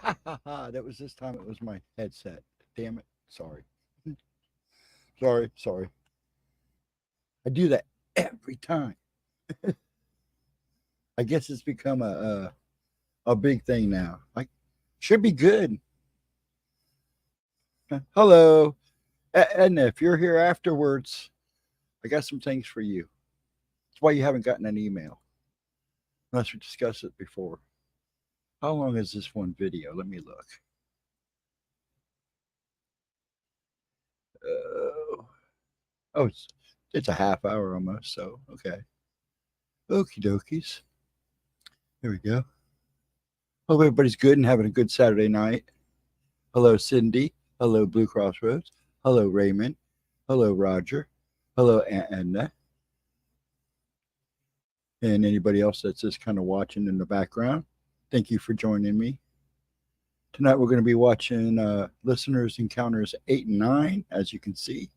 That was this time. It was my headset. Damn it. Sorry. Sorry. I do that every time. I guess it's become a big thing now. Like, should be good. Hello. And if you're here afterwards, I got some things for you. That's why you haven't gotten an email. Unless we discussed it before. How long is this one video? Let me look. Uh, oh, it's a half hour almost, so okay. Okie dokies. There we go. Hope everybody's good and having a good Saturday night. Hello, Cindy. Hello, Blue Crossroads. Hello, Raymond. Hello, Roger. Hello, Anna. And anybody else that's just kind of watching in the background. Thank you for joining me. Tonight we're going to be watching Listeners Encounters 8 and 9, as you can see.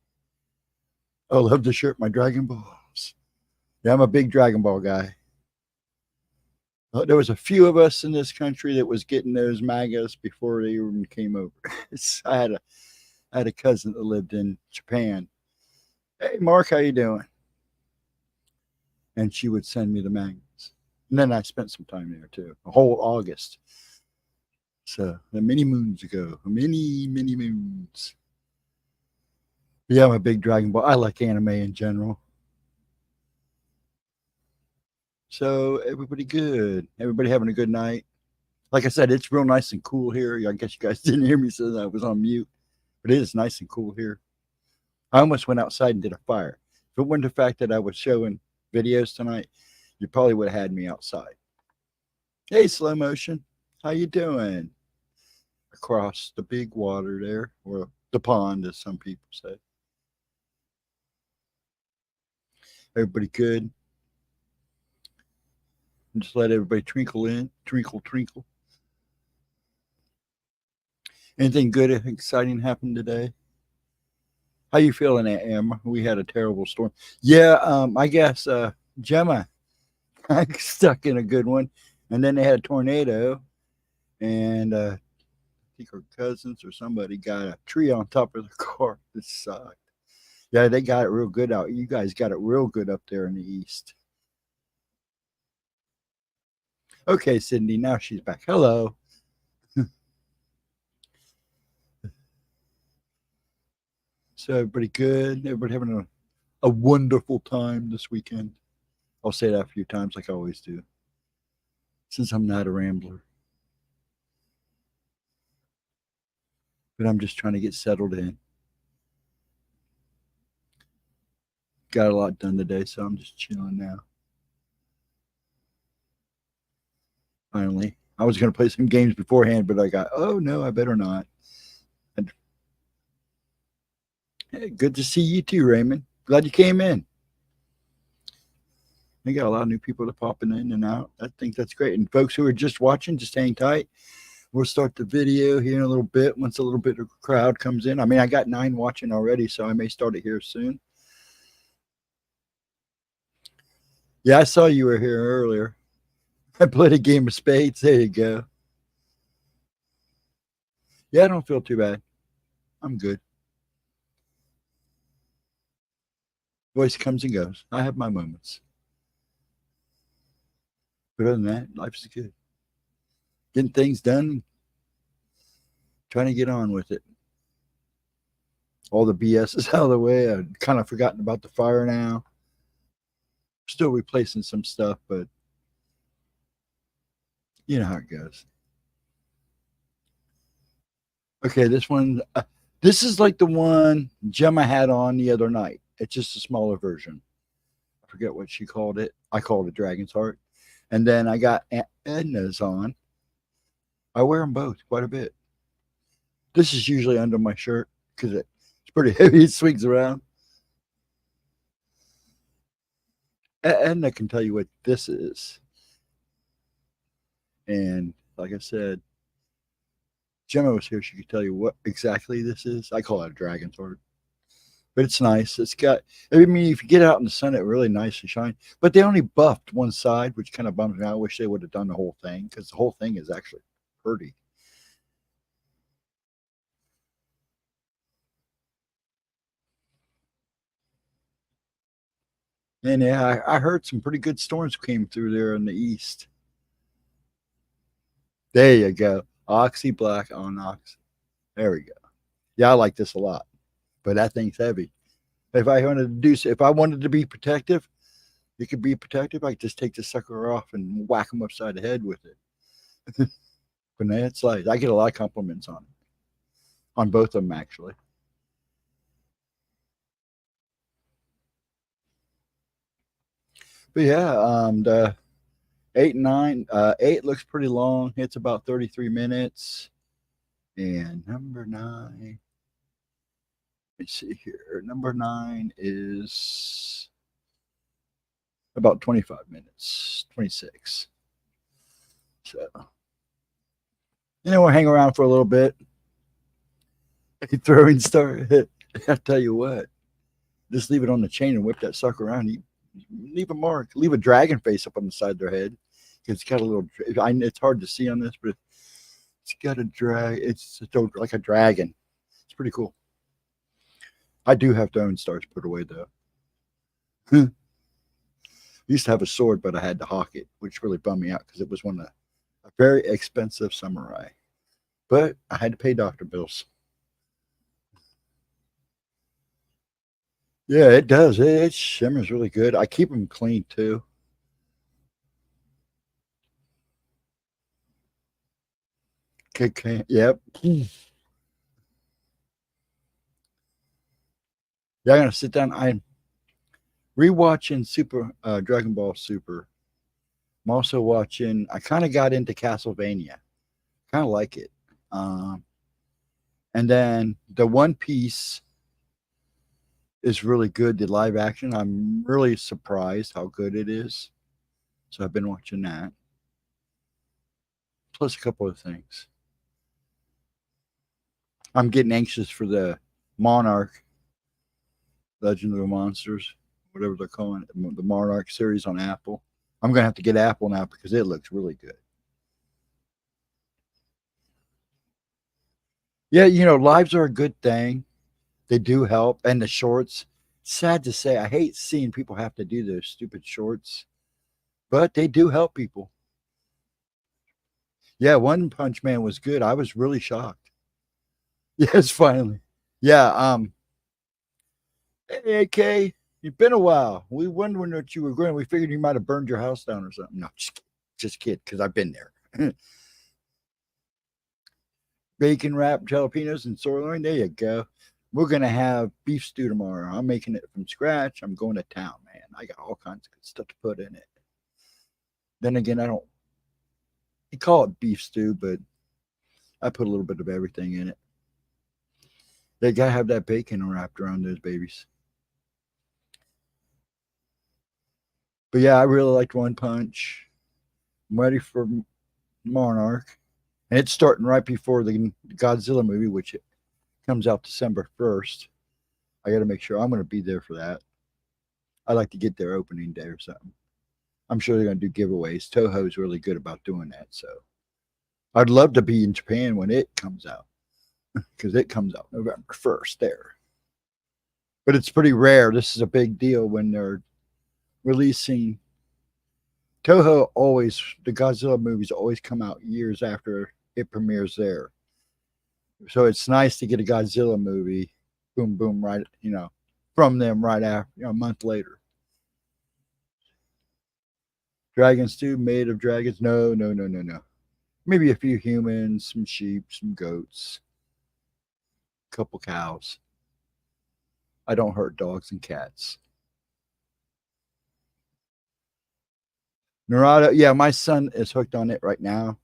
I love the shirt, my Dragon Balls. Yeah, I'm a big Dragon Ball guy. There was a few of us in this country that was getting those magas before they even came over. I had a cousin that lived in Japan. Hey, Mark, how you doing? And she would send me the magas. And then I spent some time there too, a whole August. So many moons ago, many moons. Yeah, I'm a big Dragon Ball. I like anime in general. So everybody good. Everybody having a good night. Like I said, it's real nice and cool here. I guess you guys didn't hear me since I was on mute, but it is nice and cool here. I almost went outside and did a fire. If it weren't the fact that I was showing videos tonight, you probably would have had me outside. Hey, slow motion. How you doing? Across the big water there, or the pond, as some people say. Everybody good? And just let everybody trinkle in. Trinkle. Anything good, exciting happened today? How you feeling, Em? We had a terrible storm. Yeah, I guess Gemma got stuck in a good one, and then they had a tornado, and I think her cousins or somebody got a tree on top of the car. This sucked. Yeah, they got it real good out. You guys got it real good up there in the east. Okay, Cindy, now she's back. Hello. So everybody good? Everybody having a wonderful time this weekend? I'll say that a few times like I always do, since I'm not a rambler. But I'm just trying to get settled in. Got a lot done today, so I'm just chilling now. Finally. I was going to play some games beforehand, but I got, oh no, I better not. And, hey, good to see you too, Raymond. Glad you came in. We got a lot of new people that popping in and out. I think that's great. And folks who are just watching, just hang tight. We'll start the video here in a little bit once a little bit of crowd comes in. I mean, I got 9 watching already, so I may start it here soon. Yeah, I saw you were here earlier. I played a game of spades. There you go. Yeah, I don't feel too bad. I'm good. Voice comes and goes. I have my moments. But other than that, life's good. Getting things done, trying to get on with it. All the BS is out of the way. I've kind of forgotten about the fire now. Still replacing some stuff, but you know how it goes. Okay, this is like the one Gemma had on the other night. It's just a smaller version. I forget what she called it. I called it Dragon's Heart. And then I got Edna's on. I wear them both quite a bit. This is usually under my shirt because it's pretty heavy. It swings around. Edna can tell you what this is. And like I said, Gemma was here. She could tell you what exactly this is. I call it a Dragon's Heart. But it's nice. It's got, I mean, if you get out in the sun, it really nice and shine. But they only buffed one side, which kind of bums me out. I wish they would have done the whole thing because the whole thing is actually pretty. And yeah, I heard some pretty good storms came through there in the east. There you go. Oxy Black Onyx. There we go. Yeah, I like this a lot. But that thing's heavy. If I wanted to be protective, it could be protective. I could just take the sucker off and whack him upside the head with it. But it's like I get a lot of compliments on both of them actually. But yeah, the 8 and 9, 8 looks pretty long. It's about 33 minutes, and number 9. Let's see here. Number 9 is about 25 minutes, 26. So, we'll hang around for a little bit. Throwing star. I tell you what, just leave it on the chain and whip that sucker around. You leave a mark, leave a dragon face up on the side of their head. It's got a little. It's hard to see on this, but it's got a drag. It's like a dragon. It's pretty cool. I do have throwing stars put away though. I used to have a sword, but I had to hawk it, which really bummed me out because it was a very expensive samurai. But I had to pay doctor bills. Yeah, it does. It shimmers really good. I keep them clean too. Okay. Yep. Yeah, I'm gonna sit down. I'm rewatching Super Dragon Ball Super. I'm also watching. I kind of got into Castlevania. Kind of like it. And then the One Piece is really good. The live action. I'm really surprised how good it is. So I've been watching that. Plus a couple of things. I'm getting anxious for the Monarch Legend of the Monsters, whatever they're calling it, the Monarch series on Apple. I'm gonna have to get Apple now because it looks really good. Yeah, lives are a good thing. They do help, and the shorts. Sad to say, I hate seeing people have to do those stupid shorts, but they do help people. Yeah, One Punch Man was good. I was really shocked. Yes, finally. Yeah. Hey, AK, it's been a while. We wondering what you were going. We figured you might have burned your house down or something. No, just kid, because I've been there. Bacon wrapped jalapenos and sirloin. There you go. We're gonna have beef stew tomorrow. I'm making it from scratch. I'm going to town, man. I got all kinds of good stuff to put in it. Then again, I don't. You call it beef stew, but I put a little bit of everything in it. They gotta have that bacon wrapped around those babies. But yeah, I really liked One Punch. I'm ready for Monarch. And it's starting right before the Godzilla movie, which comes out December 1st. I got to make sure I'm going to be there for that. I like to get there opening day or something. I'm sure they're going to do giveaways. Toho's really good about doing that. So I'd love to be in Japan when it comes out because it comes out November 1st there. But it's pretty rare. This is a big deal when they're releasing. Toho always, the Godzilla movies always come out years after it premieres there. So it's nice to get a Godzilla movie, boom, boom, right, from them right after, a month later. Dragon stew made of dragons? No, no, no, no, no. Maybe a few humans, some sheep, some goats, a couple cows. I don't hurt dogs and cats. Naruto, yeah, my son is hooked on it right now.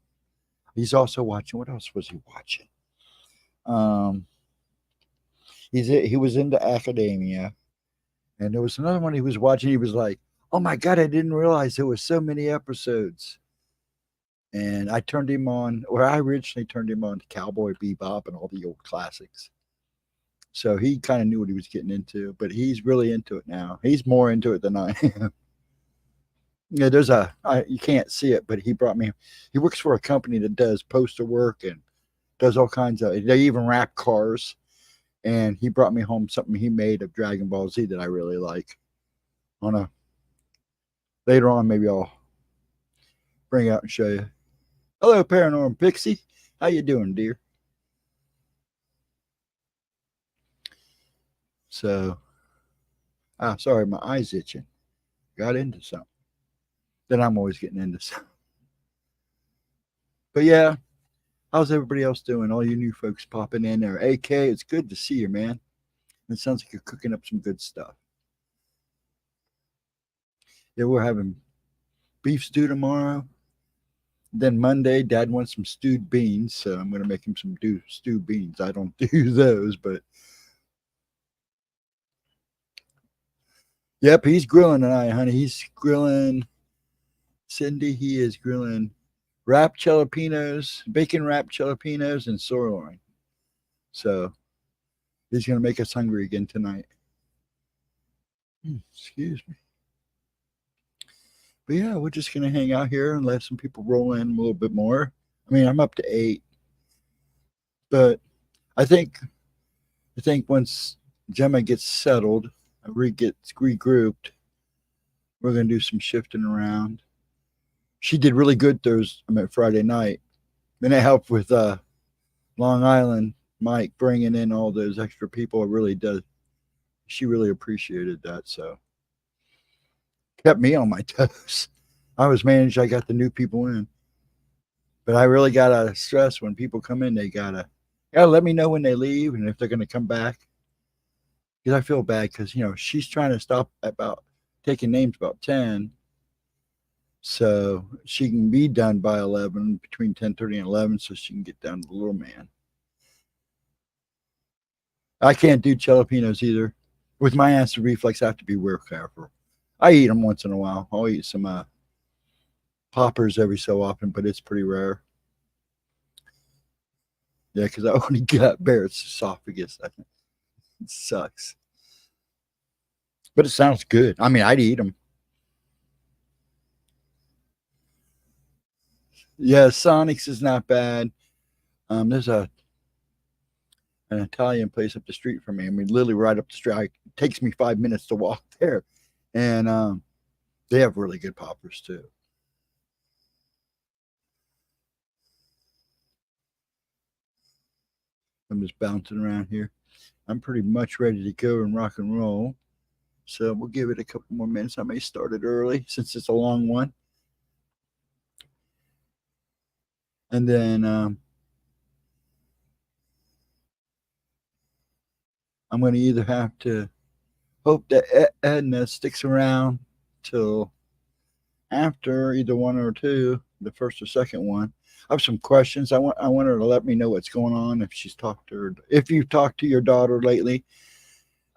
He's also watching. What else was he watching? Um, he was into academia, and there was another one he was watching. He was like, "Oh my god, I didn't realize there was so many episodes." And I turned him on, or I originally turned him on to Cowboy Bebop and all the old classics. So he kind of knew what he was getting into, but he's really into it now. He's more into it than I am. Yeah, you can't see it, but he works for a company that does poster work and does all kinds of, they even wrap cars. And he brought me home something he made of Dragon Ball Z that I really like on a Later on, maybe I'll bring it out and show you. Hello, Paranormal Pixie. How you doing, dear? So, sorry, my eye's itching. Got into something. Then I'm always getting into something. But yeah, how's everybody else doing? All you new folks popping in there. AK, it's good to see you, man. It sounds like you're cooking up some good stuff. Yeah, we're having beef stew tomorrow. Then Monday, Dad wants some stewed beans, so I'm going to make him some stewed beans. I don't do those, but yep, he's grilling tonight, honey. He's grilling. Cindy, he is grilling wrapped jalapenos, bacon wrapped jalapenos, and sirloin. So he's going to make us hungry again tonight. Excuse me. But yeah, we're just going to hang out here and let some people roll in a little bit more. I mean, I'm up to 8. But I think once Gemma gets settled, gets regrouped, we're going to do some shifting around. She did really good Friday night. And it helped with Long Island, Mike bringing in all those extra people. It really does. She really appreciated that. So kept me on my toes. I was managed. I got the new people in. But I really got to stress when people come in, they got to let me know when they leave and if they're going to come back. Because I feel bad because, she's trying to stop about taking names about 10. So she can be done by 11, between 10:30 and 11, so she can get down to the little man. I can't do jalapenos either. With my acid reflux, I have to be real careful. I eat them once in a while. I'll eat some poppers every so often, but it's pretty rare. Yeah, because I only got Barrett's esophagus. It sucks. But it sounds good. I mean, I'd eat them. Yeah, Sonic's is not bad. There's an Italian place up the street from me. I mean, literally right up the street. It takes me 5 minutes to walk there. And they have really good poppers too. I'm just bouncing around here. I'm pretty much ready to go and rock and roll. So we'll give it a couple more minutes. I may start it early since it's a long one. And then I'm going to either have to hope that Edna sticks around till after either one or two, the first or second one. I have some questions. I want her to let me know what's going on. If she's talked to her, if you've talked to your daughter lately,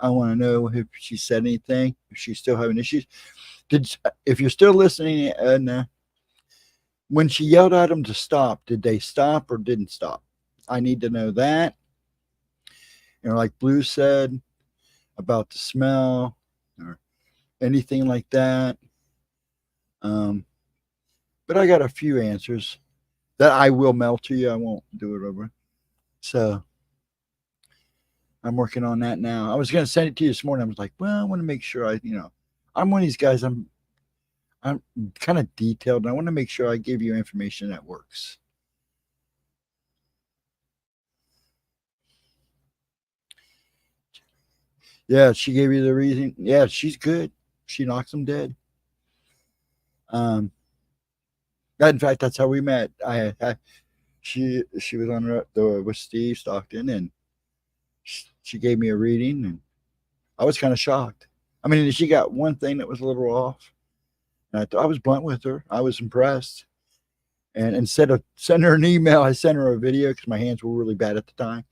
I want to know if she said anything. If she's still having issues. If you're still listening, Edna, when she yelled at them to stop, did they stop or didn't stop? I need to know that. Like Blue said about the smell or anything like that. But I got a few answers that I will mail to you. I won't do it over. So I'm working on that now. I was going to send it to you this morning. I was like, well, I want to make sure I'm one of these guys. I'm kind of detailed. And I want to make sure I give you information that works. Yeah, she gave you the reason. Yeah, she's good. She knocks them dead. In fact, that's how we met. She was on with Steve Stockton, and she gave me a reading, and I was kind of shocked. I mean, she got one thing that was a little off, and I was blunt with her. I was impressed, and instead of sending her an email, I sent her a video because my hands were really bad at the time.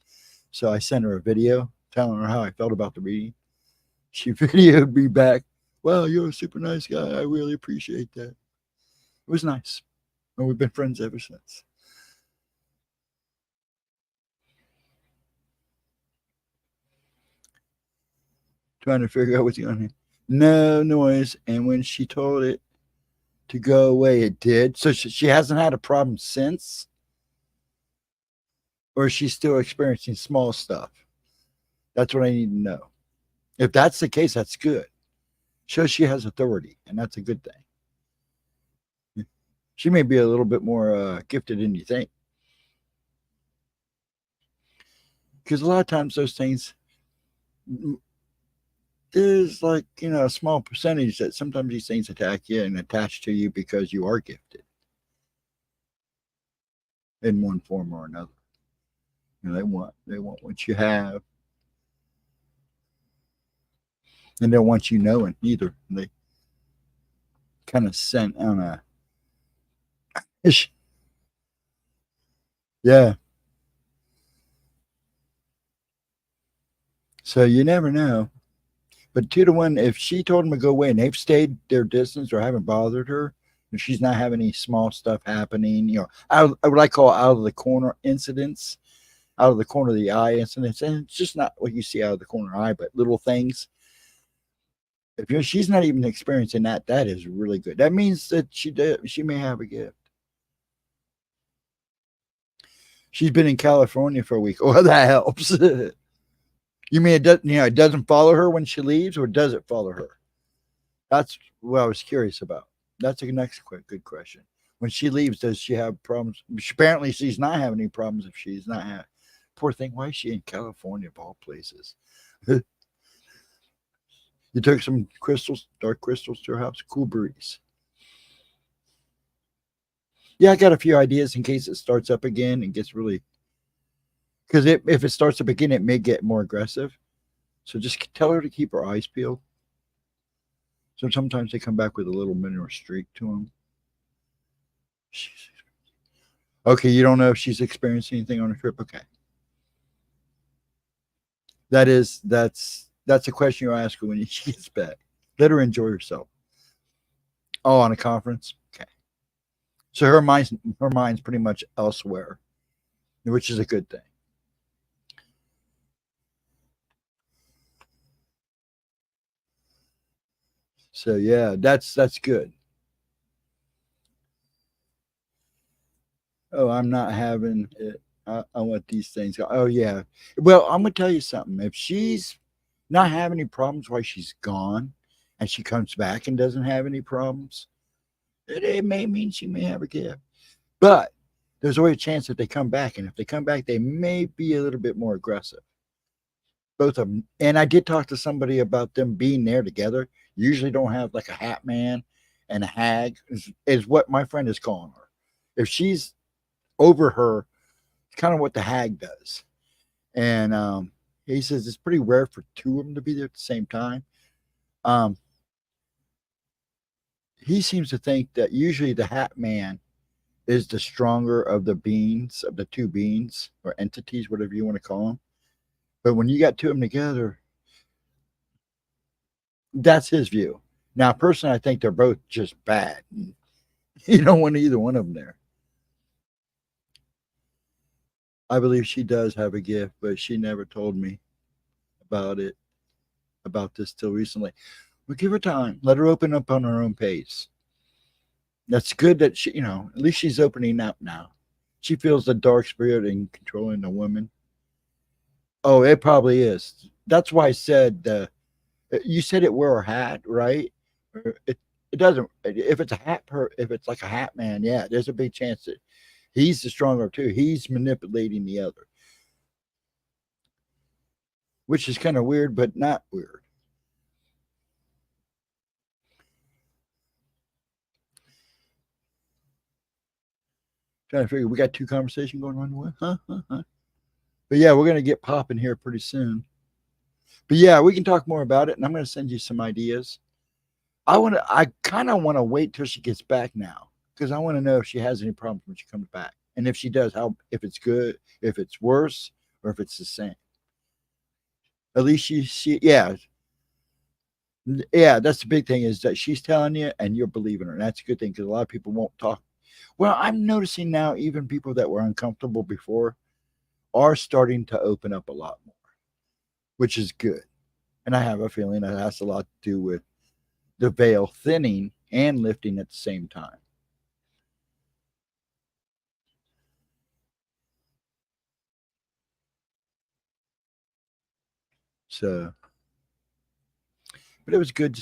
So I sent her a video telling her how I felt about the reading. She videoed me back. Wow, you're a super nice guy. I really appreciate that. It was nice. And we've been friends ever since. Trying to figure out what's going on. No noise. And when she told it to go away, it did. So she hasn't had a problem since? Or is she still experiencing small stuff? That's what I need to know. If that's the case, that's good. Shows she has authority, and that's a good thing. She may be a little bit more gifted than you think. Because a lot of times those things, there's like, a small percentage that sometimes these things attack you and attach to you because you are gifted in one form or another. They want what you have, and they don't want you knowing either. They kind of sent on a ish. Yeah. So you never know. But 2 to 1, if she told them to go away and they've stayed their distance or haven't bothered her, and she's not having any small stuff happening, what I call out of the corner incidents, out of the corner of the eye incidents, and it's just not what you see out of the corner of the eye, but little things. If she's not even experiencing that, that is really good. That means that she may have a gift. She's been in California for a week. Oh, that helps. You mean it doesn't follow her when she leaves, or does it follow her? That's what I was curious about. That's the next good question. When she leaves, does she have problems? Apparently, she's not having any problems if she's not having. Poor thing. Why is she in California of all places? You took some crystals, dark crystals to her house. Cool breeze. Yeah, I got a few ideas in case it starts up again and gets really. Because if it starts up again, it may get more aggressive. So just tell her to keep her eyes peeled. So sometimes they come back with a little mineral streak to them. Okay, you don't know if she's experienced anything on a trip. Okay, that's a question you ask her when she gets back. Let her enjoy herself. Oh, on a conference. Okay, so her mind's pretty much elsewhere, which is a good thing. So yeah, that's good. Oh, I'm not having it. I want these things. Oh yeah. Well, I'm gonna tell you something. If she's not having any problems while she's gone, and she comes back and doesn't have any problems, it may mean she may have a gift. But there's always a chance that they come back, and if they come back, they may be a little bit more aggressive. Both of them. And I did talk to somebody about them being there together. Usually don't have like a hat man and a hag is what my friend is calling her. If she's over her, it's kind of what the hag does. And he says it's pretty rare for 2 of them to be there at the same time. Um, he seems to think that usually the hat man is the stronger of the beings, of the 2 beings or entities, whatever you want to call them. But when you got 2 of them together, that's his view. Now, personally, I think they're both just bad. You don't want either one of them there. I believe she does have a gift, but she never told me about it, about this till recently. But give her time. Let her open up on her own pace. That's good that at least she's opening up now. She feels the dark spirit and controlling the woman. Oh, it probably is. That's why I said you said it wear a hat, right? It doesn't. If it's a hat, if it's like a hat man, yeah, there's a big chance that he's the stronger too. He's manipulating the other, which is kind of weird, but not weird. Trying to figure, we got 2 conversations going on. Huh, huh, huh. But yeah, we're gonna get popping here pretty soon. But yeah, we can talk more about it, and I'm gonna send you some ideas. I kind of want to wait till she gets back now because I want to know if she has any problems when she comes back, and if she does, how if it's good, if it's worse, or if it's the same. At least yeah, that's the big thing is that she's telling you and you're believing her, and that's a good thing because a lot of people won't talk. Well, I'm noticing now even people that were uncomfortable before are starting to open up a lot more, which is good. And I have a feeling that has a lot to do with the veil thinning and lifting at the same time. So, but it was good.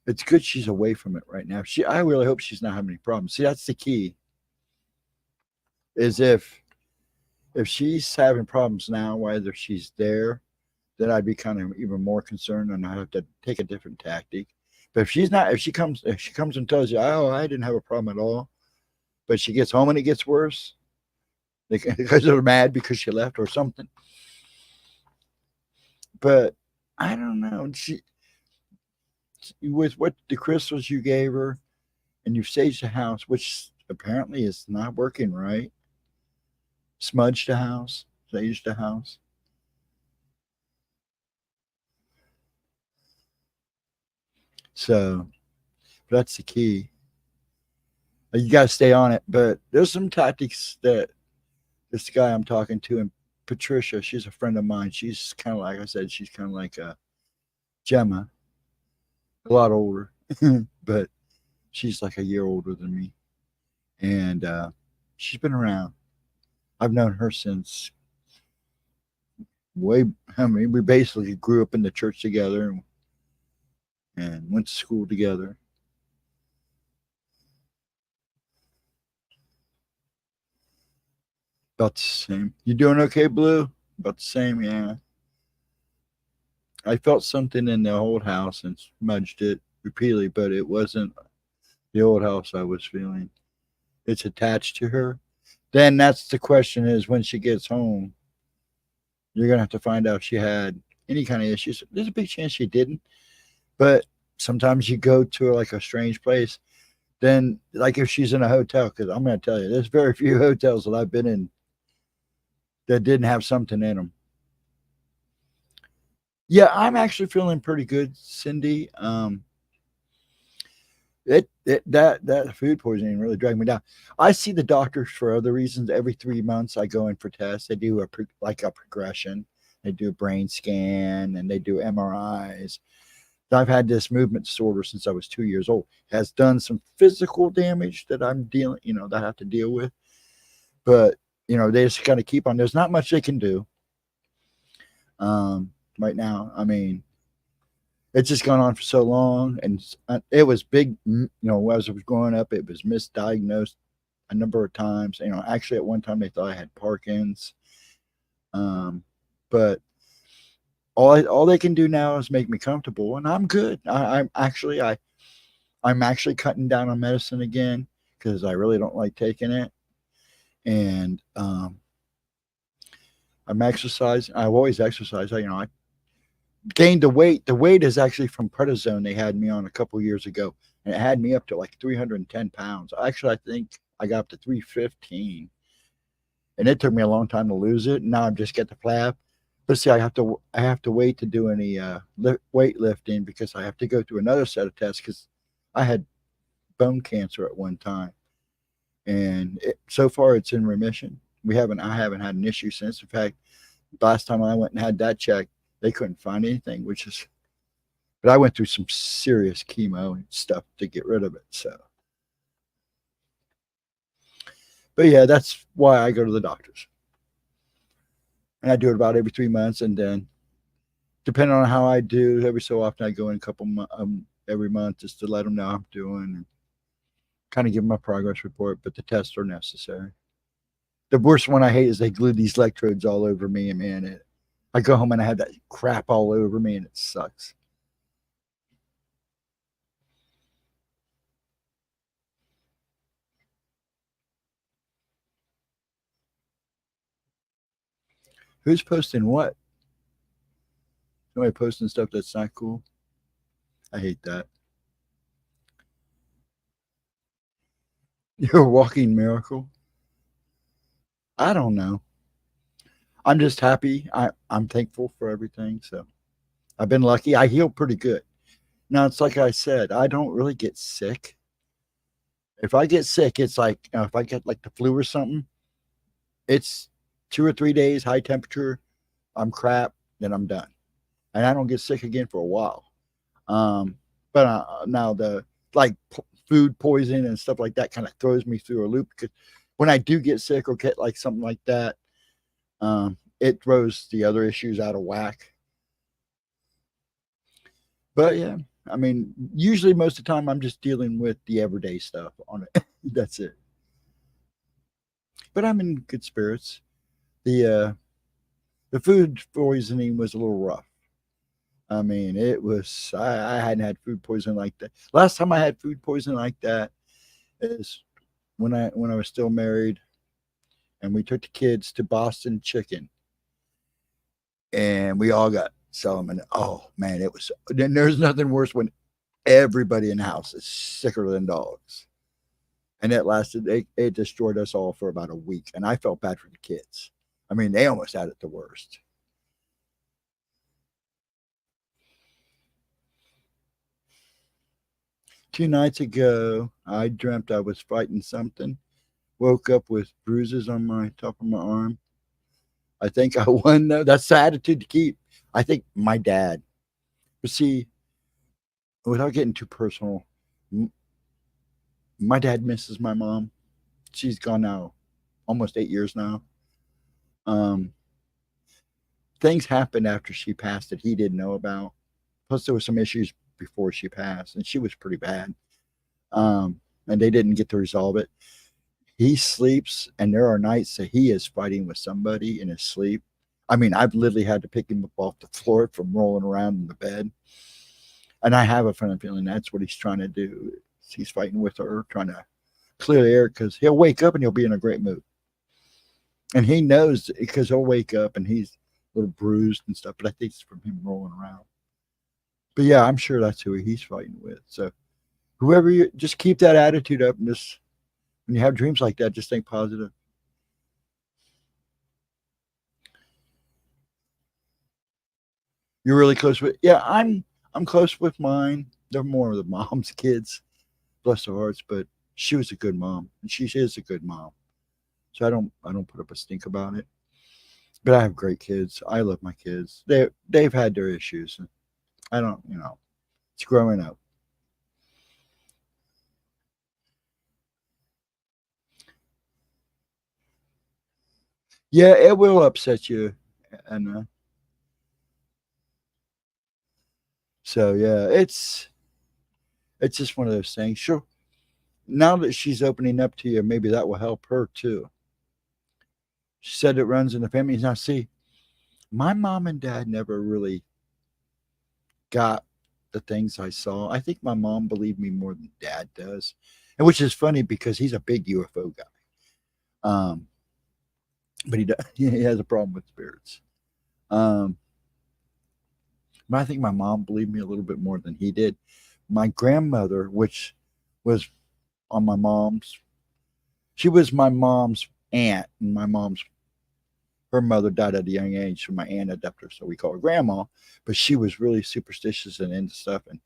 It's good she's away from it right now. I really hope she's not having any problems. See, that's the key. Is if she's having problems now, whether she's there, then I'd be kind of even more concerned, and I have to take a different tactic. But if she's not, if she comes and tells you, oh, I didn't have a problem at all, but she gets home and it gets worse, because they're mad because she left or something. But I don't know. She with what the crystals you gave her, and you've saged the house, which apparently is not working right. Smudged the house, saged the house. So that's the key. You got to stay on it. But there's some tactics that this guy I'm talking to, and Patricia, she's a friend of mine. She's kind of like I said, she's kind of like a Gemma, a lot older, but she's like a year older than me. And she's been around. I've known her since way, I mean, we basically grew up in the church together and went to school together. About the same. You doing okay, Blue? About the same, yeah. I felt something in the old house and smudged it repeatedly, but it wasn't the old house I was feeling. It's attached to her. Then that's the question is when she gets home, you're going to have to find out if she had any kind of issues. There's a big chance she didn't, but sometimes you go to like a strange place. Then, like if she's in a hotel, because I'm going to tell you, there's very few hotels that I've been in that didn't have something in them. Yeah, I'm actually feeling pretty good, Cindy. That food poisoning really dragged me down. I see the doctors for other reasons. Every 3 months, I go in for tests. They do like a progression. They do a brain scan and they do MRIs. I've had this movement disorder since I was 2 years old. It has done some physical damage that I'm dealing, that I have to deal with. But they just got to keep on. There's not much they can do right now. I mean, it's just gone on for so long, and it was big. As I was growing up, it was misdiagnosed a number of times. Actually, at one time they thought I had Parkinson's, but all they can do now is make me comfortable, and I'm good. I'm actually cutting down on medicine again because I really don't like taking it, and I'm exercising. I've always exercised. I gained the weight. The weight is actually from prednisone they had me on a couple years ago, and it had me up to like 310 pounds. Actually, I think I got up to 315, and it took me a long time to lose it. And now I'm just get the flab. But see, I have to wait to do any weightlifting because I have to go through another set of tests because I had bone cancer at one time, and so far it's in remission. I haven't had an issue since. In fact, last time I went and had that checked, they couldn't find anything, but I went through some serious chemo and stuff to get rid of it. But yeah, that's why I go to the doctors. And I do it about every 3 months. And then depending on how I do, every so often I go in every month just to let them know how I'm doing and kind of give them a progress report, but the tests are necessary. The worst one I hate is they glue these electrodes all over me, and man, I go home and I have that crap all over me, and it sucks. Who's posting what? Somebody posting stuff that's not cool. I hate that. You're a walking miracle. I don't know. I'm just happy. I'm thankful for everything. So I've been lucky. I heal pretty good. Now it's like I said, I don't really get sick. If I get sick, it's like if I get like the flu or something, it's 2 or 3 days, high temperature, I'm crap, then I'm done. And I don't get sick again for a while. But now the like food poisoning and stuff like that kind of throws me through a loop because when I do get sick or get like something like that, it throws the other issues out of whack. But yeah, I mean, usually most of the time I'm just dealing with the everyday stuff on it. That's it. But I'm in good spirits. The food poisoning was a little rough. I mean, it was. I hadn't had food poisoning like that. Last time I had food poisoning like that is when I was still married, and we took the kids to Boston Chicken, and we all got salmon. Oh man, it was. Then there's nothing worse when everybody in the house is sicker than dogs, and it lasted. It destroyed us all for about a week, and I felt bad for the kids. I mean, they almost had it the worst. 2 nights ago, I dreamt I was fighting something. Woke up with bruises on my top of my arm. I think I won though. That's the attitude to keep. I think my dad. But see, without getting too personal, my dad misses my mom. She's gone now almost 8 years now. Um, Things happened after she passed that he didn't know about. Plus, there were some issues before she passed, and she was pretty bad. And they didn't get to resolve it. He sleeps, and there are nights that he is fighting with somebody in his sleep. I mean, I've literally had to pick him up off the floor from rolling around in the bed. And I have a funny feeling that's what he's trying to do. He's fighting with her, trying to clear the air because he'll wake up and he'll be in a great mood. And he knows because he'll wake up and he's a little bruised and stuff, but I think it's from him rolling around. But yeah, I'm sure that's who he's fighting with. So whoever you just keep that attitude up and just when you have dreams like that, just think positive. You're really close with yeah, I'm close with mine. They're more of the mom's kids, bless their hearts, but she was a good mom. And she is a good mom. So I don't put up a stink about it. But I have great kids. I love my kids. They've had their issues. I don't, it's growing up. Yeah, it will upset you, and so yeah, it's just one of those things. Sure, now that she's opening up to you, maybe that will help her too. She said it runs in the family. Now, see, my mom and dad never really got the things I saw. I think my mom believed me more than dad does, and which is funny because he's a big UFO guy. Um, but he has a problem with spirits. Um, but I think my mom believed me a little bit more than he did. My grandmother, which was on my mom's, she was my mom's aunt, and my mom's her mother died at a young age, so my aunt adopted her, so we call her grandma. But she was really superstitious and into stuff, and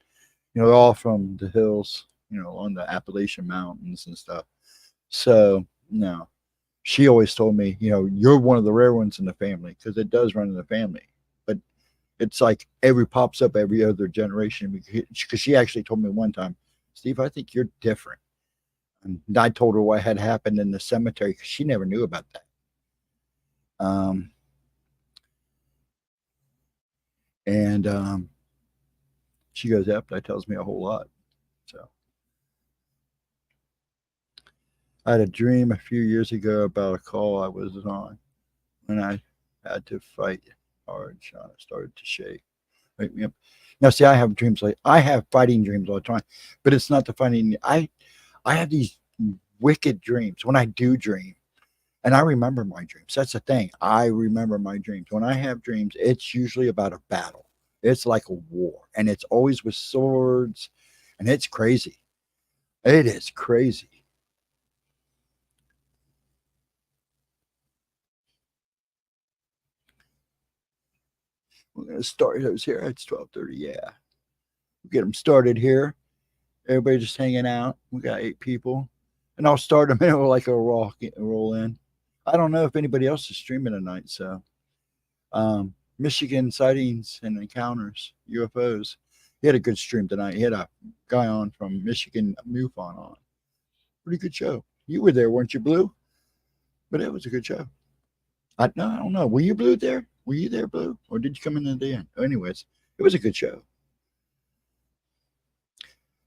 all from the hills, on the Appalachian Mountains and stuff. So no, she always told me, you're one of the rare ones in the family because it does run in the family. But it's like every pops up every other generation because she actually told me one time, Steve, I think you're different. And I told her what had happened in the cemetery because she never knew about that. Um, and she goes, yep, that tells me a whole lot. So I had a dream a few years ago about a call I was on when I had to fight hard. Sean started to shake. Wake me up. Now, see, I have fighting dreams all the time, but it's not the fighting. I have these wicked dreams when I do dream, and I remember my dreams. That's the thing. I remember my dreams. When I have dreams, it's usually about a battle. It's like a war, and it's always with swords, and it's crazy. It is crazy. We're gonna start those here. It's 12:30. Yeah, we'll get them started here. Everybody just hanging out. We got 8 people, and I'll start them in like a roll in. I don't know if anybody else is streaming tonight, so Michigan sightings and encounters UFOs. He had a good stream tonight. He had a guy on from Michigan MUFON on. Pretty good show. You were there, weren't you, Blue? But it was a good show. No, I don't know. Were you Blue there? Were you there, Blue, or did you come in at the end? Anyways, it was a good show.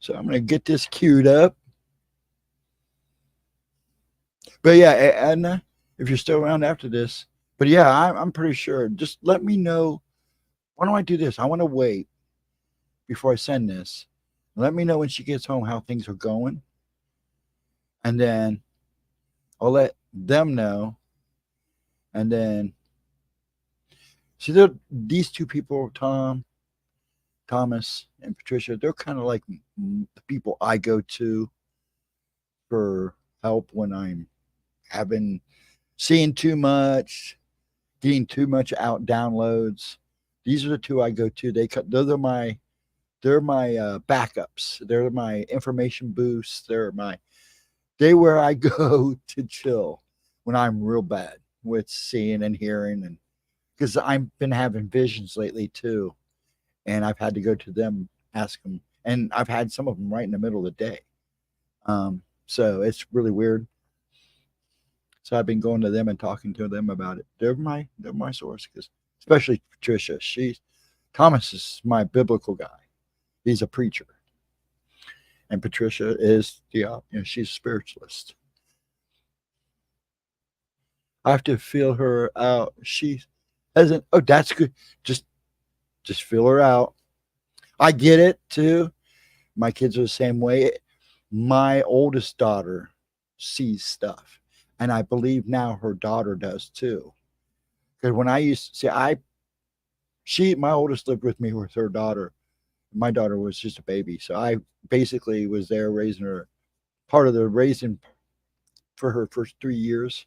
So I'm going to get this queued up. But yeah, Edna, if you're still around after this. But yeah, I'm pretty sure. Just let me know. Why don't I do this? I want to wait before I send this. Let me know when she gets home how things are going. And then I'll let them know. And then, see, these two people, Thomas, and Patricia, they're kind of like the people I go to for help when I'm having seeing too much, getting too much out downloads. These are the two I go to. They're my backups. They're my information boosts. They where I go to chill when I'm real bad with seeing and hearing, and because I've been having visions lately too, and I've had to go to them, ask them, and I've had some of them right in the middle of the day. So it's really weird. So I've been going to them and talking to them about it. They're my source, because especially Patricia. Thomas is my biblical guy. He's a preacher, and Patricia is she's a spiritualist. I have to feel her out. She hasn't. Oh, that's good. Just feel her out. I get it too. My kids are the same way. My oldest daughter sees stuff, and I believe now her daughter does too. Because when I used to see, my oldest lived with me with her daughter. My daughter was just a baby, so I basically was there raising her, part of the raising for her first 3 years.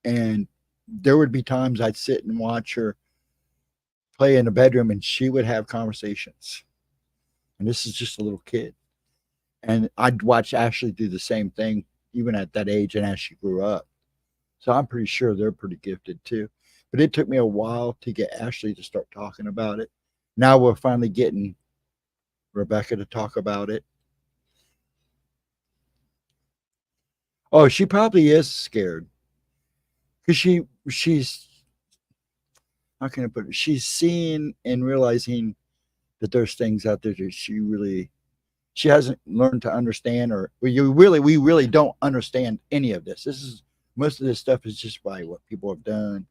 And there would be times I'd sit and watch her play in the bedroom, and she would have conversations. And this is just a little kid. And I'd watch Ashley do the same thing, even at that age and as she grew up. So I'm pretty sure they're pretty gifted too. But it took me a while to get Ashley to start talking about it. Now we're finally getting Rebecca to talk about it. Oh, she probably is scared. Because she's how can I put it? She's seeing and realizing that there's things out there that she hasn't learned to understand, or we really don't understand any of this. Most of this stuff is just by what people have done,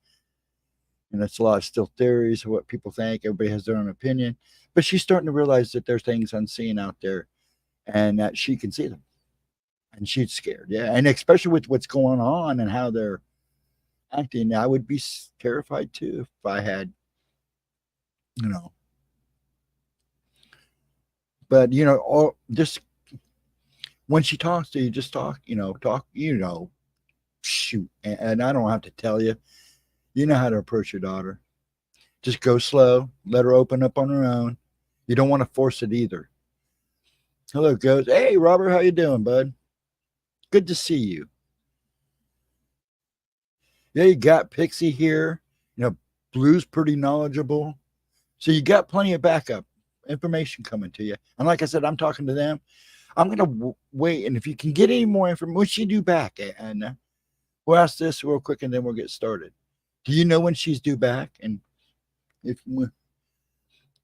and it's a lot of still theories of what people think. Everybody has their own opinion, but she's starting to realize that there's things unseen out there, and that she can see them, and she's scared. Yeah, and especially with what's going on and how they're acting, I would be terrified too if I had, you know. But all just when she talks to you, just talk, shoot. And I don't have to tell you, you know how to approach your daughter. Just go slow, let her open up on her own. You don't want to force it either. Hello, Ghost. Hey, Robert, how you doing, bud? Good to see you. Yeah, you got Pixie here. Blue's pretty knowledgeable. So you got plenty of backup information coming to you. And like I said, I'm talking to them. I'm going to wait. And if you can get any more information, what's she due back? And we'll ask this real quick, and then we'll get started. Do you know when she's due back? And if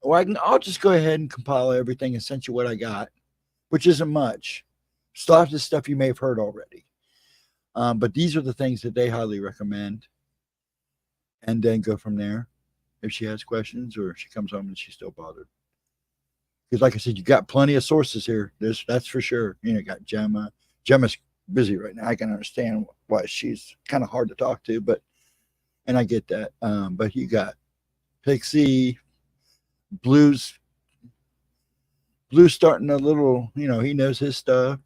I'll just go ahead and compile everything and send you what I got, which isn't much. Still have this stuff you may have heard already. But these are the things that they highly recommend. And then go from there if she has questions, or if she comes home and she's still bothered. Because like I said, you got plenty of sources here. That's for sure. You got Gemma. Gemma's busy right now. I can understand why she's kind of hard to talk to, and I get that. But you got Pixie, Blue's starting a little, he knows his stuff.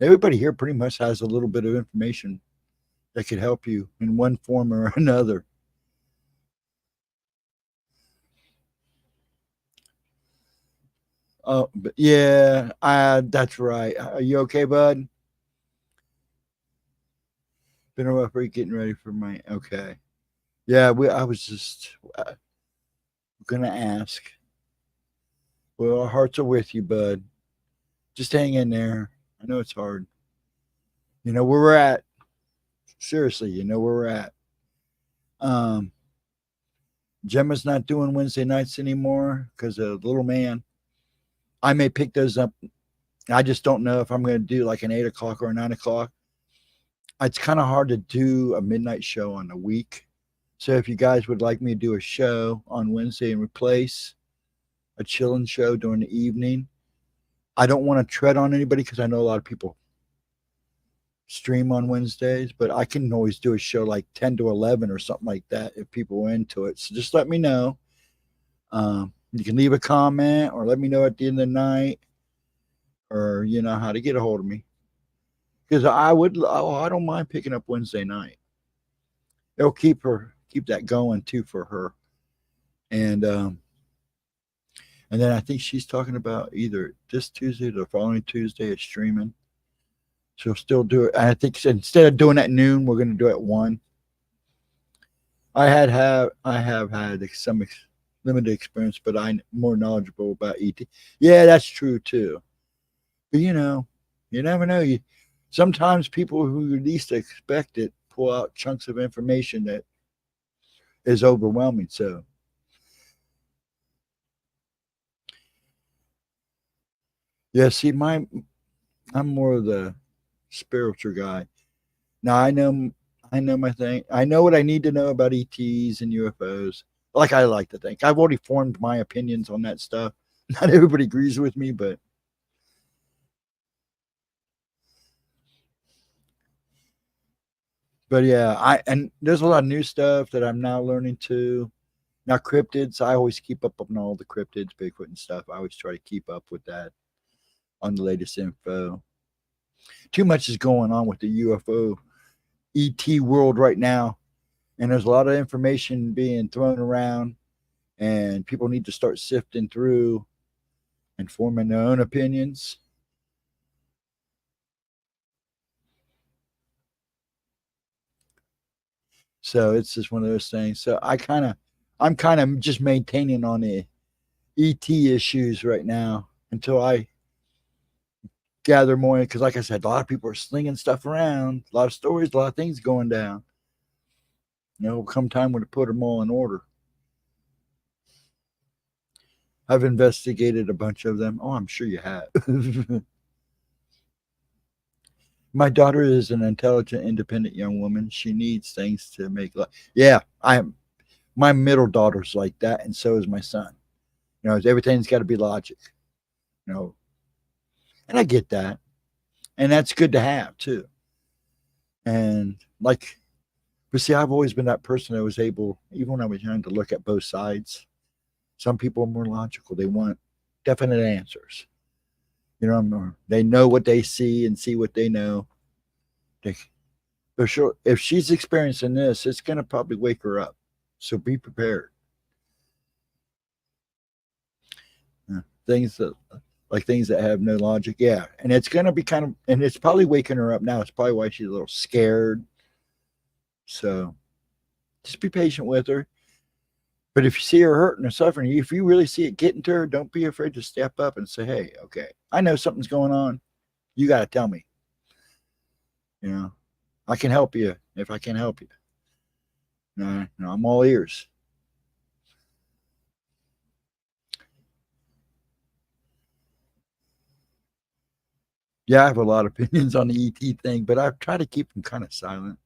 Everybody here pretty much has a little bit of information that could help you in one form or another. Oh, but yeah, that's right. Are you okay, bud? Been a rough week getting ready for my okay. Yeah, I was just gonna ask. Well, our hearts are with you, bud. Just hang in there. I know it's hard. You know where we're at. Seriously, you know where we're at. Gemma's not doing Wednesday nights anymore because of the little man. I may pick those up. I just don't know if I'm going to do like an 8 o'clock or a 9 o'clock. It's kind of hard to do a midnight show on a week. So if you guys would like me to do a show on Wednesday and replace a chilling show during the evening, I don't want to tread on anybody because I know a lot of people stream on Wednesdays, but I can always do a show like 10 to 11 or something like that if people are into it. So just let me know. You can leave a comment or let me know at the end of the night, or you know how to get a hold of me. Because I don't mind picking up Wednesday night. It'll keep that going too for her. And then I think she's talking about either this Tuesday or the following Tuesday is streaming. She'll still do it. I think instead of doing it at noon, we're going to do it at 1. I have had some limited experience, but I'm more knowledgeable about ET. Yeah, that's true too. But you never know. Sometimes people who you least expect it pull out chunks of information that is overwhelming. So yeah, see, I'm more of the spiritual guy. Now I know my thing. I know what I need to know about ETs and UFOs. Like I like to think. I've already formed my opinions on that stuff. Not everybody agrees with me, but yeah, and there's a lot of new stuff that I'm now learning too. Now cryptids, I always keep up on all the cryptids, Bigfoot and stuff. I always try to keep up with that on the latest info. Too much is going on with the UFO ET world right now, and there's a lot of information being thrown around, and people need to start sifting through and forming their own opinions. So it's just one of those things. So I'm kind of just maintaining on the ET issues right now until I gather more. Because, like I said, a lot of people are slinging stuff around, a lot of stories, a lot of things going down. Come time when to put them all in order. I've investigated a bunch of them. Oh, I'm sure you have. My daughter is an intelligent, independent young woman. She needs things to make life. Yeah, I am. My middle daughter's like that, and so is my son. Everything's got to be logic. You know, and I get that, and that's good to have too. And but see, I've always been that person that was able, even when I was young, to look at both sides. Some people are more logical; they want definite answers. They know what they see and see what they know. They, for sure, if she's experiencing this, it's going to probably wake her up. So be prepared. Things that things that have no logic. Yeah, and it's going to be and it's probably waking her up now. It's probably why she's a little scared. So just be patient with her. But if you see her hurting or suffering, if you really see it getting to her, don't be afraid to step up and say, "Hey, okay, I know something's going on. You got to tell me. You know, I can help you if I can help you. I'm all ears." Yeah, I have a lot of opinions on the ET thing, but I've tried to keep them kind of silent.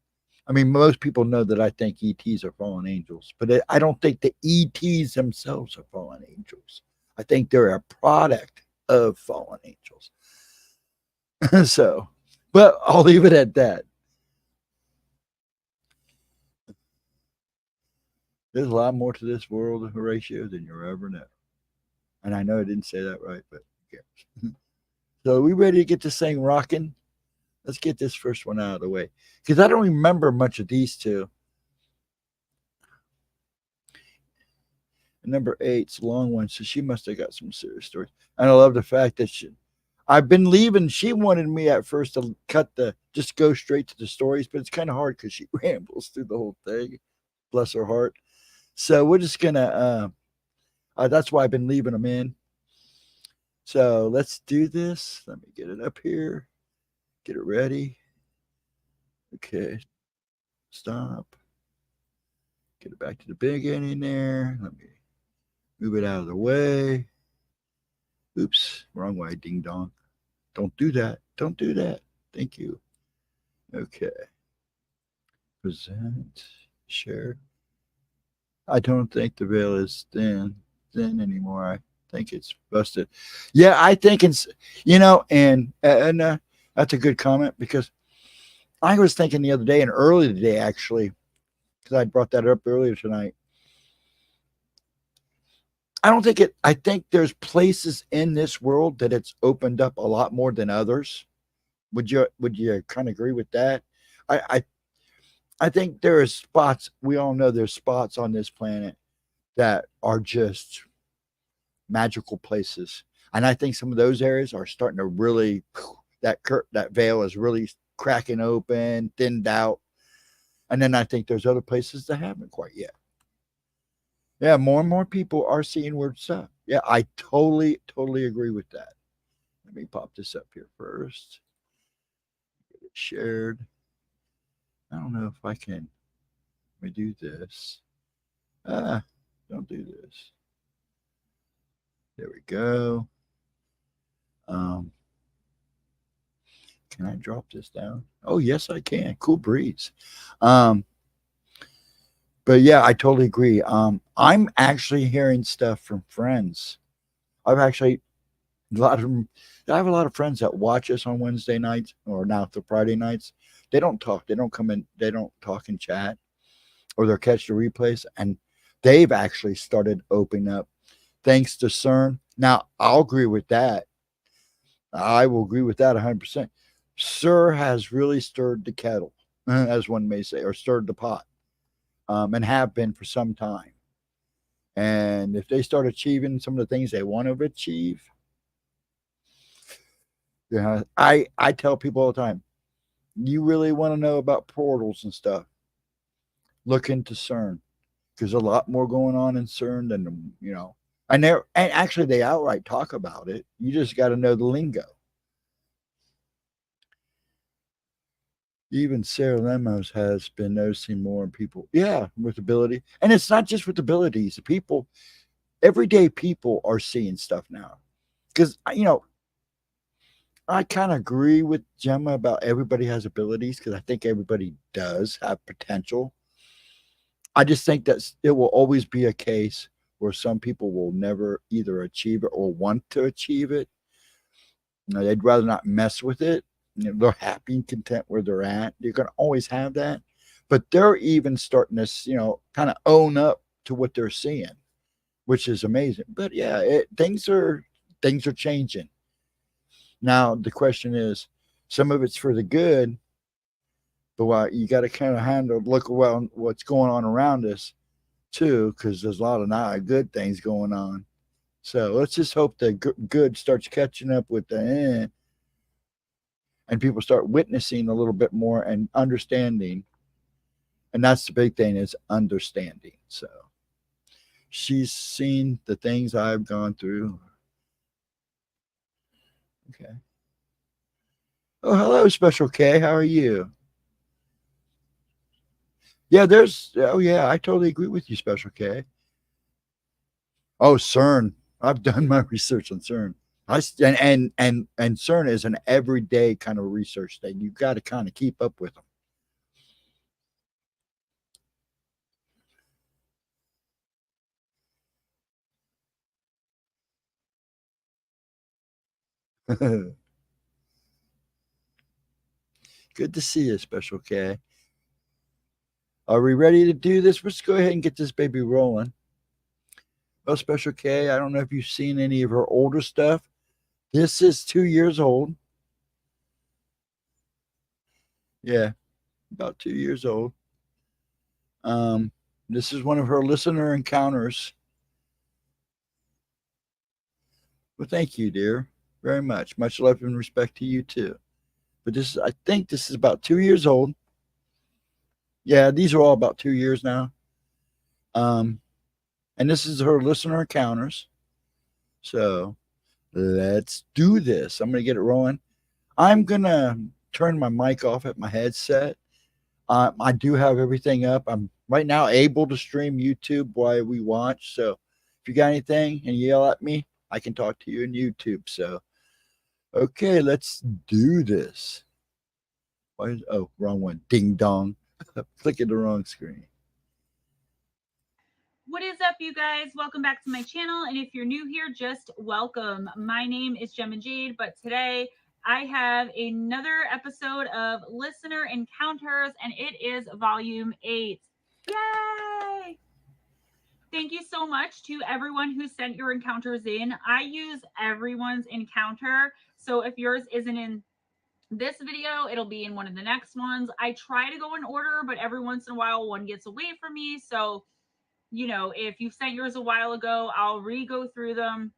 I mean, most people know that I think ETs are fallen angels, but I don't think the ETs themselves are fallen angels. I think they're a product of fallen angels. So, but I'll leave it at that. There's a lot more to this world, Horatio, than you'll ever know. And I know I didn't say that right, but who cares? So, are we ready to get this thing rocking? Let's get this first one out of the way because I don't remember much of these two. And number 8's a long one, so she must have got some serious stories. And I love the fact that I've been leaving. She wanted me at first to just go straight to the stories, but it's kind of hard because she rambles through the whole thing. Bless her heart. So we're just gonna. That's why I've been leaving them in. So let's do this. Let me get it up here. Get it ready. Okay. Stop. Get it back to the beginning there. Let me move it out of the way. Oops, wrong way, ding dong. Don't do that. Don't do that. Thank you. Okay. Present. Share. I don't think the veil is thin anymore. I think it's busted. Yeah, I think it's and that's a good comment because I was thinking the other day and early today actually because I brought that up earlier tonight. I don't think it. I think there's places in this world that it's opened up a lot more than others. Would you kind of agree with that? I I, I think there are spots. We all know there's spots on this planet that are just magical places. And I think some of those areas are starting to really that veil is really cracking open, thinned out. And then I think there's other places that haven't quite yet. Yeah, more and more people are seeing weird stuff. Yeah, I totally agree with that. Let me pop this up here first. Get it shared. I don't know if I can. Let me do this. Don't do this. There we go. Um, can I drop this down? Oh, yes, I can. Cool breeze. Um, but yeah, I totally agree. I'm actually hearing stuff from friends. I've actually a lot of them. I have a lot of friends that watch us on Wednesday nights or now the Friday nights. They don't talk. They don't come in. They don't talk and chat, or they'll catch the replays. And they've actually started opening up thanks to CERN. Now, I'll agree with that. I will agree with that 100%. Sir has really stirred the kettle, as one may say, or stirred the pot, and have been for some time. And if they start achieving some of the things they want to achieve, yeah, I tell people all the time, you really want to know about portals and stuff, look into CERN because there's a lot more going on in CERN than and actually they outright talk about it. You just got to know the lingo. Even Sarah Lemos has been noticing more people, yeah, with ability. And it's not just with abilities. The people, everyday people are seeing stuff now. Because, I kind of agree with Gemma about everybody has abilities because I think everybody does have potential. I just think that it will always be a case where some people will never either achieve it or want to achieve it. They'd rather not mess with it. They're happy and content where they're at. You're going to always have that. But they're even starting to, kind of own up to what they're seeing, which is amazing. But yeah, things are changing. Now the question is, some of it's for the good, but you got to kind of look around what's going on around us too, because there's a lot of not good things going on. So let's just hope the good starts catching up with the and people start witnessing a little bit more and understanding. And that's the big thing is understanding. So she's seen the things I've gone through. Okay. Oh, hello, Special K. How are you? Yeah, I totally agree with you, Special K. Oh, CERN. I've done my research on CERN. And CERN is an everyday kind of research thing. You got to kind of keep up with them. Good to see you, Special K. Are we ready to do this? Let's go ahead and get this baby rolling. Well, Special K, I don't know if you've seen any of her older stuff. This is 2 years old. Yeah, about 2 years old. This is one of her listener encounters. Well, thank you, dear, very much. Much love and respect to you too. But I think this is about 2 years old. Yeah, these are all about 2 years now. And this is her listener encounters. So let's do this. I'm going to get it rolling. I'm going to turn my mic off at my headset. I do have everything up. I'm right now able to stream YouTube while we watch. So if you got anything and you yell at me, I can talk to you in YouTube. So, okay, let's do this. Oh, wrong one. Ding dong. Clicking the wrong screen. What is up, you guys? Welcome back to my channel. And if you're new here, just welcome. My name is Gemma Jade, but today I have another episode of Listener Encounters, and it is volume 8. Yay! Thank you so much to everyone who sent your encounters in. I use everyone's encounter. So if yours isn't in this video, it'll be in one of the next ones. I try to go in order, but every once in a while one gets away from me. So if you sent yours a while ago, I'll re-go through them.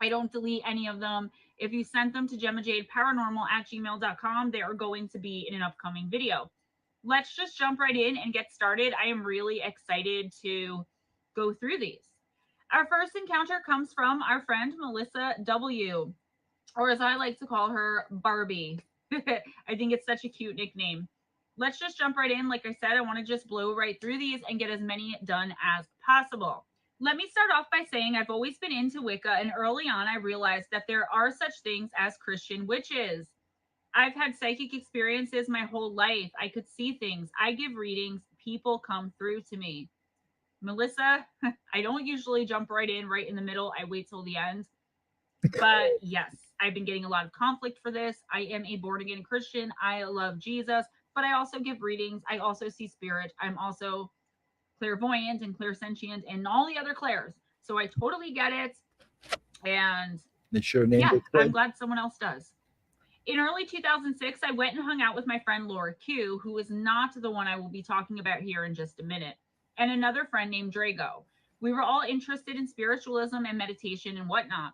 I don't delete any of them. If you sent them to GemmaJadeParanormal@gmail.com, they are going to be in an upcoming video. Let's just jump right in and get started. I am really excited to go through these. Our first encounter comes from our friend Melissa W., or as I like to call her, Barbie. I think it's such a cute nickname. Let's just jump right in. Like I said, I want to just blow right through these and get as many done as possible. Let me start off by saying I've always been into Wicca, and early on I realized that there are such things as Christian witches. I've had psychic experiences my whole life. I could see things. I give readings. People come through to me. Melissa, I don't usually jump right in the middle. I wait till the end. But yes, I've been getting a lot of conflict for this. I am a born again Christian. I love Jesus, but I also give readings. I also see spirit. I'm also clairvoyant and clairsentient and all the other clairs. So I totally get it. And Is your name yeah, I'm Craig? glad someone else does. In early 2006, I went and hung out with my friend Laura Q, who is not the one I will be talking about here in just a minute, and another friend named Drago. We were all interested in spiritualism and meditation and whatnot.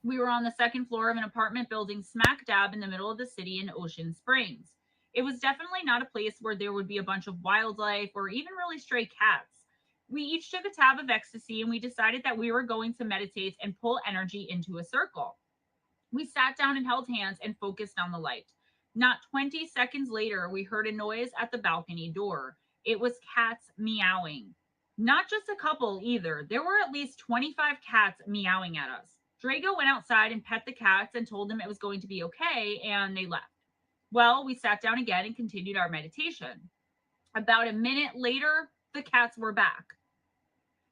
We were on the second floor of an apartment building smack dab in the middle of the city in Ocean Springs. It was definitely not a place where there would be a bunch of wildlife or even really stray cats. We each took a tab of ecstasy and we decided that we were going to meditate and pull energy into a circle. We sat down and held hands and focused on the light. Not 20 seconds later, we heard a noise at the balcony door. It was cats meowing. Not just a couple either. There were at least 25 cats meowing at us. Drago went outside and pet the cats and told them it was going to be okay, and they left. Well, we sat down again and continued our meditation. About a minute later, the cats were back.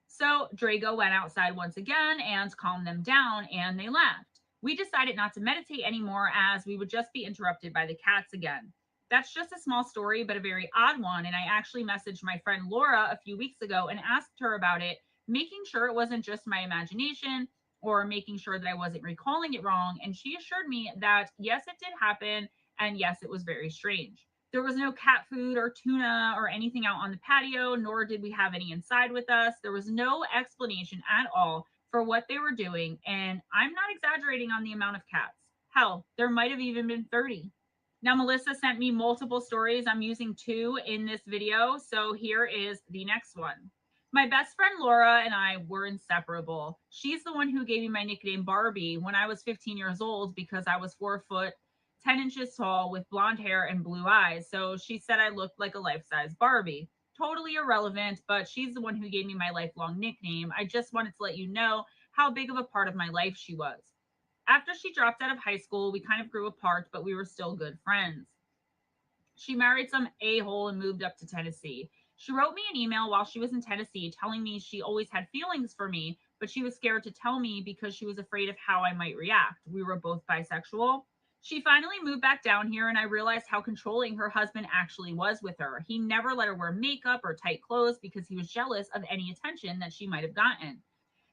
So Drago went outside once again and calmed them down, and they left. We decided not to meditate anymore as we would just be interrupted by the cats again. That's just a small story, but a very odd one. And I actually messaged my friend Laura a few weeks ago and asked her about it, making sure it wasn't just my imagination or making sure that I wasn't recalling it wrong. And she assured me that yes, it did happen. And yes, it was very strange. There was no cat food or tuna or anything out on the patio, nor did we have any inside with us. There was no explanation at all for what they were doing, and I'm not exaggerating on the amount of cats. Hell, there might have even been 30. Now, Melissa sent me multiple stories. I'm using 2 in this video, so here is the next one. My best friend Laura and I were inseparable. She's the one who gave me my nickname Barbie when I was 15 years old because I was 4 foot 10 inches tall with blonde hair and blue eyes. So she said I looked like a life size Barbie. Totally irrelevant, but she's the one who gave me my lifelong nickname. I just wanted to let you know how big of a part of my life she was. After she dropped out of high school, we kind of grew apart, but we were still good friends. She married some a-hole and moved up to Tennessee. She wrote me an email while she was in Tennessee telling me she always had feelings for me, but she was scared to tell me because she was afraid of how I might react. We were both bisexual. She finally moved back down here, and I realized how controlling her husband actually was with her. He never let her wear makeup or tight clothes because he was jealous of any attention that she might have gotten.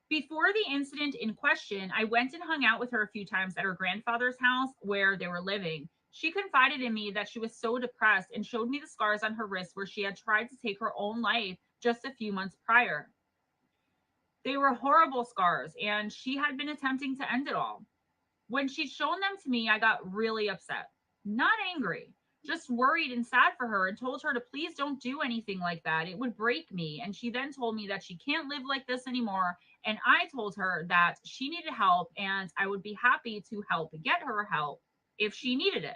Before the incident in question, I went and hung out with her a few times at her grandfather's house where they were living. She confided in me that she was so depressed and showed me the scars on her wrist where she had tried to take her own life just a few months prior. They were horrible scars, and she had been attempting to end it all. When she'd shown them to me, I got really upset. Not angry, just worried and sad for her, and told her to please don't do anything like that. It would break me. And she then told me that she can't live like this anymore. And I told her that she needed help and I would be happy to help get her help if she needed it.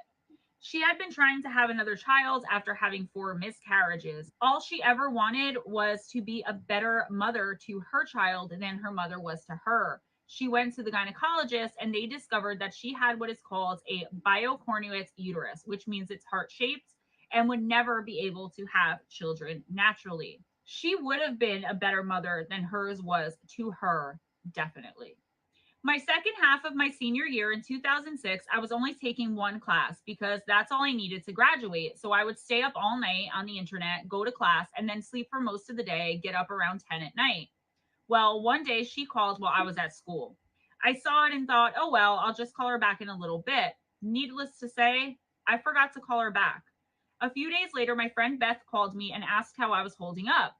She had been trying to have another child after having 4 miscarriages. All she ever wanted was to be a better mother to her child than her mother was to her. She went to the gynecologist and they discovered that she had what is called a bicornuate uterus, which means it's heart shaped and would never be able to have children naturally. She would have been a better mother than hers was to her, definitely. My second half of my senior year in 2006, I was only taking one class because that's all I needed to graduate. So I would stay up all night on the internet, go to class, and then sleep for most of the day, get up around 10 at night. Well, one day she called while I was at school. I saw it and thought, oh, well, I'll just call her back in a little bit. Needless to say, I forgot to call her back. A few days later, my friend Beth called me and asked how I was holding up.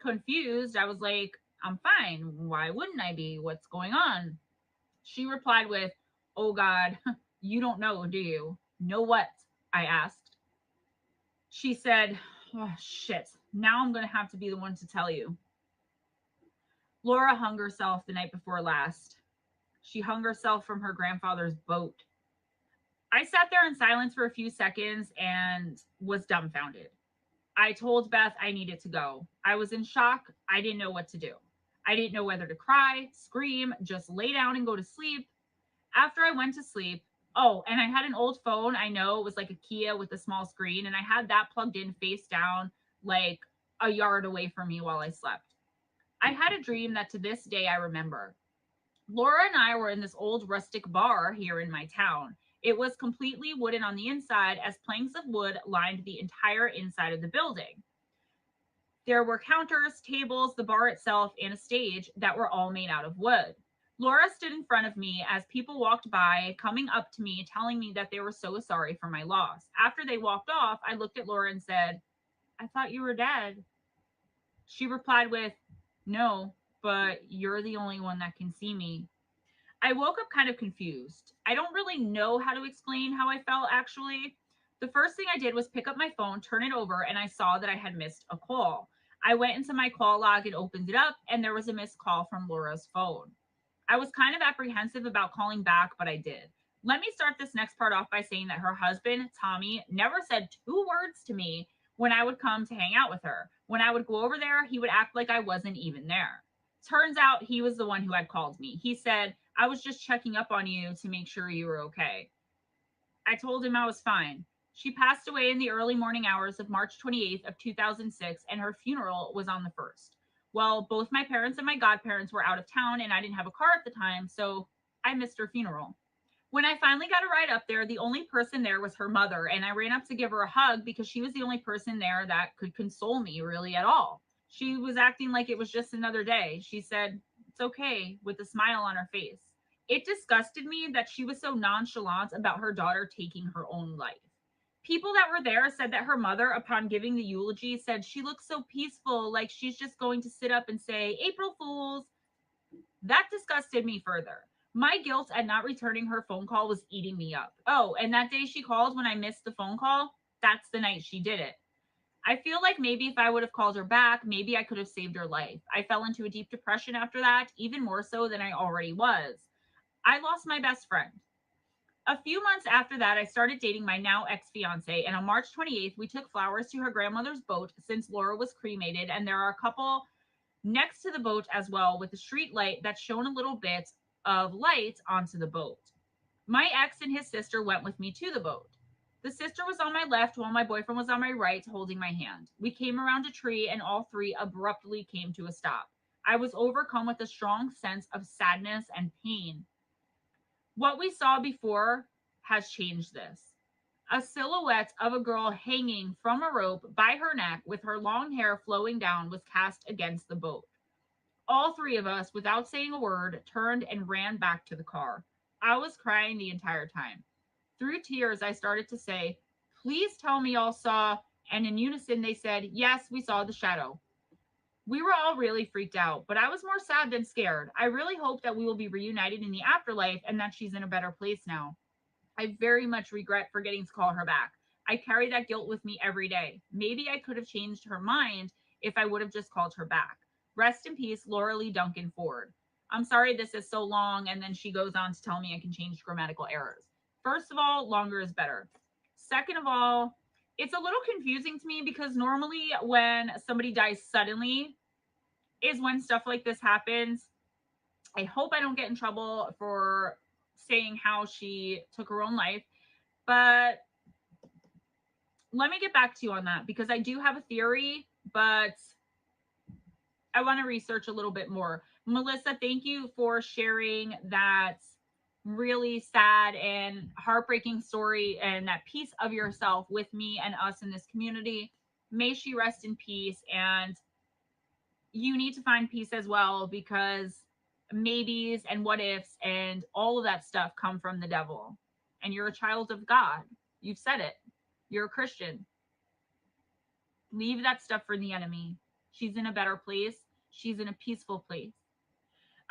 Confused, I was like, I'm fine. Why wouldn't I be? What's going on? She replied with, oh God, you don't know, do you? Know what? I asked. She said, oh shit, now I'm going to have to be the one to tell you. Laura hung herself the night before last. She hung herself from her grandfather's boat. I sat there in silence for a few seconds and was dumbfounded. I told Beth I needed to go. I was in shock. I didn't know what to do. I didn't know whether to cry, scream, just lay down and go to sleep. After I went to sleep, oh, and I had an old phone. I know it was like a Kia with a small screen, and I had that plugged in face down, like a yard away from me while I slept. I had a dream that to this day I remember. Laura and I were in this old rustic bar here in my town. It was completely wooden on the inside, as planks of wood lined the entire inside of the building. There were counters, tables, the bar itself, and a stage that were all made out of wood. Laura stood in front of me as people walked by, coming up to me, telling me that they were so sorry for my loss. After they walked off, I looked at Laura and said, I thought you were dead. She replied with, no, but you're the only one that can see me. I woke up kind of confused. I don't really know how to explain how I felt actually. The first thing I did was pick up my phone, turn it over, and I saw that I had missed a call. I went into my call log and opened it up, and there was a missed call from Laura's phone. I was kind of apprehensive about calling back, but I did. Let me start this next part off by saying that her husband, Tommy, never said two words to me when I would come to hang out with her. When I would go over there, he would act like I wasn't even there. Turns out he was the one who had called me. He said, I was just checking up on you to make sure you were okay. I told him I was fine. She passed away in the early morning hours of March 28th of 2006, and her funeral was on the 1st. Well, both my parents and my godparents were out of town, and I didn't have a car at the time, so I missed her funeral. When I finally got a ride up there, the only person there was her mother, and I ran up to give her a hug because she was the only person there that could console me really at all. She was acting like it was just another day. She said, it's okay, with a smile on her face. It disgusted me that she was so nonchalant about her daughter taking her own life. People that were there said that her mother, upon giving the eulogy, said she looks so peaceful, like she's just going to sit up and say, April Fools. That disgusted me further. My guilt at not returning her phone call was eating me up. Oh, and that day she called when I missed the phone call, that's the night she did it. I feel like maybe if I would have called her back, maybe I could have saved her life. I fell into a deep depression after that, even more so than I already was. I lost my best friend. A few months after that, I started dating my now ex-fiance, and on March 28th, we took flowers to her grandmother's boat since Laura was cremated, and there are a couple next to the boat as well with a street light that shone a little bit of light onto the boat. My ex and his sister went with me to the boat. The sister was on my left while my boyfriend was on my right, holding my hand. We came around a tree and all three abruptly came to a stop. I was overcome with a strong sense of sadness and pain. What we saw before has changed this. A silhouette of a girl hanging from a rope by her neck with her long hair flowing down was cast against the boat. All three of us, without saying a word, turned and ran back to the car. I was crying the entire time. Through tears, I started to say, please tell me y'all saw, and in unison they said, yes, we saw the shadow. We were all really freaked out, but I was more sad than scared. I really hope that we will be reunited in the afterlife and that she's in a better place now. I very much regret forgetting to call her back. I carry that guilt with me every day. Maybe I could have changed her mind if I would have just called her back. Rest in peace, Laura Lee Duncan Ford. I'm sorry this is so long, and then she goes on to tell me I can change grammatical errors. First of all, longer is better. Second of all, it's a little confusing to me because normally when somebody dies suddenly is when stuff like this happens. I hope I don't get in trouble for saying how she took her own life, but let me get back to you on that because I do have a theory, but I want to research a little bit more. Melissa, thank you for sharing that really sad and heartbreaking story and that piece of yourself with me and us in this community. May she rest in peace. And you need to find peace as well because maybes and what ifs and all of that stuff come from the devil. And you're a child of God. You've said it. You're a Christian. Leave that stuff for the enemy. She's in a better place. She's in a peaceful place.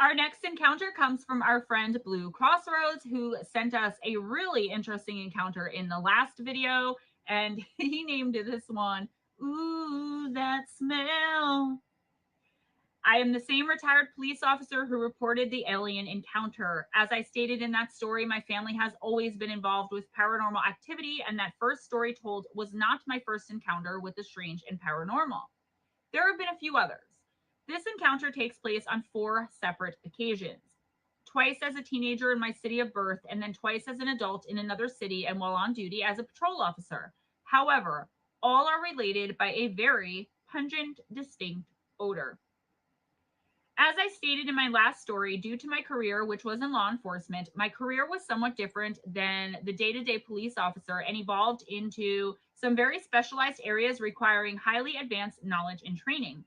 Our next encounter comes from our friend Blue Crossroads, who sent us a really interesting encounter in the last video. And he named this one, Ooh, That Smell. I am the same retired police officer who reported the alien encounter. As I stated in that story, my family has always been involved with paranormal activity, and that first story told was not my first encounter with the strange and paranormal. There have been a few others. This encounter takes place on 4 separate occasions. Twice as a teenager in my city of birth, and then twice as an adult in another city and while on duty as a patrol officer. However, all are related by a very pungent, distinct odor. As I stated in my last story, due to my career, which was in law enforcement, my career was somewhat different than the day to day police officer and evolved into some very specialized areas requiring highly advanced knowledge and training.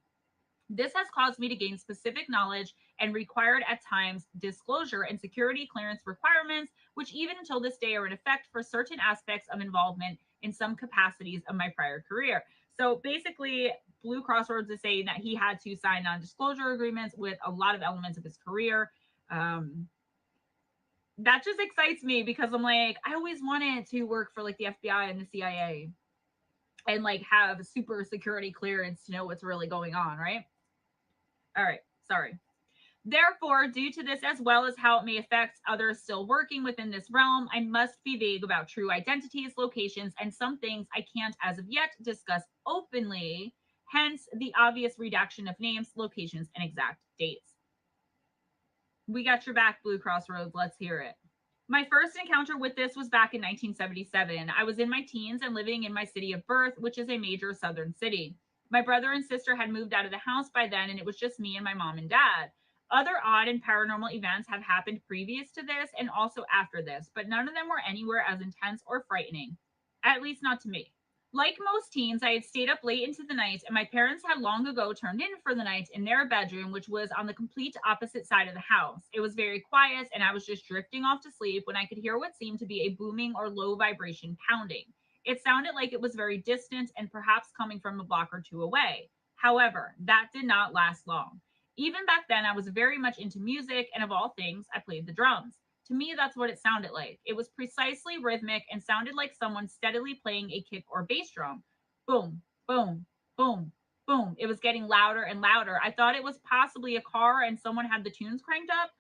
This has caused me to gain specific knowledge and required at times disclosure and security clearance requirements, which even until this day are in effect for certain aspects of involvement in some capacities of my prior career. So basically, Blue Crossroads is saying that he had to sign non-disclosure agreements with a lot of elements of his career. That just excites me because I'm like, I always wanted to work for like the FBI and the CIA and like have super security clearance to know what's really going on, right? All right, sorry. Therefore, due to this, as well as how it may affect others still working within this realm, I must be vague about true identities, locations, and some things I can't as of yet discuss openly, hence the obvious redaction of names, locations, and exact dates. We got your back, Blue Crossroads. Let's hear it. My first encounter with this was back in 1977. I was in my teens and living in my city of birth, which is a major southern city. My brother and sister had moved out of the house by then, and it was just me and my mom and dad. Other odd and paranormal events have happened previous to this and also after this, but none of them were anywhere as intense or frightening, at least not to me. Like most teens, I had stayed up late into the night, and my parents had long ago turned in for the night in their bedroom, which was on the complete opposite side of the house. It was very quiet, and I was just drifting off to sleep when I could hear what seemed to be a booming or low vibration pounding. It sounded like it was very distant and perhaps coming from a block or two away. However, that did not last long. Even back then, I was very much into music, and of all things, I played the drums. To me, that's what it sounded like. It was precisely rhythmic and sounded like someone steadily playing a kick or bass drum. Boom, boom, boom, boom. It was getting louder and louder. I thought it was possibly a car and someone had the tunes cranked up,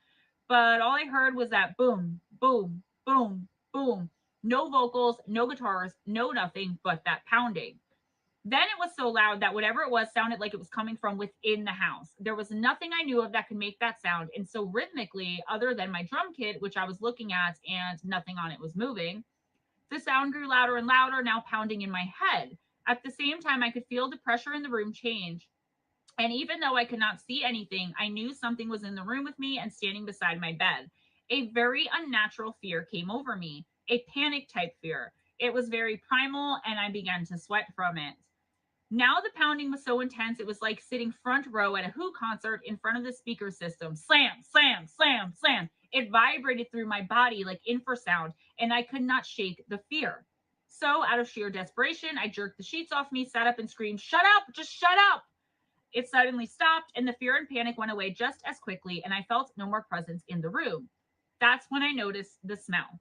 but all I heard was that boom, boom, boom, boom. No vocals, no guitars, no nothing but that pounding. Then it was so loud that whatever it was sounded like it was coming from within the house. There was nothing I knew of that could make that sound. And so rhythmically, other than my drum kit, which I was looking at and nothing on it was moving, the sound grew louder and louder, now pounding in my head. At the same time, I could feel the pressure in the room change. And even though I could not see anything, I knew something was in the room with me and standing beside my bed. A very unnatural fear came over me, a panic type fear. It was very primal, and I began to sweat from it. Now the pounding was so intense, it was like sitting front row at a Who concert in front of the speaker system. Slam, slam, slam, slam. It vibrated through my body like infrasound, and I could not shake the fear. So, out of sheer desperation, I jerked the sheets off me, sat up, and screamed, "Shut up! Just shut up!" It suddenly stopped, and the fear and panic went away just as quickly, and I felt no more presence in the room. That's when I noticed the smell.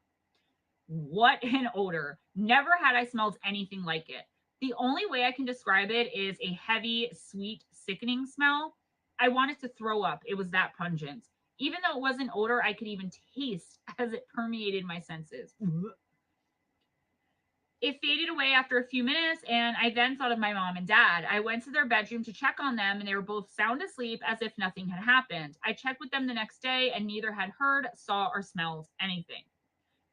What an odor. Never had I smelled anything like it. The only way I can describe it is a heavy, sweet, sickening smell. I wanted to throw up. It was that pungent. Even though it was an odor I could even taste as it permeated my senses. It faded away after a few minutes, and I then thought of my mom and dad. I went to their bedroom to check on them, and they were both sound asleep as if nothing had happened. I checked with them the next day, and neither had heard, saw, or smelled anything.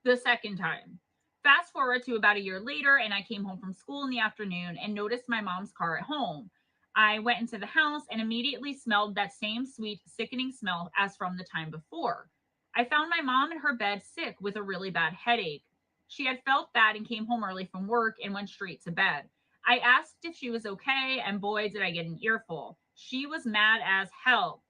The second time. Fast forward to about a year later, and I came home from school in the afternoon and noticed my mom's car at home. I went into the house and immediately smelled that same sweet, sickening smell as from the time before. I found my mom in her bed sick with a really bad headache. She had felt bad and came home early from work and went straight to bed. I asked if she was okay, and boy, did I get an earful. She was mad as hell.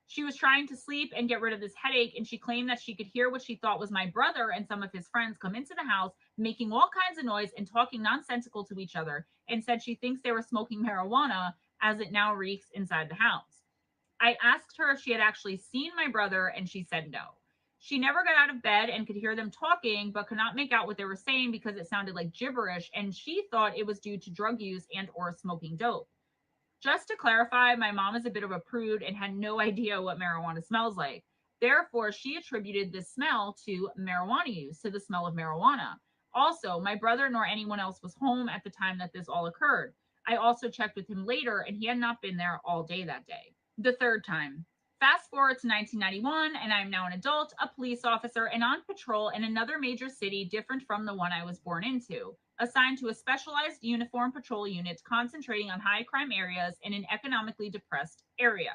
She was trying to sleep and get rid of this headache, and she claimed that she could hear what she thought was my brother and some of his friends come into the house, making all kinds of noise and talking nonsensical to each other, and said she thinks they were smoking marijuana as it now reeks inside the house. I asked her if she had actually seen my brother, and she said no. She never got out of bed and could hear them talking, but could not make out what they were saying because it sounded like gibberish, and she thought it was due to drug use and or smoking dope. Just to clarify, my mom is a bit of a prude and had no idea what marijuana smells like. Therefore, she attributed this smell to marijuana use, to the smell of marijuana. Also, my brother nor anyone else was home at the time that this all occurred. I also checked with him later, and he had not been there all day that day. The third time. Fast forward to 1991, and I'm now an adult, a police officer, and on patrol in another major city different from the one I was born into, assigned to a specialized uniform patrol unit concentrating on high crime areas in an economically depressed area.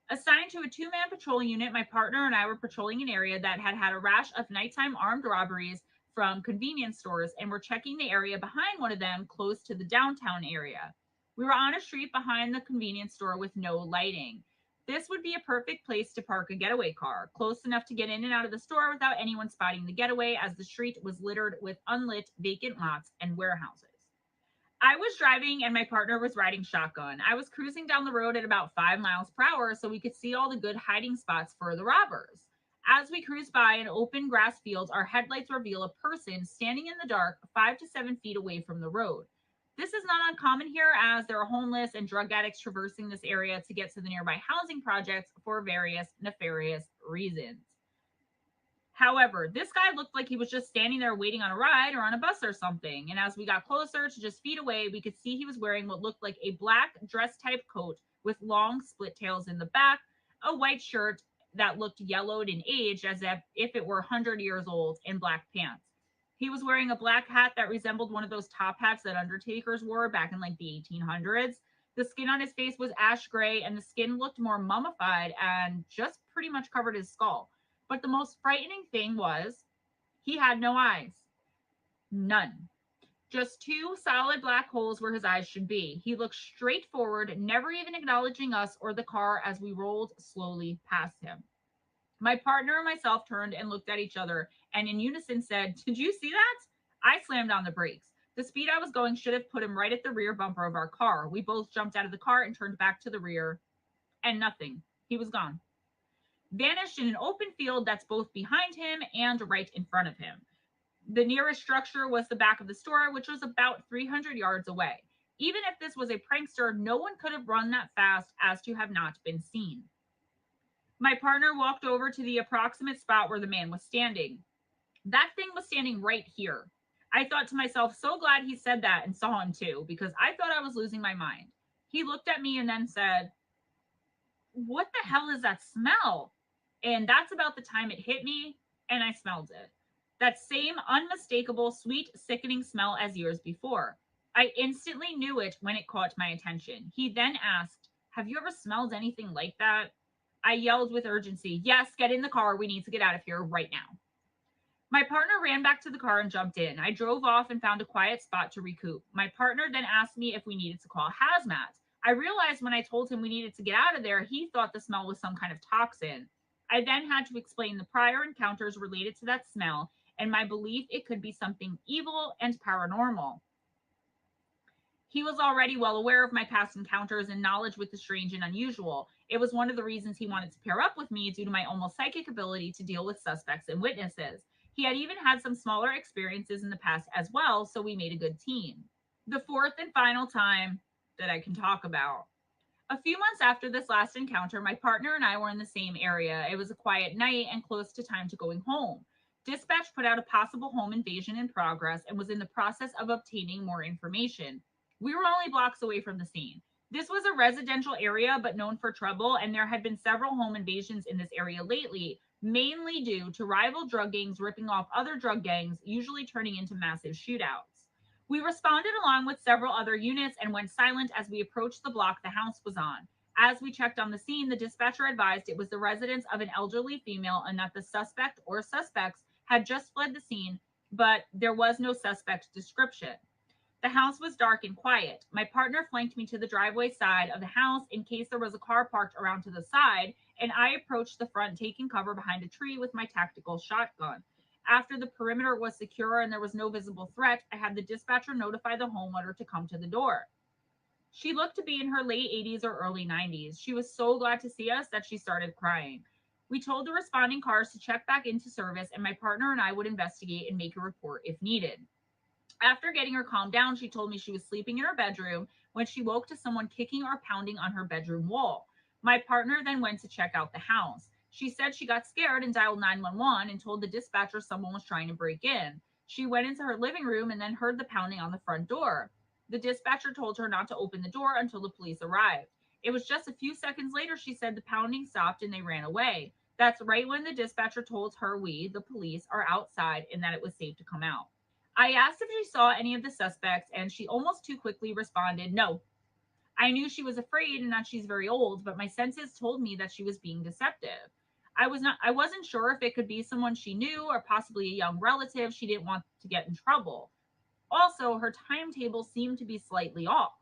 Assigned to a two-man patrol unit, my partner and I were patrolling an area that had had a rash of nighttime armed robberies from convenience stores and were checking the area behind one of them close to the downtown area. We were on a street behind the convenience store with no lighting. This would be a perfect place to park a getaway car, close enough to get in and out of the store without anyone spotting the getaway, as the street was littered with unlit vacant lots and warehouses. I was driving and my partner was riding shotgun. I was cruising down the road at about 5 miles per hour so we could see all the good hiding spots for the robbers. As we cruise by an open grass field, our headlights reveal a person standing in the dark 5 to 7 feet away from the road. This is not uncommon here, as there are homeless and drug addicts traversing this area to get to the nearby housing projects for various nefarious reasons. However, this guy looked like he was just standing there waiting on a ride or on a bus or something. And as we got closer to just feet away, we could see he was wearing what looked like a black dress type coat with long split tails in the back, a white shirt that looked yellowed and aged as if it were 100 years old, and black pants. He was wearing a black hat that resembled one of those top hats that undertakers wore back in like the 1800s. The skin on his face was ash gray, and the skin looked more mummified and just pretty much covered his skull. But the most frightening thing was he had no eyes. None. Just two solid black holes where his eyes should be. He looked straight forward, never even acknowledging us or the car as we rolled slowly past him. My partner and myself turned and looked at each other and in unison said, "Did you see that?" I slammed on the brakes. The speed I was going should have put him right at the rear bumper of our car. We both jumped out of the car and turned back to the rear, and nothing. He was gone. Vanished in an open field that's both behind him and right in front of him. The nearest structure was the back of the store, which was about 300 yards away. Even if this was a prankster, no one could have run that fast as to have not been seen. My partner walked over to the approximate spot where the man was standing. That thing was standing right here. I thought to myself, so glad he said that and saw him too, because I thought I was losing my mind. He looked at me and then said, "What the hell is that smell?" And that's about the time it hit me, and I smelled it. That same unmistakable, sweet, sickening smell as years before. I instantly knew it when it caught my attention. He then asked, "Have you ever smelled anything like that?" I yelled with urgency, "Yes, get in the car. We need to get out of here right now." My partner ran back to the car and jumped in. I drove off and found a quiet spot to recoup. My partner then asked me if we needed to call hazmat. I realized when I told him we needed to get out of there, he thought the smell was some kind of toxin. I then had to explain the prior encounters related to that smell and my belief it could be something evil and paranormal. He was already well aware of my past encounters and knowledge with the strange and unusual. It was one of the reasons he wanted to pair up with me due to my almost psychic ability to deal with suspects and witnesses. He had even had some smaller experiences in the past as well, so we made a good team. The fourth and final time that I can talk about. A few months after this last encounter, my partner and I were in the same area. It was a quiet night and close to time to going home. Dispatch put out a possible home invasion in progress and was in the process of obtaining more information. We were only blocks away from the scene. This was a residential area, but known for trouble, and there had been several home invasions in this area lately, mainly due to rival drug gangs ripping off other drug gangs, usually turning into massive shootouts. We responded along with several other units and went silent as we approached the block the house was on. As we checked on the scene, the dispatcher advised it was the residence of an elderly female and that the suspect or suspects had just fled the scene, but there was no suspect description. The house was dark and quiet. My partner flanked me to the driveway side of the house in case there was a car parked around to the side, and I approached the front, taking cover behind a tree with my tactical shotgun. After the perimeter was secure and there was no visible threat, I had the dispatcher notify the homeowner to come to the door. She looked to be in her late 80s or early 90s. She was so glad to see us that she started crying. We told the responding cars to check back into service, and my partner and I would investigate and make a report if needed. After getting her calmed down, she told me she was sleeping in her bedroom when she woke to someone kicking or pounding on her bedroom wall. My partner then went to check out the house. She said she got scared and dialed 911 and told the dispatcher someone was trying to break in. She went into her living room and then heard the pounding on the front door. The dispatcher told her not to open the door until the police arrived. It was just a few seconds later, she said, the pounding stopped and they ran away. That's right when the dispatcher told her we, the police, are outside and that it was safe to come out. I asked if she saw any of the suspects, and she almost too quickly responded, no. I knew she was afraid and that she's very old, but my senses told me that she was being deceptive. I wasn't sure if it could be someone she knew or possibly a young relative she didn't want to get in trouble. Also, her timetable seemed to be slightly off.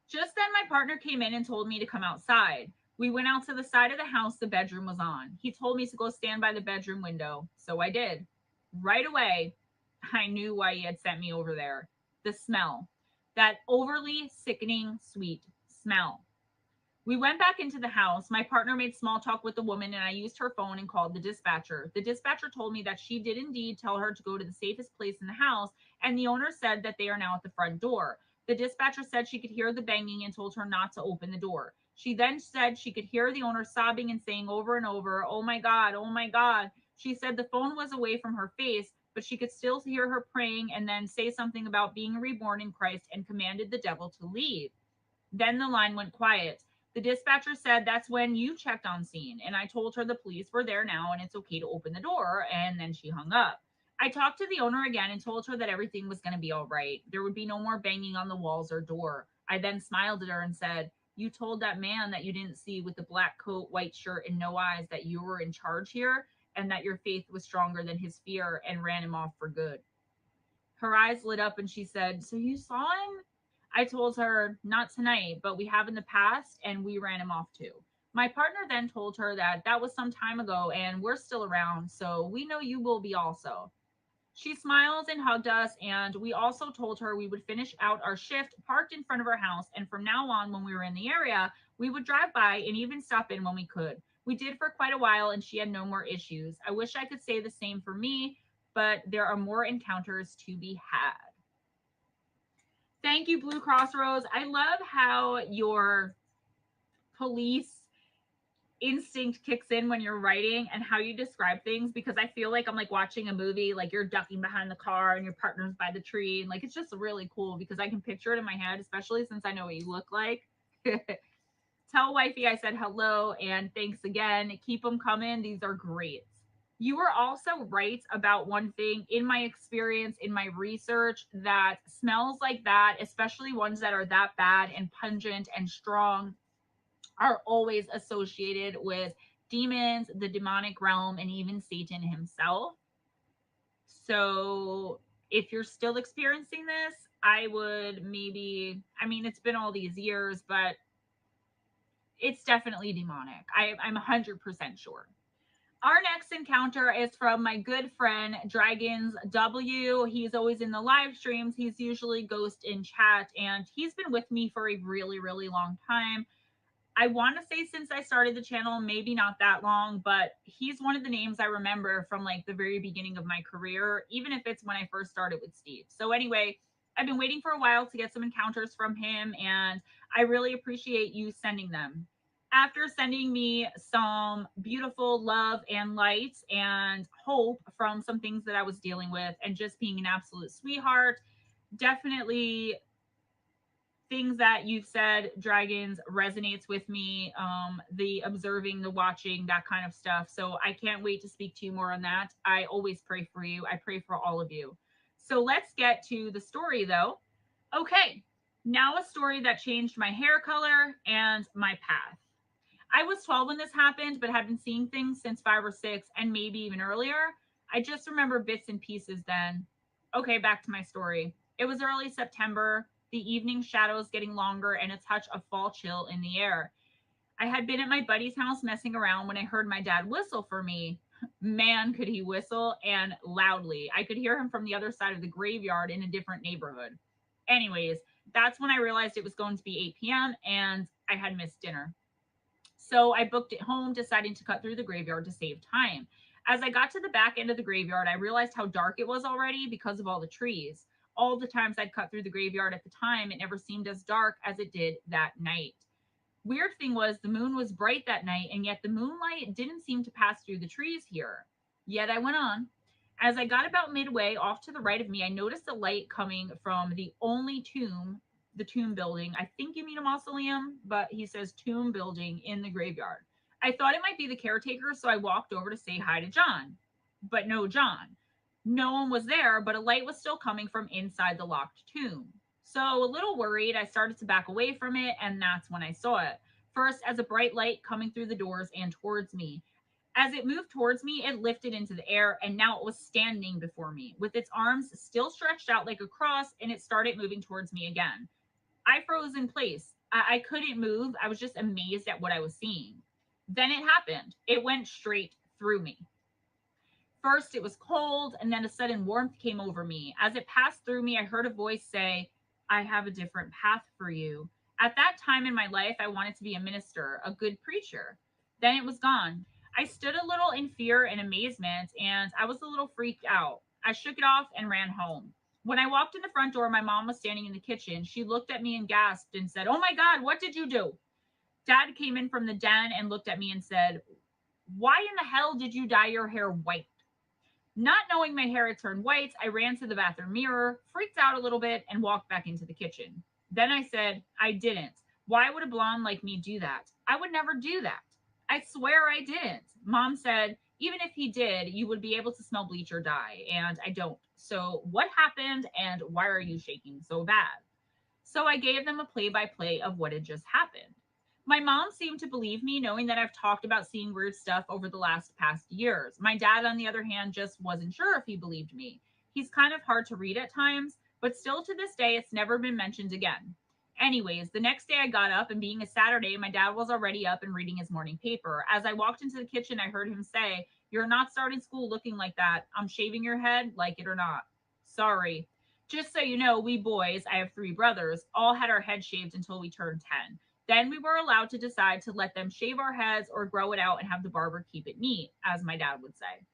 Just then, my partner came in and told me to come outside. We went out to the side of the house the bedroom was on. He told me to go stand by the bedroom window, so I did. Right away, I knew why he had sent me over there. The smell. That overly sickening, sweet smell. We went back into the house. My partner made small talk with the woman, and I used her phone and called the dispatcher. The dispatcher told me that she did indeed tell her to go to the safest place in the house, and the owner said that they are now at the front door. The dispatcher said she could hear the banging and told her not to open the door. She then said she could hear the owner sobbing and saying over and over, oh my God, oh my God. She said the phone was away from her face, but she could still hear her praying and then say something about being reborn in Christ and commanded the devil to leave. Then the line went quiet. The dispatcher said that's when you checked on scene, and I told her the police were there now and it's okay to open the door, and then she hung up. I talked to the owner again and told her that everything was going to be all right. There would be no more banging on the walls or door. I then smiled at her and said, you told that man that you didn't see with the black coat, white shirt, and no eyes that you were in charge here and that your faith was stronger than his fear and ran him off for good. Her eyes lit up and she said, so you saw him? I told her, not tonight, but we have in the past, and we ran him off too. My partner then told her that that was some time ago and we're still around, so we know you will be also. She smiled and hugged us, and we also told her we would finish out our shift parked in front of our house, and from now on, when we were in the area, we would drive by and even stop in when we could. We did for quite a while, and she had no more issues. I wish I could say the same for me, but there are more encounters to be had. Thank you, Blue Crossroads. I love how your police instinct kicks in when you're writing and how you describe things, because I feel like I'm like watching a movie, like you're ducking behind the car and your partner's by the tree, and like it's just really cool because I can picture it in my head, especially since I know what you look like. Tell wifey I said hello and thanks again. Keep them coming. These are great. You were also right about one thing in my experience, in my research, that smells like that, especially ones that are that bad and pungent and strong, are always associated with demons, the demonic realm, and even Satan himself. So if you're still experiencing this, I would maybe, I mean, it's been all these years, but it's definitely demonic. I'm 100% sure. Our next encounter is from my good friend GhostDragonzw. He's always in the live streams. He's usually ghost in chat, and he's been with me for a really, really long time. I want to say since I started the channel, maybe not that long, but he's one of the names I remember from like the very beginning of my career, even if it's when I first started with Steve. So anyway, I've been waiting for a while to get some encounters from him, and I really appreciate you sending them. after sending me some beautiful love and light and hope from some things that I was dealing with and just being an absolute sweetheart. Definitely things that you've said, Dragons, resonates with me. The observing, the watching, that kind of stuff. So I can't wait to speak to you more on that. I always pray for you. I pray for all of you. So let's get to the story though. Okay, now a story that changed my hair color and my path. I was 12 when this happened, but had been seeing things since 5 or 6 and maybe even earlier. I just remember bits and pieces then. Okay, back to my story. It was early September, the evening shadows getting longer and a touch of fall chill in the air. I had been at my buddy's house messing around when I heard my dad whistle for me. Man, could he whistle, and loudly. I could hear him from the other side of the graveyard in a different neighborhood. Anyways, that's when I realized it was going to be 8 p.m. and I had missed dinner. So I booked it home, deciding to cut through the graveyard to save time. As I got to the back end of the graveyard, I realized how dark it was already because of all the trees. All the times I'd cut through the graveyard at the time, it never seemed as dark as it did that night. Weird thing was, the moon was bright that night, and yet the moonlight didn't seem to pass through the trees here. Yet I went on. As I got about midway off to the right of me, I noticed a light coming from the only tomb, the tomb building. I think you mean a mausoleum, but he says tomb building in the graveyard. I thought it might be the caretaker, so I walked over to say hi to John. But no John. No one was there, but a light was still coming from inside the locked tomb. So, a little worried, I started to back away from it, and that's when I saw it. First, as a bright light coming through the doors and towards me. As it moved towards me, it lifted into the air, and now it was standing before me, with its arms still stretched out like a cross, and it started moving towards me again. I froze in place. I couldn't move. I was just amazed at what I was seeing. Then it happened. It went straight through me. First, it was cold, and then a sudden warmth came over me. As it passed through me, I heard a voice say, I have a different path for you. At that time in my life, I wanted to be a minister, a good preacher. Then it was gone. I stood a little in fear and amazement, and I was a little freaked out. I shook it off and ran home. When I walked in the front door, my mom was standing in the kitchen. She looked at me and gasped and said, Oh my God, what did you do? Dad came in from the den and looked at me and said, Why in the hell did you dye your hair white? Not knowing my hair had turned white, I ran to the bathroom mirror, freaked out a little bit, and walked back into the kitchen. Then I said, I didn't. Why would a blonde like me do that? I would never do that. I swear I didn't. Mom said, even if he did, you would be able to smell bleach or dye, and I don't. So what happened, and why are you shaking so bad? So I gave them a play by play of what had just happened. My mom seemed to believe me, knowing that I've talked about seeing weird stuff over the last past years. My dad, on the other hand, just wasn't sure if he believed me. He's kind of hard to read at times, but still to this day, it's never been mentioned again. Anyways, the next day I got up, and being a Saturday, my dad was already up and reading his morning paper. As I walked into the kitchen, I heard him say, You're not starting school looking like that. I'm shaving your head, like it or not. Sorry. Just so you know, we boys, I have 3 brothers, all had our heads shaved until we turned 10. Then we were allowed to decide to let them shave our heads or grow it out and have the barber keep it neat, as my dad would say.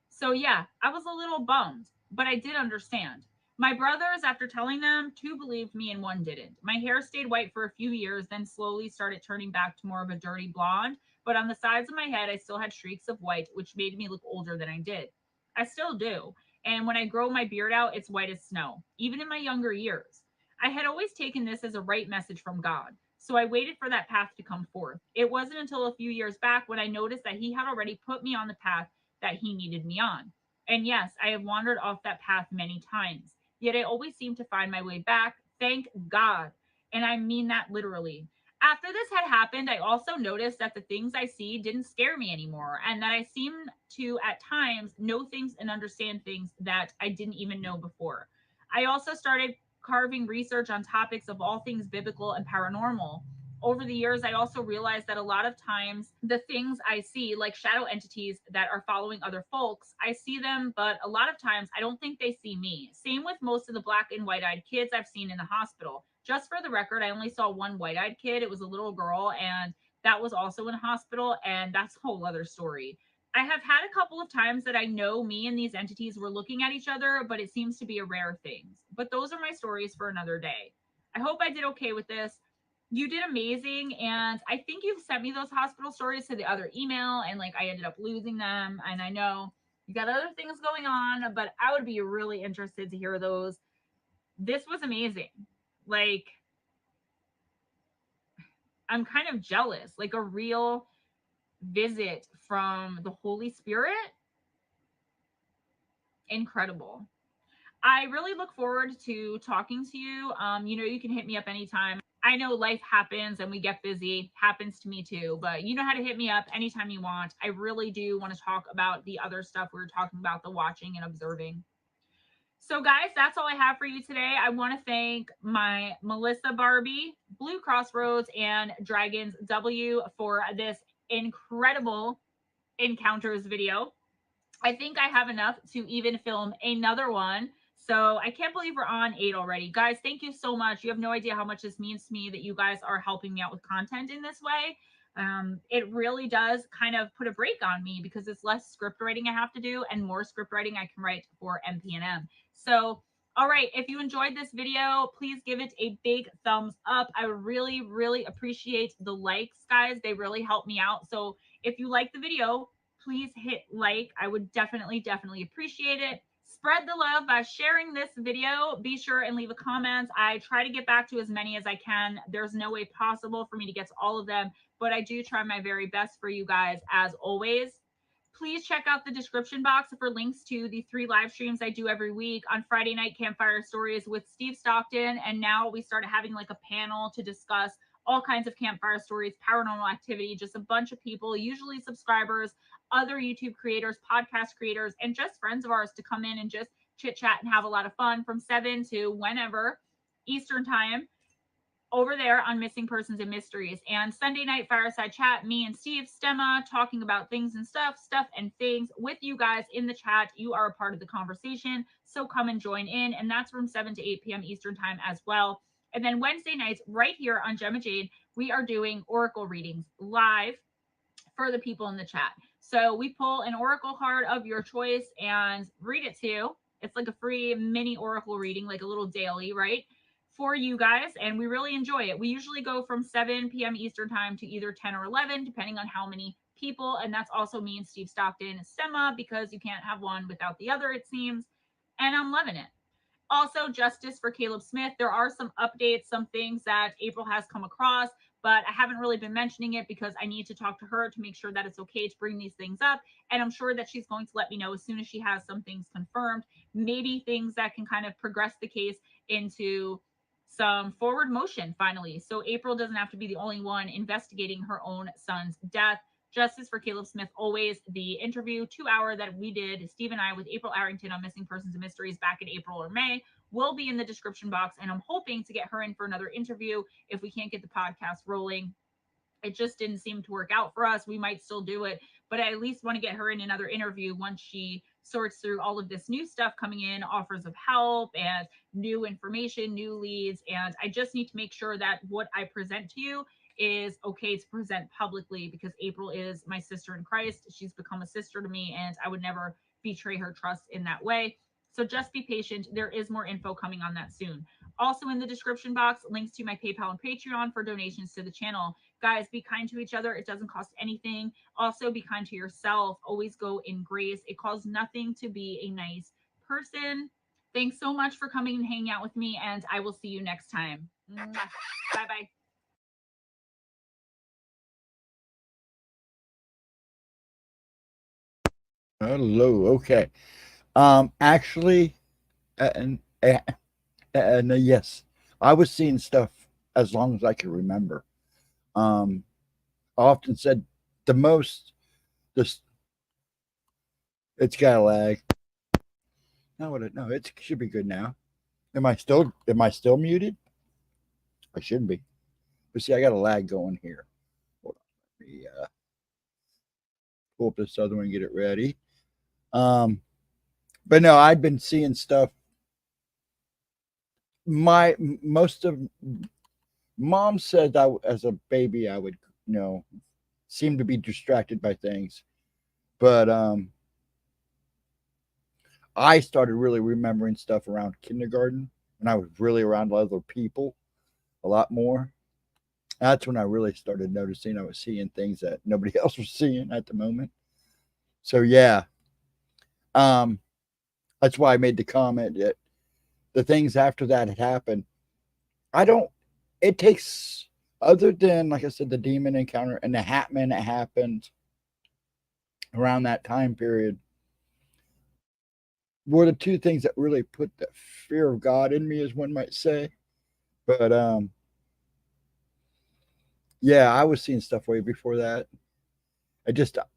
So, yeah, I was a little bummed, but I did understand. My brothers, after telling them, 2 believed me and 1 didn't. My hair stayed white for a few years, then slowly started turning back to more of a dirty blonde, but on the sides of my head, I still had streaks of white, which made me look older than I did. I still do. And when I grow my beard out, it's white as snow, even in my younger years. I had always taken this as a right message from God. So I waited for that path to come forth. It wasn't until a few years back when I noticed that he had already put me on the path that he needed me on. And yes, I have wandered off that path many times, yet I always seem to find my way back. Thank God. And I mean that literally. After this had happened, I also noticed that the things I see didn't scare me anymore, and that I seem to, at times, know things and understand things that I didn't even know before. I also started carving research on topics of all things biblical and paranormal. Over the years, I also realized that a lot of times the things I see, like shadow entities that are following other folks, I see them, but a lot of times I don't think they see me. Same with most of the black and white eyed kids I've seen in the hospital. Just for the record, I only saw one white eyed kid. It was a little girl, and that was also in a hospital, and that's a whole other story. I have had a couple of times that I know me and these entities were looking at each other, but it seems to be a rare thing. But those are my stories for another day. I hope I did okay with this. You did amazing. And I think you've sent me those hospital stories to the other email, and like I ended up losing them. And I know you got other things going on, but I would be really interested to hear those. This was amazing. Like, I'm kind of jealous. Like, a real visit from the Holy Spirit. Incredible. I really look forward to talking to you. You can hit me up anytime. I know life happens and we get busy. Happens to me too, but you know how to hit me up anytime you want. I really do want to talk about the other stuff we were talking about, the watching and observing. So, guys, that's all I have for you today. I want to thank my Melissa Barbie, Blue Crossroads, and Dragons W for this incredible encounters video. I think I have enough to even film another one. So I can't believe we're on 8 already. Guys, thank you so much. You have no idea how much this means to me that you guys are helping me out with content in this way. It really does kind of put a break on me because it's less script writing I have to do and more script writing I can write for MPNM. So, all right, if you enjoyed this video, please give it a big thumbs up. I really, really appreciate the likes, guys. They really help me out. So if you like the video, please hit like. I would definitely, definitely appreciate it. Spread the love by sharing this video. Be sure and leave a comment. I try to get back to as many as I can. There's no way possible for me to get to all of them, but I do try my very best for you guys as always. Please check out the description box for links to the 3 live streams I do every week. On Friday night, Campfire Stories with Steve Stockton. And now we started having like a panel to discuss all kinds of campfire stories, paranormal activity, just a bunch of people, usually subscribers, other YouTube creators, podcast creators, and just friends of ours to come in and just chit chat and have a lot of fun from 7 to whenever Eastern time over there on Missing Persons and Mysteries. And Sunday night fireside chat, me and Steve Stemma talking about things and stuff and things with you guys in the chat. You are a part of the conversation, so come and join in. And that's from 7 to 8 p.m. Eastern time as well. And then Wednesday nights, right here on Gemma Jade, we are doing oracle readings live for the people in the chat. So we pull an oracle card of your choice and read it to you. It's like a free mini oracle reading, like a little daily, right? For you guys. And we really enjoy it. We usually go from 7 p.m. Eastern time to either 10 or 11, depending on how many people. And that's also me and Steve Stockton Stemma, because you can't have one without the other, it seems. And I'm loving it. Also, justice for Caleb Smith. There are some updates, some things that April has come across, but I haven't really been mentioning it because I need to talk to her to make sure that it's okay to bring these things up. And I'm sure that she's going to let me know as soon as she has some things confirmed, maybe things that can kind of progress the case into some forward motion finally. So April doesn't have to be the only one investigating her own son's death. Justice for Caleb Smith, always the interview 2-hour that we did, Steve and I, with April Arrington on Missing Persons and Mysteries back in April or May, will be in the description box. And I'm hoping to get her in for another interview if we can't get the podcast rolling. It just didn't seem to work out for us. We might still do it, but I at least want to get her in another interview once she sorts through all of this new stuff coming in, offers of help and new information, new leads. And I just need to make sure that what I present to you is okay to present publicly, because April is my sister in Christ. She's become a sister to me, and I would never betray her trust in that way. So just be patient. There is more info coming on that soon. Also in the description box, links to my PayPal and Patreon for donations to the channel. Guys, be kind to each other. It doesn't cost anything. Also, be kind to yourself. Always go in grace. It costs nothing to be a nice person. Thanks so much for coming and hanging out with me, and I will see you next time. Bye-bye. Hello. Okay. Actually, and yes, I was seeing stuff as long as I can remember. I often said the most, this, it's got a lag. No, it should be good now. Am I still muted? I shouldn't be. But see, I got a lag going here. Hold on. Let me pull up this other one and get it ready. But no, I'd been seeing stuff. Most of mom said that as a baby I would, seem to be distracted by things. But I started really remembering stuff around kindergarten, and I was really around other people a lot more. That's when I really started noticing I was seeing things that nobody else was seeing at the moment. So yeah, um, that's why I made the comment that the things after that had happened. I don't. It takes, other than like I said, the demon encounter and the Hatman that happened around that time period, were the two things that really put the fear of God in me, as one might say. But yeah, I was seeing stuff way before that.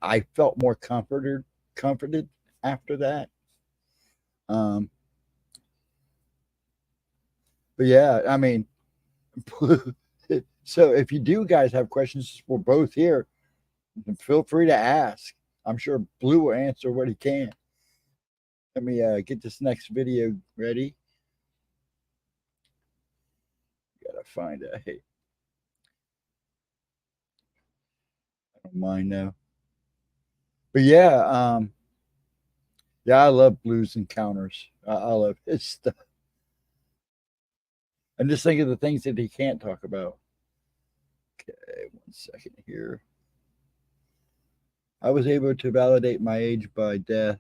I felt more comforted after that. Um, but yeah, I mean, so if you do guys have questions, we're both here. Feel free to ask. I'm sure Blue will answer what he can. Let me get this next video ready. Gotta find a hey. I don't mind now. But yeah, I love Blue's encounters. I love his stuff. And just think of the things that he can't talk about. Okay, 1 second here. I was able to validate my age by death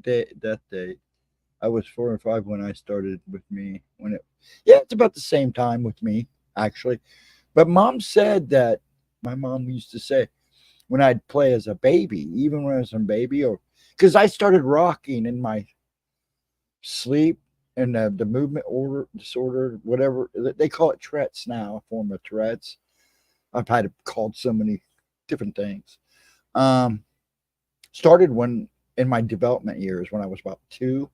date. I was 4 or 5 when I started with me. Yeah, it's about the same time with me actually. But Mom said that my mom used to say when I'd play as a baby, even when I was a baby, or because I started rocking in my sleep and the movement order disorder, whatever they call it, Tourette's now, a form of Tourette's. I've had it called so many different things. Um, Started when in my development years when I was about 2,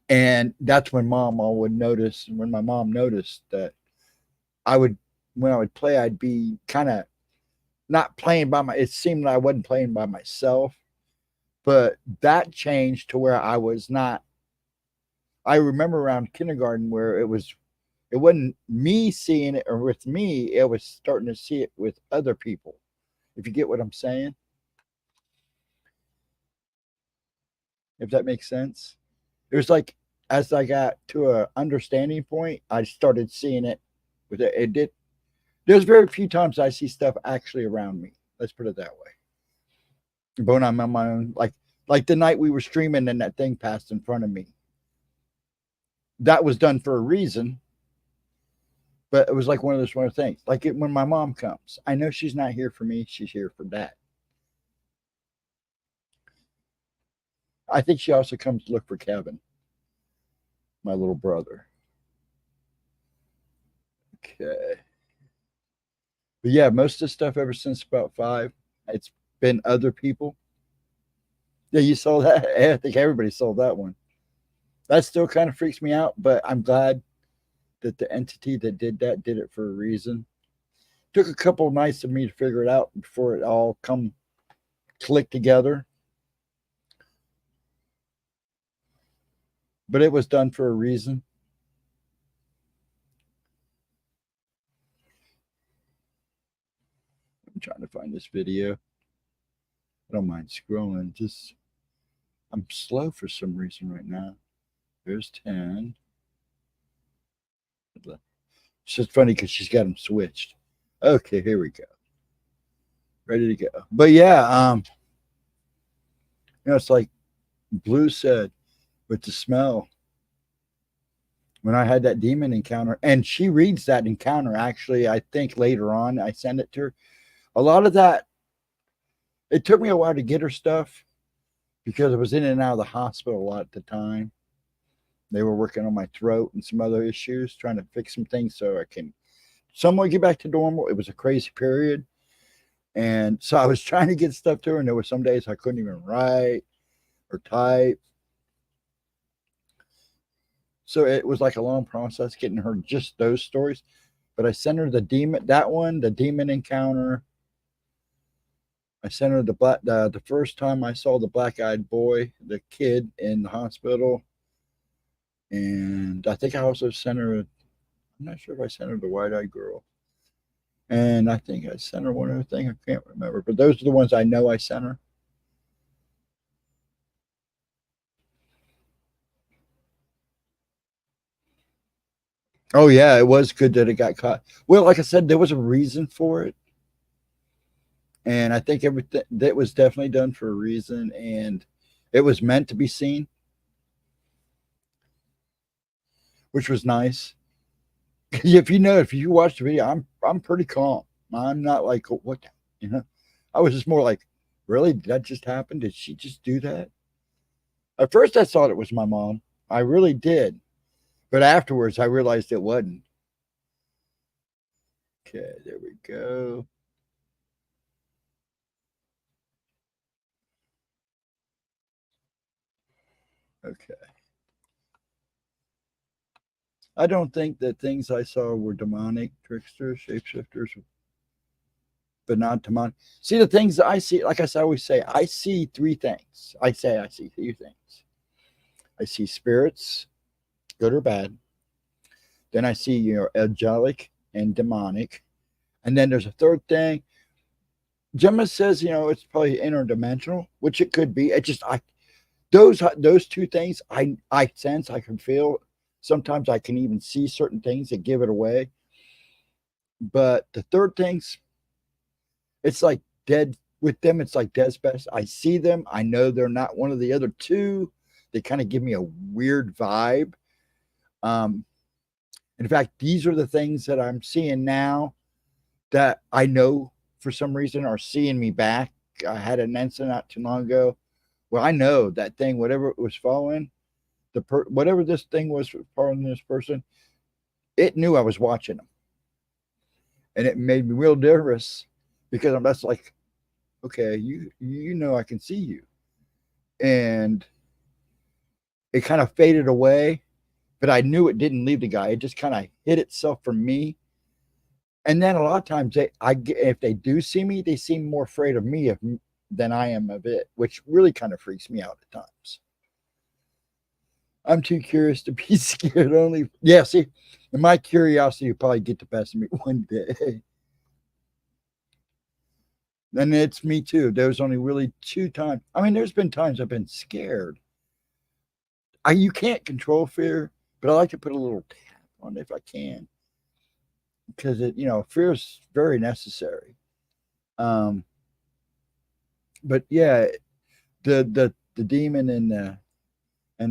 and that's when when my mom noticed that I would when I would play, I'd be kind of not playing by my. It seemed like I wasn't playing by myself, but that changed to where I was not. I remember around kindergarten where it wasn't me seeing it or with me, it was starting to see it with other people. If you get what I'm saying, if that makes sense. It was like as I got to a understanding point, I started seeing it with it. It did. There's very few times I see stuff actually around me. Let's put it that way. But I'm on my own, like the night we were streaming and that thing passed in front of me. That was done for a reason, but it was like one of those things. Like when my mom comes, I know she's not here for me; she's here for Dad. I think she also comes to look for Kevin, my little brother. Okay, but yeah, most of the stuff ever since about 5, it's been other people. Yeah, you saw that. I think everybody saw that one. That still kind of freaks me out, but I'm glad that the entity that did that did it for a reason. Took a couple of nights of me to figure it out before it all come click together. But it was done for a reason. I'm trying to find this video. I don't mind scrolling. Just I'm slow for some reason right now. There's 10. It's just funny because she's got them switched. Okay, here we go. Ready to go. But yeah, it's like Blue said with the smell. When I had that demon encounter, and she reads that encounter actually, I think later on I send it to her. A lot of that, it took me a while to get her stuff because I was in and out of the hospital a lot at the time. They were working on my throat and some other issues, trying to fix some things so I can somewhat get back to normal. It was a crazy period. And so I was trying to get stuff to her, and there were some days I couldn't even write or type. So it was like a long process getting her just those stories. But I sent her the demon encounter. I sent her the first time I saw the black-eyed boy, the kid in the hospital. And I think I also sent her, I'm not sure if I sent her the white-eyed girl. And I think I sent her one other thing. I can't remember. But those are the ones I know I sent her. Oh yeah, it was good that it got caught. Well, like I said, there was a reason for it, and I think everything that was definitely done for a reason, and it was meant to be seen, which was nice. If you know, if you watch the video, I'm pretty calm. I'm not like what, you know. I was just more like, really, did that just happen? Did she just do that? At first, I thought it was my mom. I really did, but afterwards, I realized it wasn't. Okay, there we go. Okay. I don't think that things I saw were demonic, tricksters, shapeshifters, but not demonic. See, the things that I see, like I always say, I see three things. I see three things. I see spirits, good or bad. Then I see, angelic and demonic. And then there's a third thing. Gemma says, it's probably interdimensional, which it could be. It just, those two things I sense, I can feel. Sometimes I can even see certain things that give it away. But the third things, it's like dead with them. It's like dead space. I see them. I know they're not one of the other two. They kind of give me a weird vibe. Um, in fact, these are the things that I'm seeing now that I know for some reason are seeing me back. I had an incident not too long ago. Well, I know that thing, whatever it was following, whatever this thing was following this person, it knew I was watching them, and it made me real nervous because I'm just like, okay, you know I can see you, and it kind of faded away, but I knew it didn't leave the guy. It just kind of hid itself from me. And then a lot of times if they do see me, they seem more afraid of me than I am of it, which really kind of freaks me out at times. I'm too curious to be scared only. Yeah, see, and my curiosity will probably get the best of me one day. And it's me too. There's only really two times. I mean, there's been times I've been scared. You can't control fear, but I like to put a little tap on it if I can, because fear is very necessary. Um, but yeah, the demon and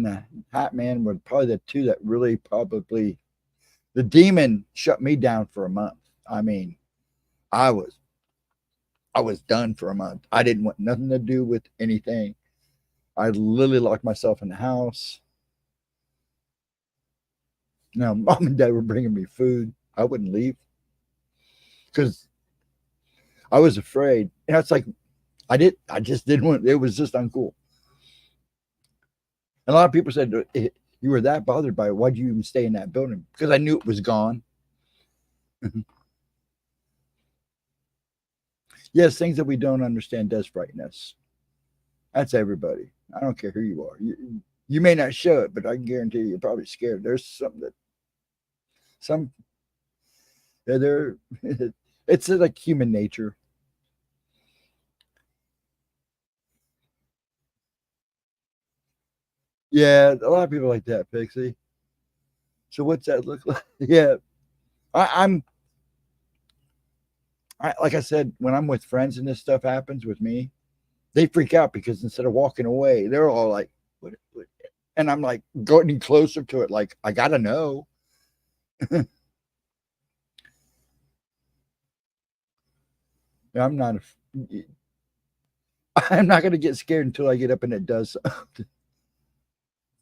the hat man were probably the two that really probably. The demon shut me down for a month. I mean, I was I was done for a month. I didn't want nothing to do with anything. I literally locked myself in the house. Mom and dad were bringing me food. I wouldn't leave because I was afraid. And it's like I just didn't want. It was just uncool. And a lot of people said you were that bothered by it. Why'd you even stay in that building? Because I knew it was gone. Yes, things that we don't understand does frighten us. That's everybody. I don't care who you are. You may not show it, but I can guarantee you're probably scared. There's something that some they're it's like human nature. Yeah, a lot of people like that, Pixie. So what's that look like? Yeah, I'm like I said, when I'm with friends and this stuff happens with me, they freak out because instead of walking away, they're all like, what? And I'm like going closer to it, like I gotta know. I'm not. I'm not gonna get scared until I get up and it does something.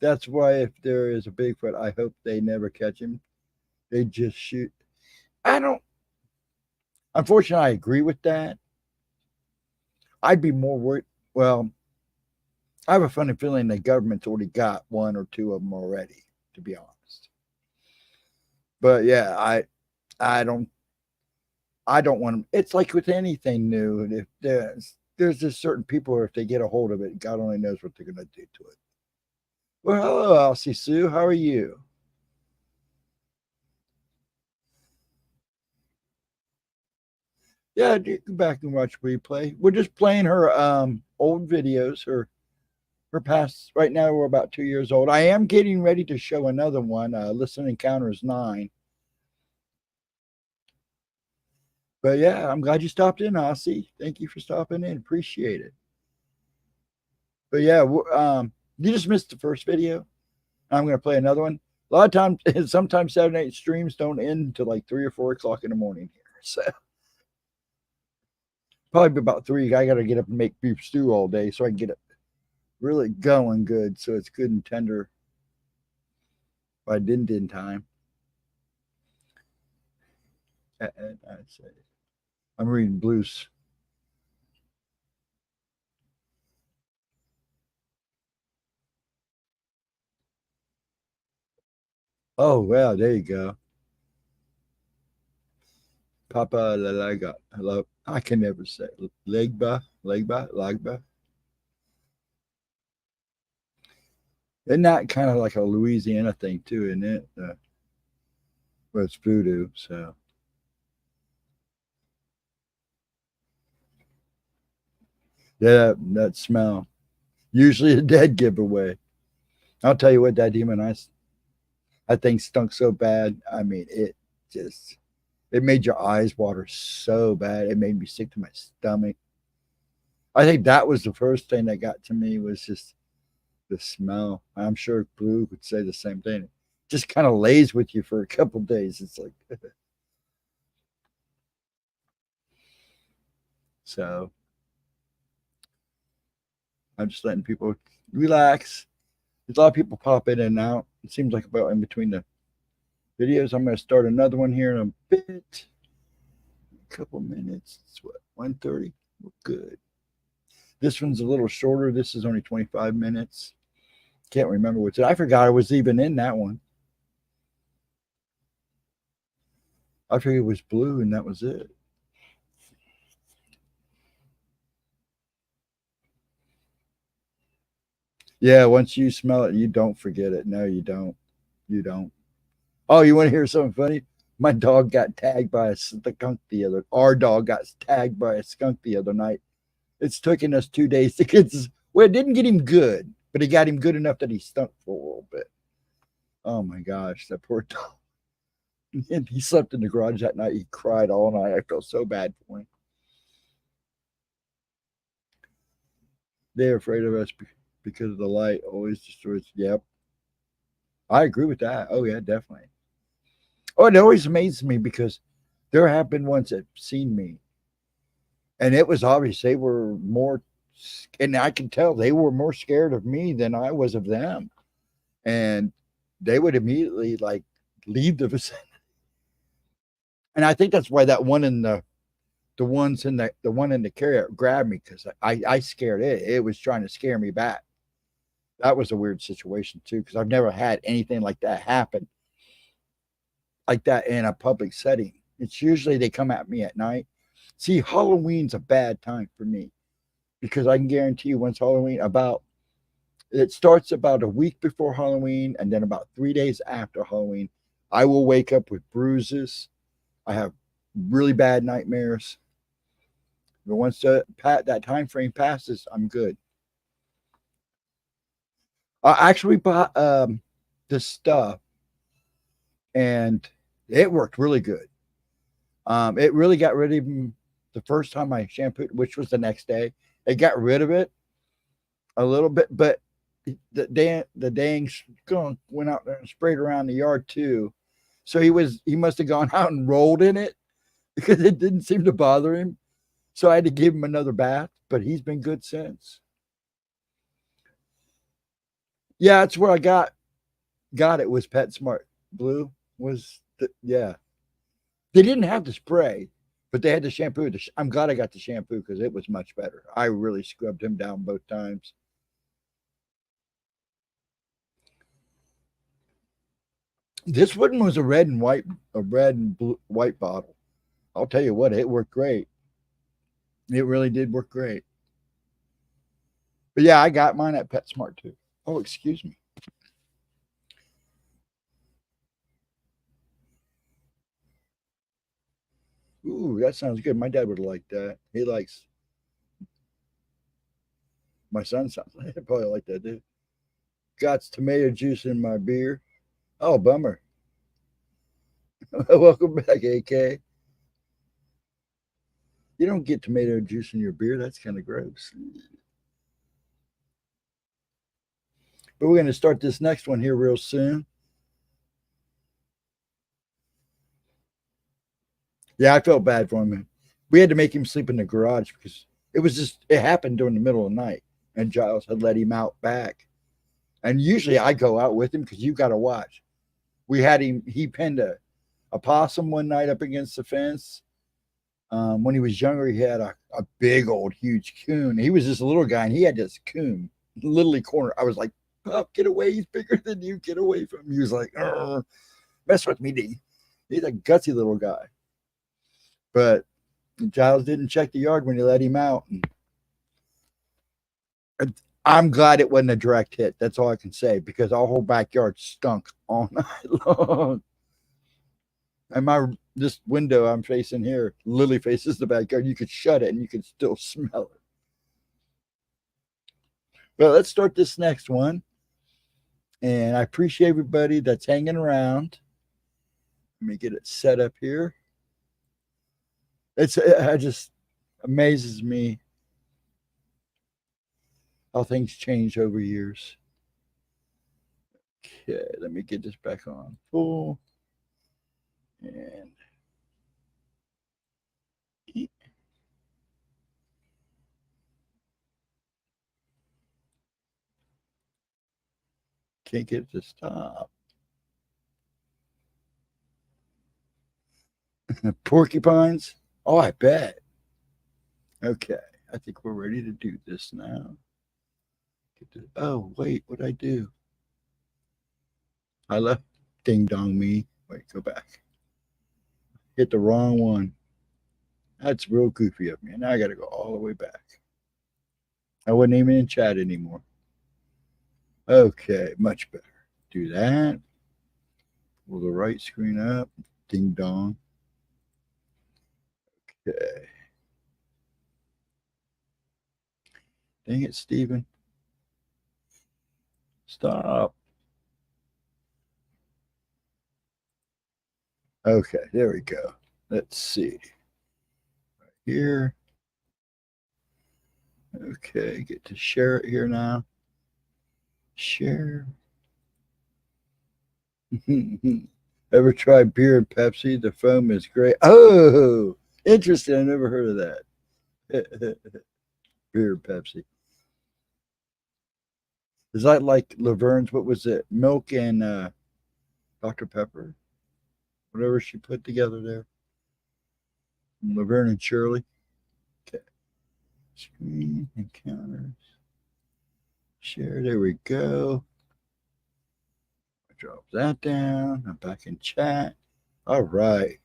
That's why if there is a Bigfoot, I hope they never catch him. They just shoot. I don't. Unfortunately, I agree with that. I'd be more worried. Well, I have a funny feeling the government's already got one or two of them already, to be honest. But yeah, I don't want them. It's like with anything new. If there's just certain people, if they get a hold of it, God only knows what they're going to do to it. Well, hello, Elsie Sue. How are you? Yeah, go back and watch replay. We're just playing her old videos, her past. Right now, we're about 2 years old. I am getting ready to show another one. Listen Encounters 9. But yeah, I'm glad you stopped in, Aussie. Thank you for stopping in. Appreciate it. But yeah, you just missed the first video. I'm going to play another one. A lot of times, sometimes 7, 8 streams don't end until like 3 or 4 o'clock in the morning here. So probably about 3. I got to get up and make beef stew all day so I can get it really going good so it's good and tender by din time. I'm reading blues. Oh, well, there you go. Papa Lalaga. Hello. I can never say Legba. Isn't that kind of like a Louisiana thing too, isn't it? Well, it's voodoo, so. Yeah, that smell. Usually a dead giveaway. I'll tell you what, that demon ice, that thing stunk so bad. I mean, it made your eyes water so bad. It made me sick to my stomach. I think that was the first thing that got to me was just the smell. I'm sure Blue would say the same thing. It just kind of lays with you for a couple days. It's like, so I'm just letting people relax. There's a lot of people pop in and out. It seems like about in between the videos. I'm going to start another one here in a bit. A couple minutes. It's what, 1:30? We're good. This one's a little shorter. This is only 25 minutes. Can't remember what's it. I forgot I was even in that one. I figured it was Blue and that was it. Yeah, once you smell it, you don't forget it. No, you don't. You don't. Oh, you want to hear something funny? My dog got tagged by a skunk the other. Our dog got tagged by a skunk the other night. It's taken us 2 days to get this. Well, it didn't get him good, but it got him good enough that he stunk for a little bit. Oh my gosh, that poor dog. And he slept in the garage that night. He cried all night. I felt so bad for him. They're afraid of us because of the light always destroys. Yep. I agree with that. Oh, yeah, definitely. Oh, it always amazes me because there have been ones that seen me, and it was obvious they were more, and I can tell they were more scared of me than I was of them, and they would immediately like leave the vicinity. And I think that's why that one in the ones in the one in the carrier grabbed me because I scared it. It was trying to scare me back. That was a weird situation too because I've never had anything like that happen like that in a public setting. It's usually they come at me at night. See, Halloween's a bad time for me because I can guarantee you once Halloween it starts about a week before Halloween and then about 3 days after Halloween, I will wake up with bruises. I have really bad nightmares. But once that time frame passes, I'm good. I actually bought the stuff and it worked really good. It really got rid of him the first time I shampooed, which was the next day. It got rid of it a little bit, but the dang skunk went out there and sprayed around the yard too. So he must have gone out and rolled in it because it didn't seem to bother him. So I had to give him another bath, but he's been good since. Yeah, that's where I got it was PetSmart. Blue was yeah. They didn't have the spray, but they had the shampoo. I'm glad I got the shampoo because it was much better. I really scrubbed him down both times. This one was a red and white bottle. I'll tell you what, it worked great. It really did work great. But yeah, I got mine at PetSmart too. Oh, excuse me. Ooh, that sounds good. My dad would like that. He likes my son sounds like he'd probably like that too. Got tomato juice in my beer. Oh, bummer. Welcome back, AK. You don't get tomato juice in your beer. That's kind of gross. But we're going to start this next one here real soon. Yeah, I felt bad for him. We had to make him sleep in the garage because it happened during the middle of the night, and Giles had let him out back. And usually I go out with him because you got to watch. We had him, he pinned a possum one night up against the fence. When he was younger, he had a big old huge coon. He was this little guy, and he had this coon literally corner. I was like, "Pup, get away! He's bigger than you. Get away from him!" He was like, "Mess with me, D." He's a gutsy little guy. But Giles didn't check the yard when he let him out. And I'm glad it wasn't a direct hit. That's all I can say because our whole backyard stunk all night long. And this window I'm facing here literally faces the backyard. You could shut it and you could still smell it. Well, let's start this next one. And I appreciate everybody that's hanging around. Let me get it set up here. It just amazes me how things change over years. Okay, let me get this back on full. And can't get it to stop. Porcupines? Oh, I bet. Okay, I think we're ready to do this now. Oh, wait, what'd I do? I left ding dong me. Wait, go back. Hit the wrong one. That's real goofy of me. Now I got to go all the way back. I wasn't even in chat anymore. Okay, much better. Do that. Pull the right screen up. Ding dong. Okay. Dang it, Steven. Stop. Okay, there we go. Let's see. Right here. Okay, get to share it here now. Share. Ever tried beer and Pepsi? The foam is great. Oh, interesting. I never heard of that. Beer and Pepsi. Is that like Laverne's? What was it? Milk and Dr. Pepper? Whatever she put together there. Laverne and Shirley. Okay. Screen encounters. Share. There we go. Drop that down. I'm back in chat. All right.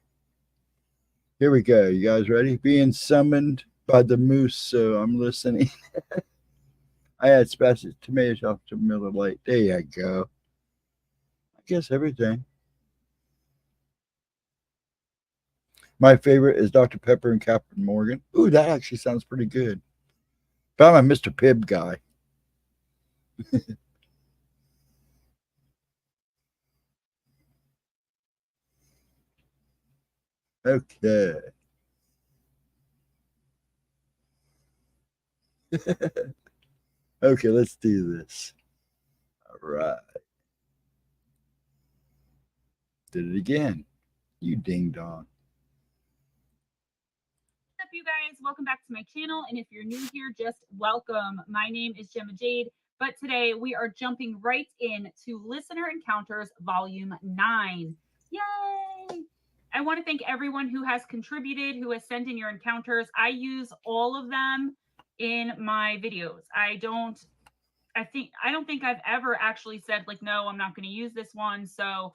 Here we go. You guys ready? Being summoned by the moose, so I'm listening. I add spicy tomato sauce to Miller Lite. There you go. I guess everything. My favorite is Dr. Pepper and Captain Morgan. Ooh, that actually sounds pretty good. But I'm a Mr. Pibb guy. Okay. Okay, let's do this. All right. Did it again. You ding dong. What's up, you guys? Welcome back to my channel. And if you're new here, just welcome. My name is Gemma Jade, but today we are jumping right into Listener Encounters Volume 9. Yay! I want to thank everyone who has contributed, who has sent in your encounters. I use all of them in my videos. I don't think I've ever actually said like, no, I'm not going to use this one. So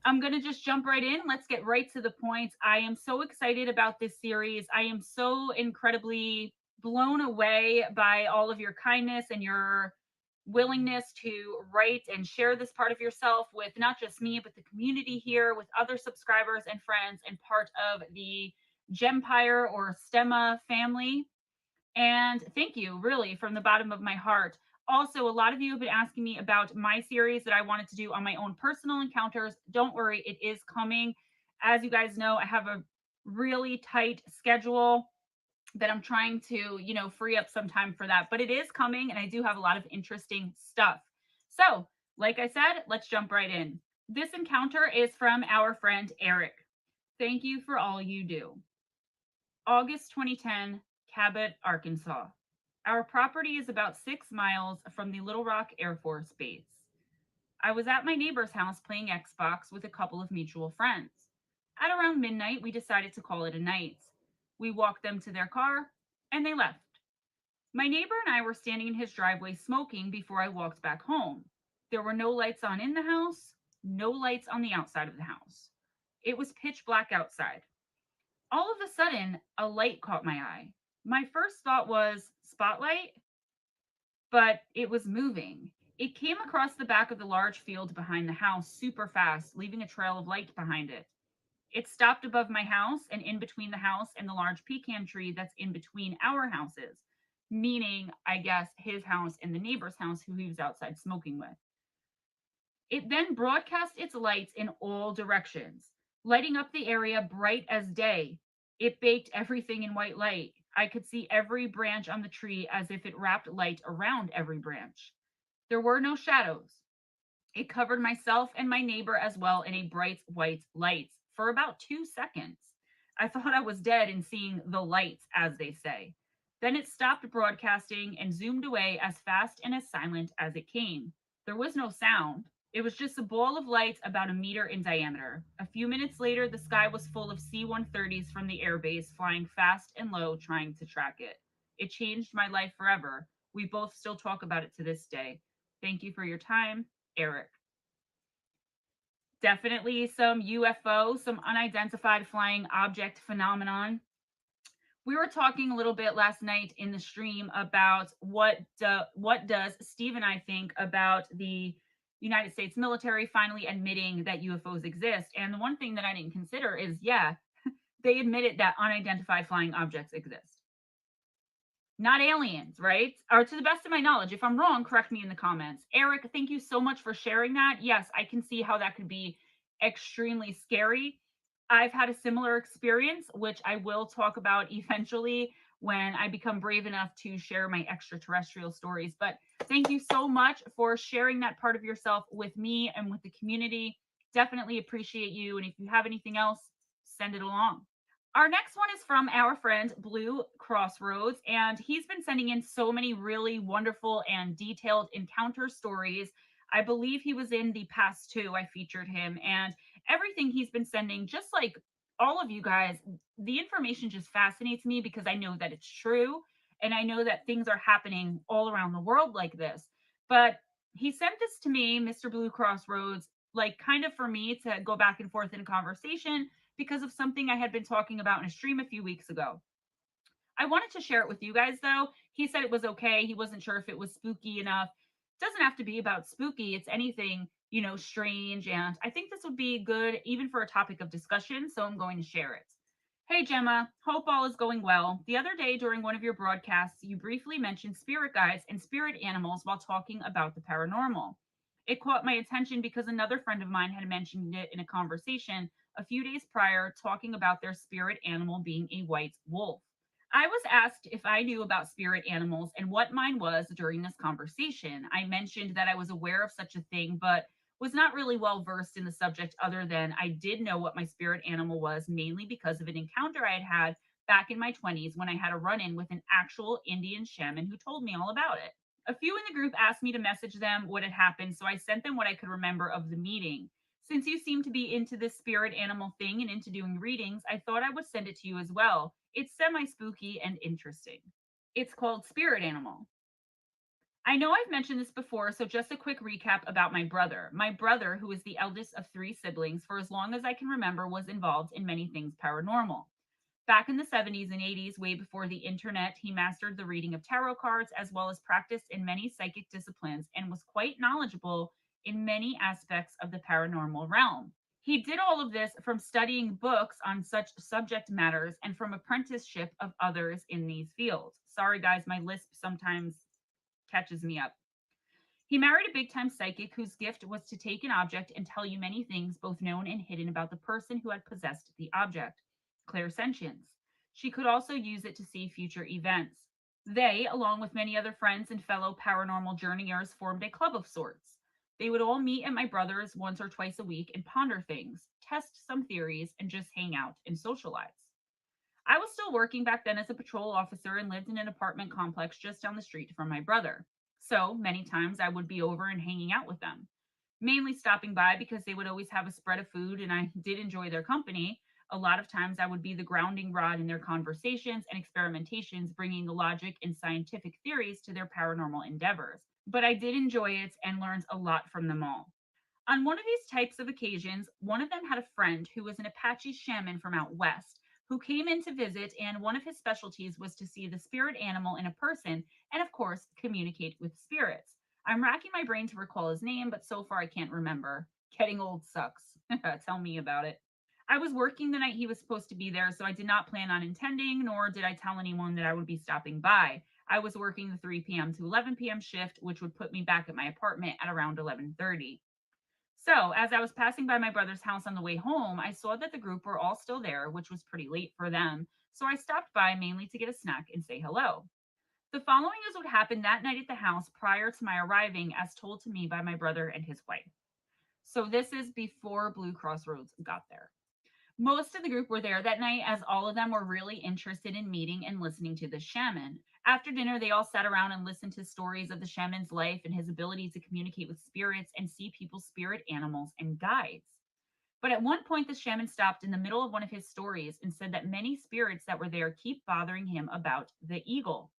I'm going to just jump right in. Let's get right to the point. I am so excited about this series. I am so incredibly blown away by all of your kindness and your willingness to write and share this part of yourself with not just me, but the community here, with other subscribers and friends, and part of the Gempire or Stemma family. And thank you, really, from the bottom of my heart. Also, a lot of you have been asking me about my series that I wanted to do on my own personal encounters. Don't worry, it is coming. As you guys know, I have a really tight schedule. that I'm trying to, free up some time for that. But it is coming, and I do have a lot of interesting stuff. So, like I said, let's jump right in. This encounter is from our friend Eric. Thank you for all you do. August 2010, Cabot, Arkansas. Our property is about 6 miles from the Little Rock Air Force Base. I was at my neighbor's house playing Xbox with a couple of mutual friends. At around midnight, we decided to call it a night. We walked them to their car, and they left. My neighbor and I were standing in his driveway smoking before I walked back home. There were no lights on in the house, no lights on the outside of the house. It was pitch black outside. All of a sudden, a light caught my eye. My first thought was spotlight, but it was moving. It came across the back of the large field behind the house super fast, leaving a trail of light behind it. It stopped above my house and in between the house and the large pecan tree that's in between our houses, meaning, I guess, his house and the neighbor's house who he was outside smoking with. It then broadcast its lights in all directions, lighting up the area bright as day. It baked everything in white light. I could see every branch on the tree as if it wrapped light around every branch. There were no shadows. It covered myself and my neighbor as well in a bright white light for about 2 seconds. I thought I was dead and seeing the lights, as they say. Then it stopped broadcasting and zoomed away as fast and as silent as it came. There was no sound. It was just a ball of light about a meter in diameter. A few minutes later, the sky was full of C 130s from the airbase flying fast and low, trying to track it. It changed my life forever. We both still talk about it to this day. Thank you for your time, Eric. Definitely some UFO, some unidentified flying object phenomenon. We were talking a little bit last night in the stream about what does Steve and I think about the United States military finally admitting that UFOs exist. And the one thing that I didn't consider is, yeah, they admitted that unidentified flying objects exist. Not aliens, right? Or to the best of my knowledge. If I'm wrong, correct me in the comments. Eric, thank you so much for sharing that. Yes, I can see how that could be extremely scary. I've had a similar experience, which I will talk about eventually when I become brave enough to share my extraterrestrial stories. But thank you so much for sharing that part of yourself with me and with the community. Definitely appreciate you. And if you have anything else, send it along. Our next one is from our friend Blue Crossroads, and he's been sending in so many really wonderful and detailed encounter stories. I believe he was in the past two. I featured him, and everything he's been sending, just like all of you guys, the information just fascinates me because I know that it's true, and I know that things are happening all around the world like this. But he sent this to me, Mr. Blue Crossroads, like kind of for me to go back and forth in a conversation because of something I had been talking about in a stream a few weeks ago. I wanted to share it with you guys though. He said it was okay. He wasn't sure if it was spooky enough. It doesn't have to be about spooky. It's anything, strange. And I think this would be good even for a topic of discussion. So I'm going to share it. Hey, Gemma. Hope all is going well. The other day during one of your broadcasts, you briefly mentioned spirit guides and spirit animals while talking about the paranormal. It caught my attention because another friend of mine had mentioned it in a conversation a few days prior, talking about their spirit animal being a white wolf. I was asked if I knew about spirit animals and what mine was during this conversation. I mentioned that I was aware of such a thing, but was not really well versed in the subject, other than I did know what my spirit animal was, mainly because of an encounter I had had back in my 20s when I had a run in with an actual Indian shaman who told me all about it. A few in the group asked me to message them what had happened, so I sent them what I could remember of the meeting. Since you seem to be into this spirit animal thing and into doing readings, I thought I would send it to you as well. It's semi spooky and interesting. It's called Spirit Animal. I know I've mentioned this before, so just a quick recap about my brother. My brother, who is the eldest of three siblings, for as long as I can remember, was involved in many things paranormal. Back in the 70s and 80s, way before the internet, he mastered the reading of tarot cards as well as practiced in many psychic disciplines and was quite knowledgeable in many aspects of the paranormal realm. He did all of this from studying books on such subject matters and from apprenticeship of others in these fields. Sorry, guys, my lisp sometimes catches me up. He married a big time psychic whose gift was to take an object and tell you many things, both known and hidden, about the person who had possessed the object. Clairsentience. She could also use it to see future events. They, along with many other friends and fellow paranormal journeyers, formed a club of sorts. They would all meet at my brother's once or twice a week and ponder things, test some theories, and just hang out and socialize. I was still working back then as a patrol officer and lived in an apartment complex just down the street from my brother. So many times I would be over and hanging out with them, mainly stopping by because they would always have a spread of food and I did enjoy their company. A lot of times I would be the grounding rod in their conversations and experimentations, bringing the logic and scientific theories to their paranormal endeavors. But I did enjoy it and learned a lot from them all. On one of these types of occasions, one of them had a friend who was an Apache shaman from out west who came in to visit, and one of his specialties was to see the spirit animal in a person and, of course, communicate with spirits. I'm racking my brain to recall his name, but so far I can't remember. Getting old sucks. Tell me about it. I was working the night he was supposed to be there, so I did not plan on attending, nor did I tell anyone that I would be stopping by. I was working the 3 p.m. to 11 p.m. shift, which would put me back at my apartment at around 11:30. So, as I was passing by my brother's house on the way home, I saw that the group were all still there, which was pretty late for them. So, I stopped by mainly to get a snack and say hello. The following is what happened that night at the house prior to my arriving, as told to me by my brother and his wife. So, this is before Blue Crossroads got there. Most of the group were there that night, as all of them were really interested in meeting and listening to the shaman. After dinner, they all sat around and listened to stories of the shaman's life and his ability to communicate with spirits and see people's spirit animals and guides. But at one point, the shaman stopped in the middle of one of his stories and said that many spirits that were there keep bothering him about the eagle.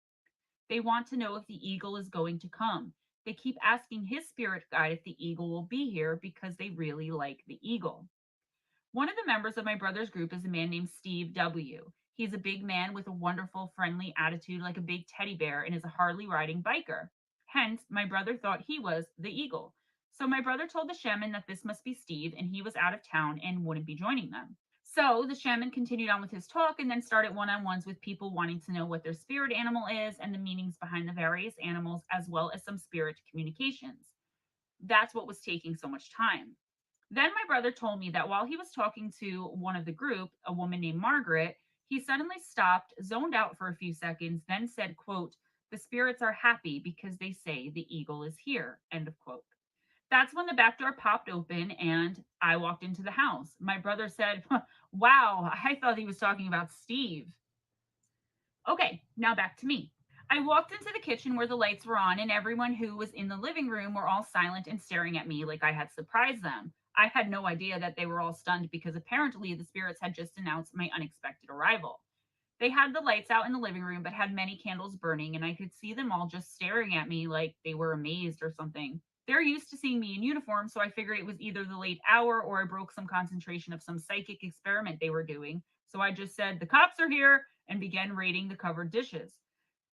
They want to know if the eagle is going to come. They keep asking his spirit guide if the eagle will be here because they really like the eagle. One of the members of my brother's group is a man named Steve W. He's a big man with a wonderful, friendly attitude like a big teddy bear and is a Harley riding biker. Hence, my brother thought he was the eagle. So my brother told the shaman that this must be Steve and he was out of town and wouldn't be joining them. So the shaman continued on with his talk and then started one on ones with people wanting to know what their spirit animal is and the meanings behind the various animals, as well as some spirit communications. That's what was taking so much time. Then my brother told me that while he was talking to one of the group, a woman named Margaret, he suddenly stopped, zoned out for a few seconds, then said, quote, "The spirits are happy because they say the eagle is here," end of quote. That's when the back door popped open and I walked into the house. My brother said, "Wow, I thought he was talking about Steve." Okay, now back to me. I walked into the kitchen where the lights were on, and everyone who was in the living room were all silent and staring at me like I had surprised them. I had no idea that they were all stunned because apparently the spirits had just announced my unexpected arrival. They had the lights out in the living room, but had many candles burning, and I could see them all just staring at me like they were amazed or something. They're used to seeing me in uniform, so I figured it was either the late hour or I broke some concentration of some psychic experiment they were doing. So I just said, "The cops are here," and began raiding the covered dishes.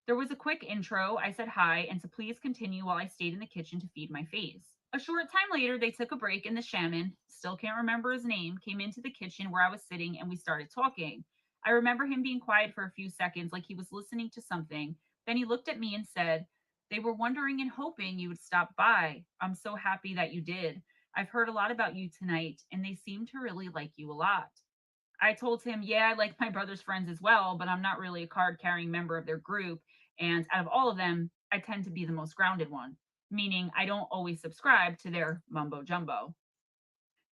There was a quick intro. I said hi and to please continue while I stayed in the kitchen to feed my face. A short time later, they took a break and the shaman, still can't remember his name, came into the kitchen where I was sitting and we started talking. I remember him being quiet for a few seconds, like he was listening to something. Then he looked at me and said, "They were wondering and hoping you would stop by. I'm so happy that you did. I've heard a lot about you tonight, and they seem to really like you a lot." I told him, "Yeah, I like my brother's friends as well, but I'm not really a card carrying member of their group. And out of all of them, I tend to be the most grounded one, meaning I don't always subscribe to their mumbo jumbo."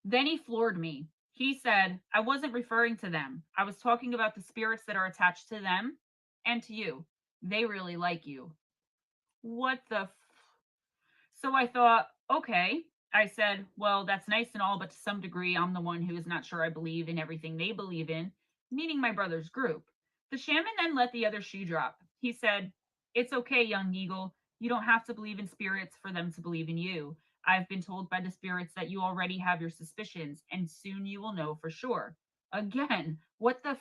Then he floored me. He said, "I wasn't referring to them. I was talking about the spirits that are attached to them and to you. They really like you." What the So I thought, okay. I said, "Well, that's nice and all, but to some degree, I'm the one who is not sure I believe in everything they believe in," meaning my brother's group. The shaman then let the other shoe drop. He said, "It's okay, young eagle. You don't have to believe in spirits for them to believe in you. I've been told by the spirits that you already have your suspicions, and soon you will know for sure." Again, what the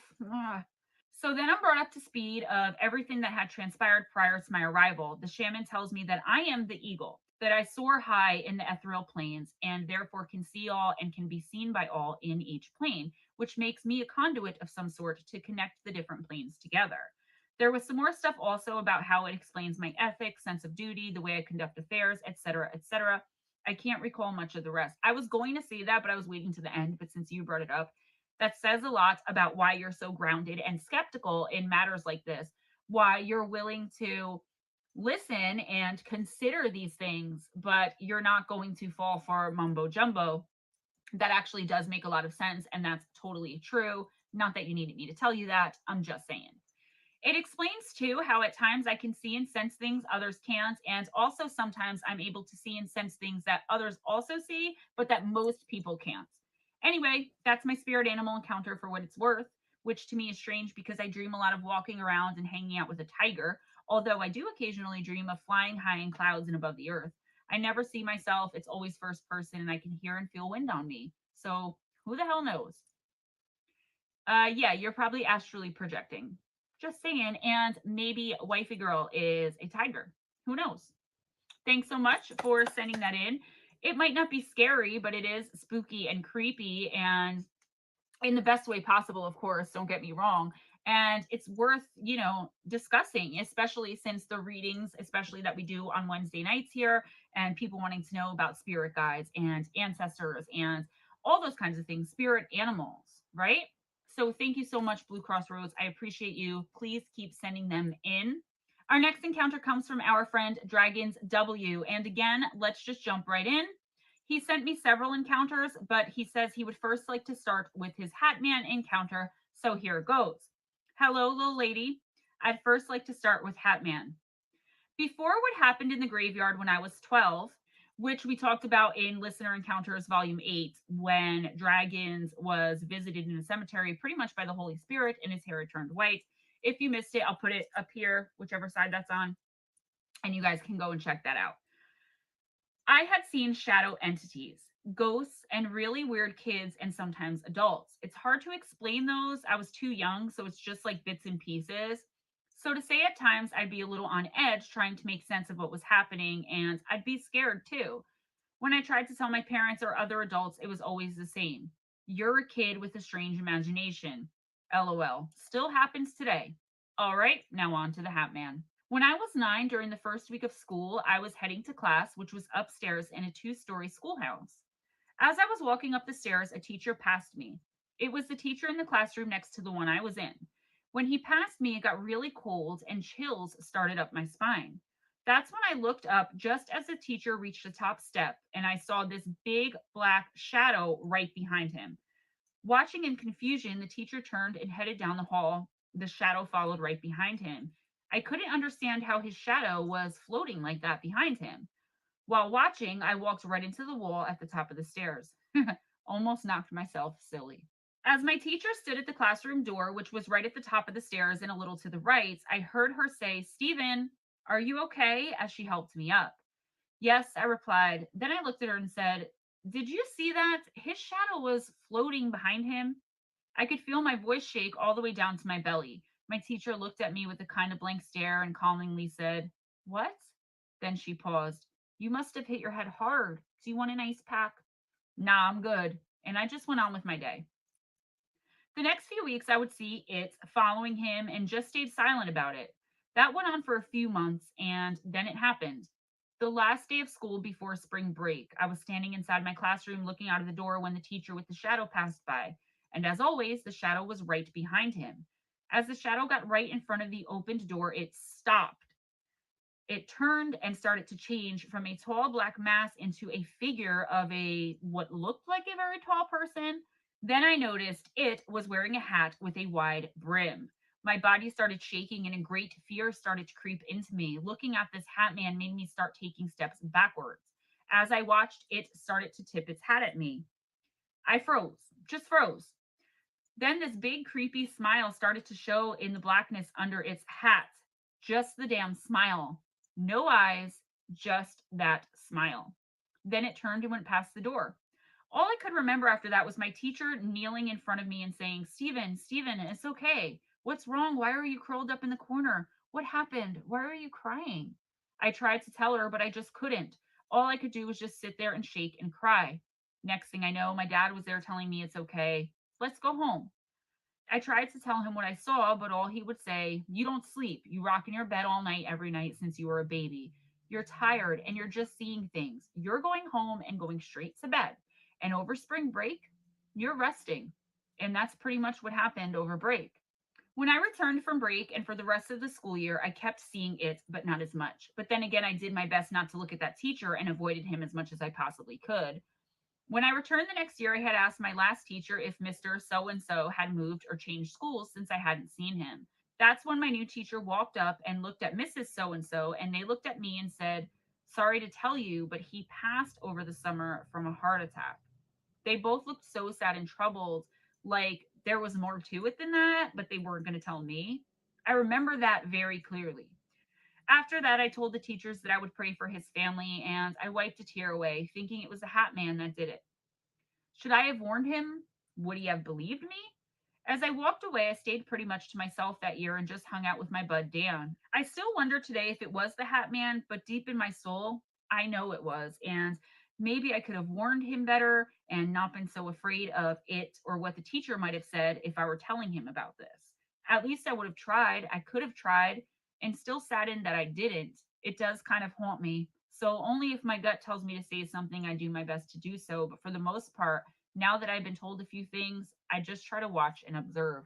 So then I'm brought up to speed of everything that had transpired prior to my arrival. The shaman tells me that I am the eagle, that I soar high in the ethereal planes and therefore can see all and can be seen by all in each plane, which makes me a conduit of some sort to connect the different planes together. There was some more stuff also about how it explains my ethics, sense of duty, the way I conduct affairs, etc., etc. I can't recall much of the rest. I was going to say that, but I was waiting to the end. But since you brought it up, That says a lot about why you're so grounded and skeptical in matters like this, why you're willing to listen and consider these things, but you're not going to fall for mumbo jumbo. That actually does make a lot of sense, and that's totally true. Not that you needed me to tell you that. I'm just saying. It explains too how at times I can see and sense things others can't, and also sometimes I'm able to see and sense things that others also see, but that most people can't. Anyway, that's my spirit animal encounter for what it's worth, which to me is strange because I dream a lot of walking around and hanging out with a tiger, although I do occasionally dream of flying high in clouds and above the earth. I never see myself, it's always first person, and I can hear and feel wind on me. So who the hell knows? Yeah, you're probably astrally projecting. Just saying. And maybe wifey girl is a tiger. Who knows? Thanks so much for sending that in. It might not be scary, but it is spooky and creepy, and in the best way possible, of course, don't get me wrong. And it's worth, discussing, especially since the readings, especially that we do on Wednesday nights here, and people wanting to know about spirit guides and ancestors and all those kinds of things, spirit animals, right? So thank you so much, Blue Crossroads. I appreciate you. Please keep sending them in. Our next encounter comes from our friend Dragons W. And again, let's just jump right in. He sent me several encounters, but he says he would first like to start with his Hatman encounter. So here goes. Hello, little lady. I'd first like to start with Hatman. Before what happened in the graveyard when I was 12, which we talked about in Listener Encounters Volume 8, when Dragons was visited in a cemetery pretty much by the Holy Spirit and his hair had turned white. If you missed it, I'll put it up here, whichever side that's on, and you guys can go and check that out. I had seen shadow entities, ghosts, and really weird kids and sometimes adults. It's hard to explain those. I was too young, so it's just like bits and pieces. So to say at times I'd be a little on edge trying to make sense of what was happening, and I'd be scared too. When I tried to tell my parents or other adults, it was always the same. You're a kid with a strange imagination. LOL. Still happens today. All right, now on to the Hat Man. When I was 9, during the first week of school, I was heading to class, which was upstairs in a 2-story schoolhouse. As I was walking up the stairs, a teacher passed me. It was the teacher in the classroom next to the one I was in. When he passed me, it got really cold and chills started up my spine. That's when I looked up just as the teacher reached the top step, and I saw this big black shadow right behind him. Watching in confusion, the teacher turned and headed down the hall. The shadow followed right behind him. I couldn't understand how his shadow was floating like that behind him. While watching, I walked right into the wall at the top of the stairs. Almost knocked myself silly. As my teacher stood at the classroom door, which was right at the top of the stairs and a little to the right, I heard her say, "Stephen, are you okay?" as she helped me up. "Yes," I replied. Then I looked at her and said, "Did you see that? His shadow was floating behind him." I could feel my voice shake all the way down to my belly. My teacher looked at me with a kind of blank stare and calmingly said, "What?" Then she paused. "You must have hit your head hard. Do you want an ice pack?" "Nah, I'm good." And I just went on with my day. The next few weeks, I would see it following him and just stayed silent about it. That went on for a few months, and then it happened. The last day of school before spring break, I was standing inside my classroom looking out of the door when the teacher with the shadow passed by. And as always, the shadow was right behind him. As the shadow got right in front of the opened door, it stopped. It turned and started to change from a tall black mass into a figure of a what looked like a very tall person. Then I noticed it was wearing a hat with a wide brim. My body started shaking and a great fear started to creep into me. Looking at this hat man made me start taking steps backwards. As I watched, it started to tip its hat at me. I froze, just froze. Then this big creepy smile started to show in the blackness under its hat. Just the damn smile. No eyes, just that smile. Then it turned and went past the door. All I could remember after that was my teacher kneeling in front of me and saying, "Stephen, Stephen, it's okay. What's wrong? Why are you curled up in the corner? What happened? Why are you crying?" I tried to tell her, but I just couldn't. All I could do was just sit there and shake and cry. Next thing I know, my dad was there telling me it's okay. Let's go home. I tried to tell him what I saw, but all he would say, "You don't sleep. You rock in your bed all night, every night since you were a baby. You're tired and you're just seeing things. You're going home and going straight to bed. And over spring break, you're resting." And that's pretty much what happened over break. When I returned from break and for the rest of the school year, I kept seeing it, but not as much. But then again, I did my best not to look at that teacher and avoided him as much as I possibly could. When I returned the next year, I had asked my last teacher if Mr. So and so had moved or changed schools since I hadn't seen him. That's when my new teacher walked up and looked at Mrs. So and they looked at me and said, "Sorry to tell you, but he passed over the summer from a heart attack." They both looked so sad and troubled, like there was more to it than that, but they weren't going to tell me. I remember that very clearly. After that, I told the teachers that I would pray for his family, and I wiped a tear away, thinking it was the Hat Man that did it. Should I have warned him? Would he have believed me? As I walked away, I stayed pretty much to myself that year and just hung out with my bud Dan. I still wonder today if it was the Hat Man, but deep in my soul, I know it was. And maybe I could have warned him better and not been so afraid of it or what the teacher might have said if I were telling him about this. At least I would have tried. I could have tried and still saddened that I didn't. It does kind of haunt me. So only if my gut tells me to say something, I do my best to do so. But for the most part, now that I've been told a few things, I just try to watch and observe.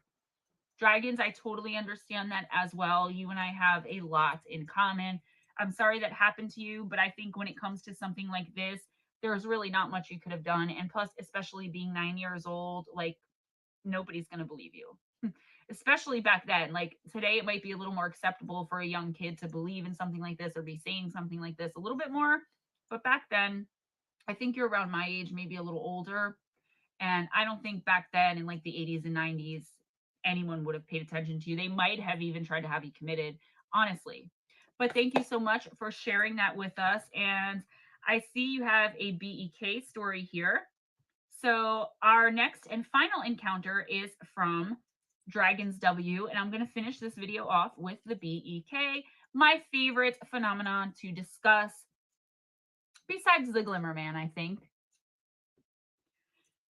Dragons, I totally understand that as well. You and I have a lot in common. I'm sorry that happened to you, but I think when it comes to something like this, there's really not much you could have done. And plus, especially being 9 years old, like nobody's going to believe you. Especially back then. Like today, it might be a little more acceptable for a young kid to believe in something like this or be saying something like this a little bit more. But back then, I think you're around my age, maybe a little older. And I don't think back then in like the 80s and 90s, anyone would have paid attention to you. They might have even tried to have you committed, honestly. But thank you so much for sharing that with us. And I see you have a BEK story here. So our next and final encounter is from DragonsW, and I'm going to finish this video off with the BEK, my favorite phenomenon to discuss, besides the Glimmer Man, I think.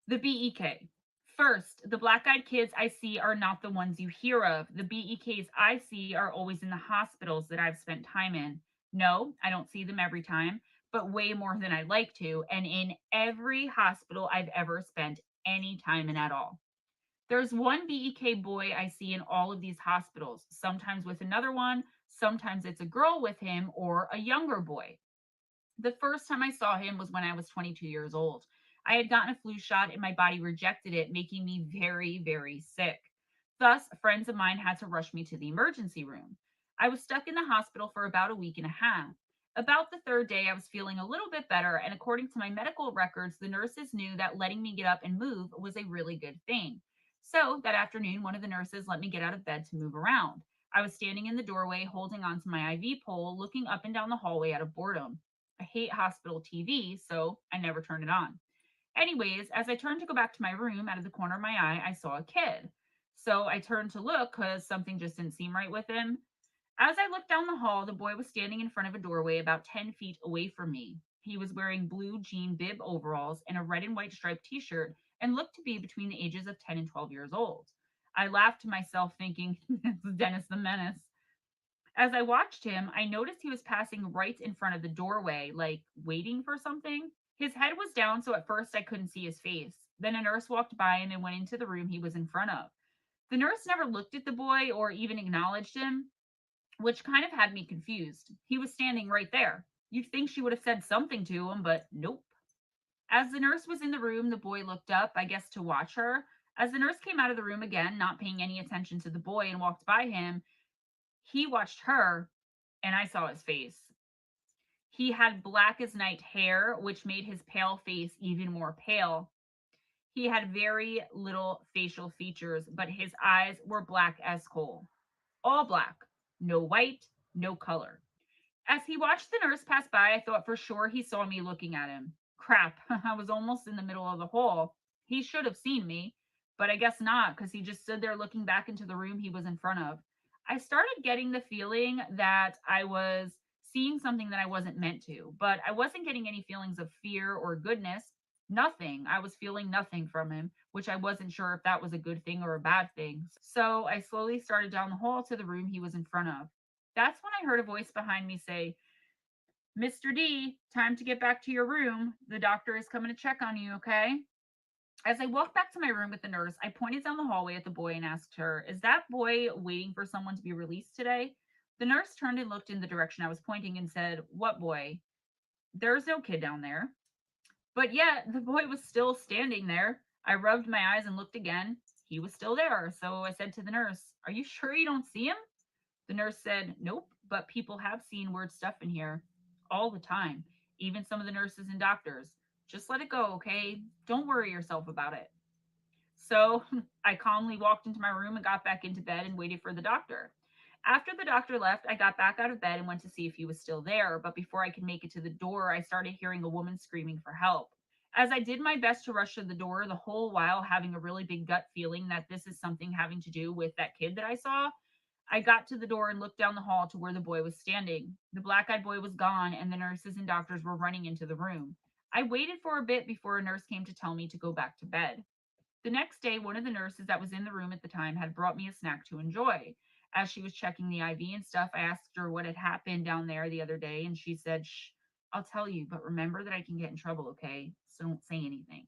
The BEK. First, the black-eyed kids I see are not the ones you hear of. The BEKs I see are always in the hospitals that I've spent time in. No, I don't see them every time, but way more than I'd like to, and in every hospital I've ever spent any time in at all. There's one BEK boy I see in all of these hospitals, sometimes with another one, sometimes it's a girl with him or a younger boy. The first time I saw him was when I was 22 years old. I had gotten a flu shot and my body rejected it, making me very, very sick. Thus, friends of mine had to rush me to the emergency room. I was stuck in the hospital for about a week and a half. About the third day, I was feeling a little bit better, and according to my medical records, the nurses knew that letting me get up and move was a really good thing. So that afternoon, one of the nurses let me get out of bed to move around. I was standing in the doorway holding onto my IV pole, looking up and down the hallway out of boredom. I hate hospital TV, so I never turned it on. Anyways, as I turned to go back to my room, out of the corner of my eye, I saw a kid. So I turned to look because something just didn't seem right with him. As I looked down the hall, the boy was standing in front of a doorway about 10 feet away from me. He was wearing blue jean bib overalls and a red and white striped t shirt and looked to be between the ages of 10 and 12 years old. I laughed to myself, thinking, it's Dennis the Menace. As I watched him, I noticed he was passing right in front of the doorway, like waiting for something. His head was down, so at first I couldn't see his face. Then a nurse walked by him and went into the room he was in front of. The nurse never looked at the boy or even acknowledged him, which kind of had me confused. He was standing right there. You'd think she would have said something to him, but nope. As the nurse was in the room, the boy looked up, I guess to watch her. As the nurse came out of the room again, not paying any attention to the boy, and walked by him, he watched her, and I saw his face. He had black as night hair, which made his pale face even more pale. He had very little facial features, but his eyes were black as coal. All black, no white, no color. As he watched the nurse pass by, I thought for sure he saw me looking at him. Crap, I was almost in the middle of the hall. He should have seen me, but I guess not, because he just stood there looking back into the room he was in front of. I started getting the feeling that I was seeing something that I wasn't meant to, but I wasn't getting any feelings of fear or goodness. Nothing. I was feeling nothing from him, which I wasn't sure if that was a good thing or a bad thing. So I slowly started down the hall to the room he was in front of. That's when I heard a voice behind me say, "Mr. D, time to get back to your room. The doctor is coming to check on you, okay?" As I walked back to my room with the nurse, I pointed down the hallway at the boy and asked her, "Is that boy waiting for someone to be released today?" The nurse turned and looked in the direction I was pointing and said, "What boy? There's no kid down there." But yet the boy was still standing there. I rubbed my eyes and looked again. He was still there. So I said to the nurse, "Are you sure you don't see him?" The nurse said, "Nope, but people have seen weird stuff in here all the time, even some of the nurses and doctors. Just let it go, okay? Don't worry yourself about it." So I calmly walked into my room and got back into bed and waited for the doctor. After the doctor left, I got back out of bed and went to see if he was still there. But before I could make it to the door, I started hearing a woman screaming for help. As I did my best to rush to the door, the whole while having a really big gut feeling that this is something having to do with that kid that I saw, I got to the door and looked down the hall to where the boy was standing. The black eyed boy was gone, and the nurses and doctors were running into the room. I waited for a bit before a nurse came to tell me to go back to bed. The next day, one of the nurses that was in the room at the time had brought me a snack to enjoy. As she was checking the IV and stuff, I asked her what had happened down there the other day, and she said, "Shh, I'll tell you, but remember that I can get in trouble, okay? So don't say anything."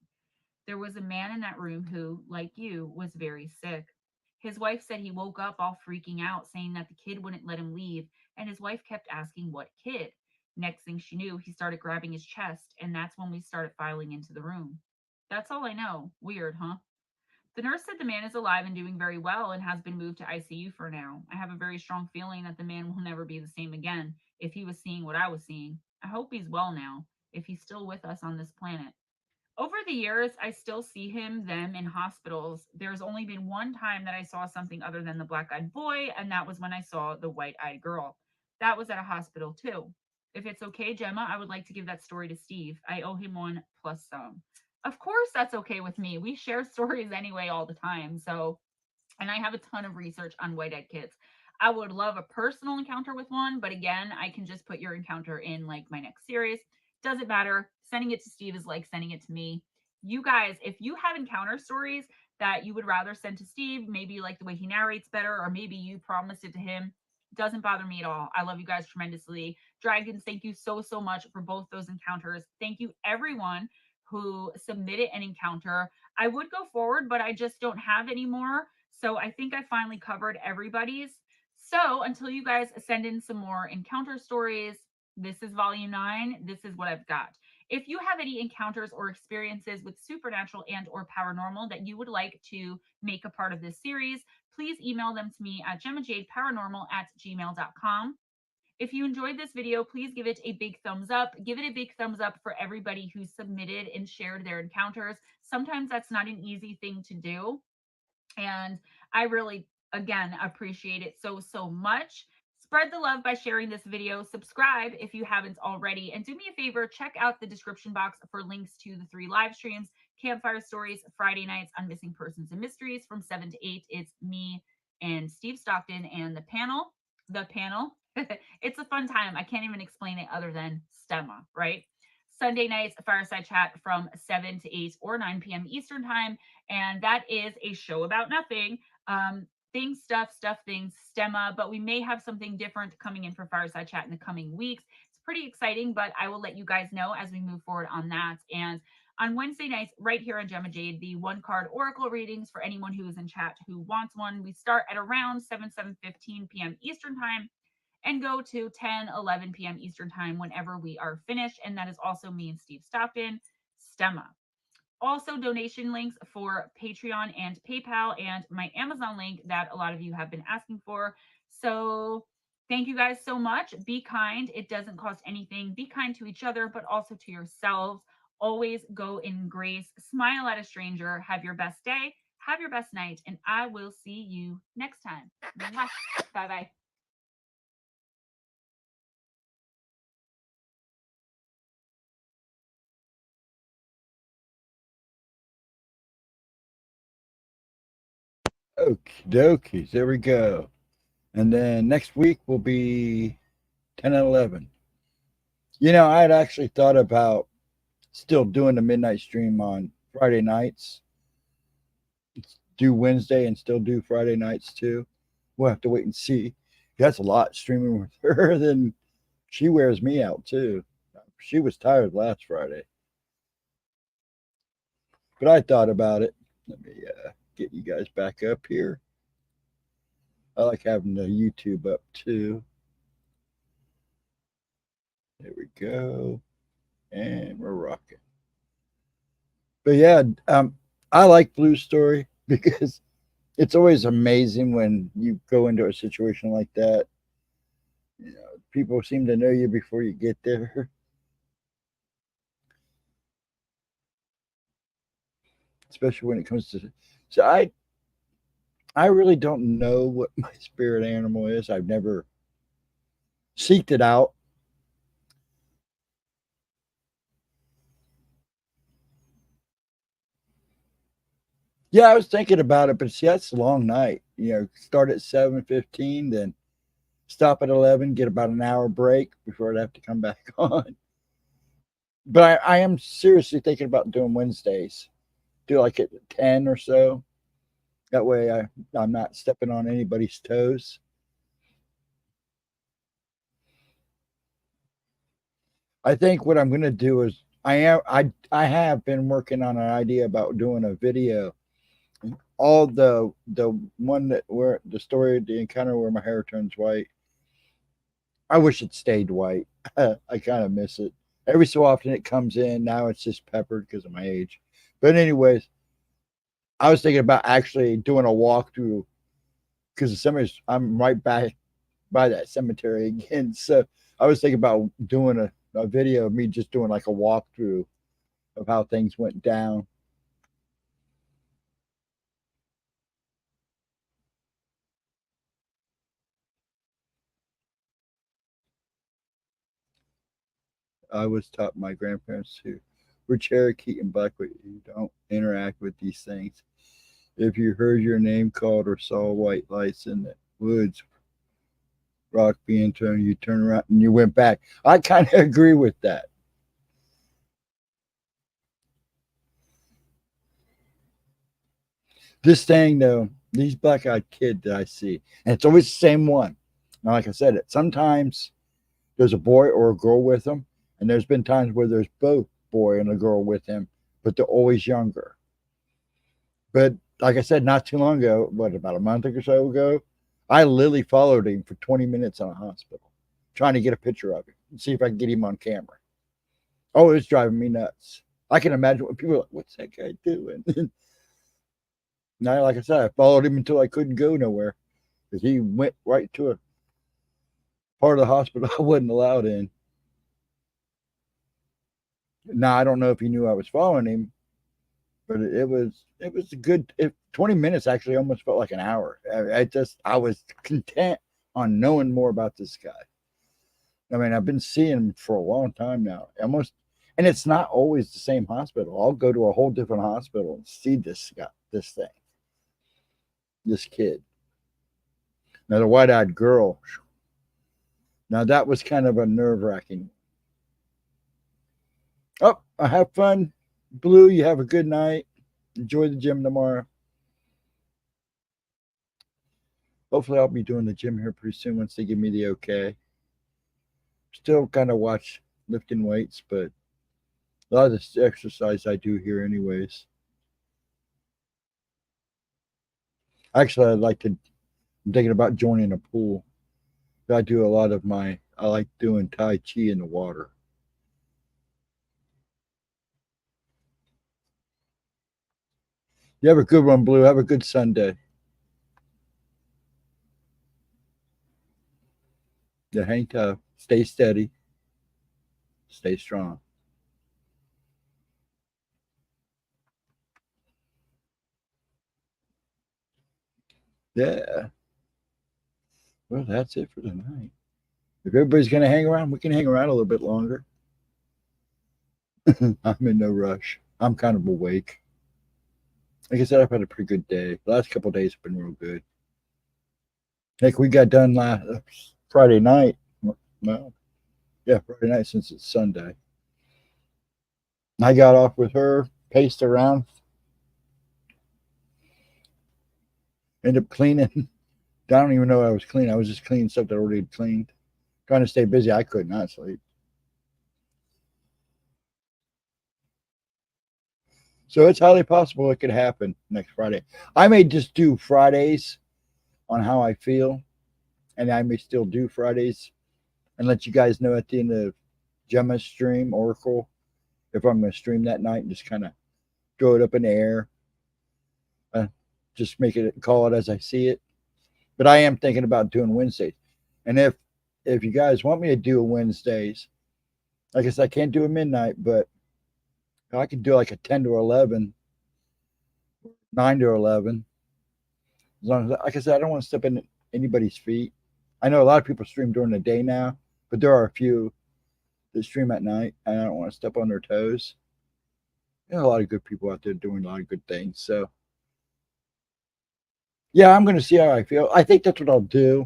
There was a man in that room who, like you, was very sick. His wife said he woke up all freaking out, saying that the kid wouldn't let him leave, and his wife kept asking what kid. Next thing she knew, he started grabbing his chest, and that's when we started filing into the room. That's all I know. Weird, huh? The nurse said the man is alive and doing very well and has been moved to ICU for now. I have a very strong feeling that the man will never be the same again if he was seeing what I was seeing. I hope he's well now, if he's still with us on this planet. Over the years, I still see them in hospitals. There's only been one time that I saw something other than the black eyed boy, and that was when I saw the white eyed girl. That was at a hospital too. If it's okay, Gemma, I would like to give that story to Steve. I owe him one plus some. Of course, that's okay with me. We share stories anyway all the time. So, and I have a ton of research on white eyed kids. I would love a personal encounter with one, but again, I can just put your encounter in like my next series. Doesn't matter. Sending it to Steve is like sending it to me. You guys, if you have encounter stories that you would rather send to Steve, maybe you like the way he narrates better, or maybe you promised it to him, doesn't bother me at all. I love you guys tremendously. Dragons, thank you so, so much for both those encounters. Thank you, everyone who submitted an encounter. I would go forward, but I just don't have any more. So I think I finally covered everybody's. So until you guys send in some more encounter stories, this is volume 9. This is what I've got. If you have any encounters or experiences with supernatural and or paranormal that you would like to make a part of this series, please email them to me at GemmaJadeParanormal@gmail.com. If you enjoyed this video, please give it a big thumbs up. Give it a big thumbs up for everybody who submitted and shared their encounters. Sometimes that's not an easy thing to do. And I really, again, appreciate it so, so much. Spread the love by sharing this video. Subscribe if you haven't already. And do me a favor, check out the description box for links to the 3 live streams. Campfire Stories, Friday nights on Missing Persons and Mysteries from 7 to 8. It's me and Steve Stockton and the panel. It's a fun time. I can't even explain it other than stemma, right? Sunday nights, Fireside Chat from 7 to 8 or 9 p.m. Eastern Time. And that is a show about nothing. Things, stuff, things, stemma. But we may have something different coming in for Fireside Chat in the coming weeks. It's pretty exciting, but I will let you guys know as we move forward on that. And on Wednesday nights, right here on Gemma Jade, the 1-card oracle readings for anyone who is in chat who wants one. We start at around 7:15 p.m. Eastern Time and go to 10:11 p.m. Eastern Time whenever we are finished. And that is also me and Steve Stockton, stemma. Also, donation links for Patreon and PayPal and my Amazon link that a lot of you have been asking for. So thank you guys so much. Be kind. It doesn't cost anything. Be kind to each other, but also to yourselves. Always go in grace. Smile at a stranger. Have your best day. Have your best night. And I will see you next time. Bye-bye. Okie dokies. There we go. And then next week will be 10 and 11. You know, I had actually thought about still doing the midnight stream on Friday nights. Do Wednesday and still do Friday nights too. We'll have to wait and see. That's a lot streaming with her. Then she wears me out too. She was tired last Friday. But I thought about it. Let me get you guys back up here. I like having the YouTube up too. There we go. And we're rocking. But yeah, I like Blue Story because it's always amazing when you go into a situation like that. You know, people seem to know you before you get there, especially when it comes to. So I really don't know what my spirit animal is. I've never seeked it out. Yeah, I was thinking about it, but see, that's a long night. You know, start at 7:15, then stop at 11, get about an hour break before I'd have to come back on. But I am seriously thinking about doing Wednesdays. Do like at 10 or so. That way I'm not stepping on anybody's toes. I think what I'm gonna do is I have been working on an idea about doing a video. All the one that where the story the encounter where my hair turns white. I wish it stayed white. I kind of miss it. Every so often it comes in. Now it's just peppered because of my age. But anyways, I was thinking about actually doing a walkthrough because the cemetery. I'm right back by that cemetery again. So I was thinking about doing a video of me just doing like a walkthrough of how things went down. I was taught my grandparents who were Cherokee and Blackfoot, you don't interact with these things. If you heard your name called or saw white lights in the woods, rock being turned, you turn around and you went back. I kind of agree with that. This thing though, these black-eyed kid that I see, and it's always the same one. Now, like I said, it sometimes there's a boy or a girl with him, and there's been times where there's both boy and a girl with him, but they're always younger. But like I said, not too long ago, what about a month or so ago, I literally followed him for 20 minutes in a hospital, trying to get a picture of him and see if I can get him on camera. Oh, it was driving me nuts. I can imagine what people are like, what's that guy doing? Now, like I said, I followed him until I couldn't go nowhere because he went right to a part of the hospital I wasn't allowed in. Now I don't know if he knew I was following him, but it was a good 20 minutes. Actually, almost felt like an hour. I was content on knowing more about this guy. I mean, I've been seeing him for a long time now, almost, and it's not always the same hospital. I'll go to a whole different hospital and see this guy, this thing, this kid. Now the white-eyed girl. Now that was kind of a nerve-wracking. Oh, I have fun, Blue. You have a good night. Enjoy the gym tomorrow. Hopefully, I'll be doing the gym here pretty soon once they give me the okay. Still kind of watch lifting weights, but a lot of this exercise I do here, anyways. Actually, I'd like to. I'm thinking about joining a pool. I do a lot of my. I like doing Tai Chi in the water. You have a good one, Blue. Have a good Sunday. Yeah, hang tough. Stay steady. Stay strong. Yeah. Well, that's it for tonight. If everybody's going to hang around, we can hang around a little bit longer. I'm in no rush. I'm kind of awake. Like I said, I've had a pretty good day. The last couple of days have been real good. Heck, we got done last Friday night. Well, yeah, Friday night since it's Sunday. I got off with her, paced around, ended up cleaning. I don't even know I was cleaning. I was just cleaning stuff that I already had cleaned. Trying to stay busy. I could not sleep. So it's highly possible it could happen next Friday. I may just do Fridays on how I feel, and I may still do Fridays and let you guys know at the end of Gemma's stream, Oracle, if I'm going to stream that night and just kind of throw it up in the air. Uh, just make it, call it as I see it. But I am thinking about doing Wednesdays. And if you guys want me to do a Wednesdays, I guess I can't do a midnight, but I could do like a 10 to 11, 9 to 11. As long as, like I said, I don't want to step in anybody's feet. I know a lot of people stream during the day now, but there are a few that stream at night, and I don't want to step on their toes. There are a lot of good people out there doing a lot of good things. So, yeah, I'm going to see how I feel. I think that's what I'll do.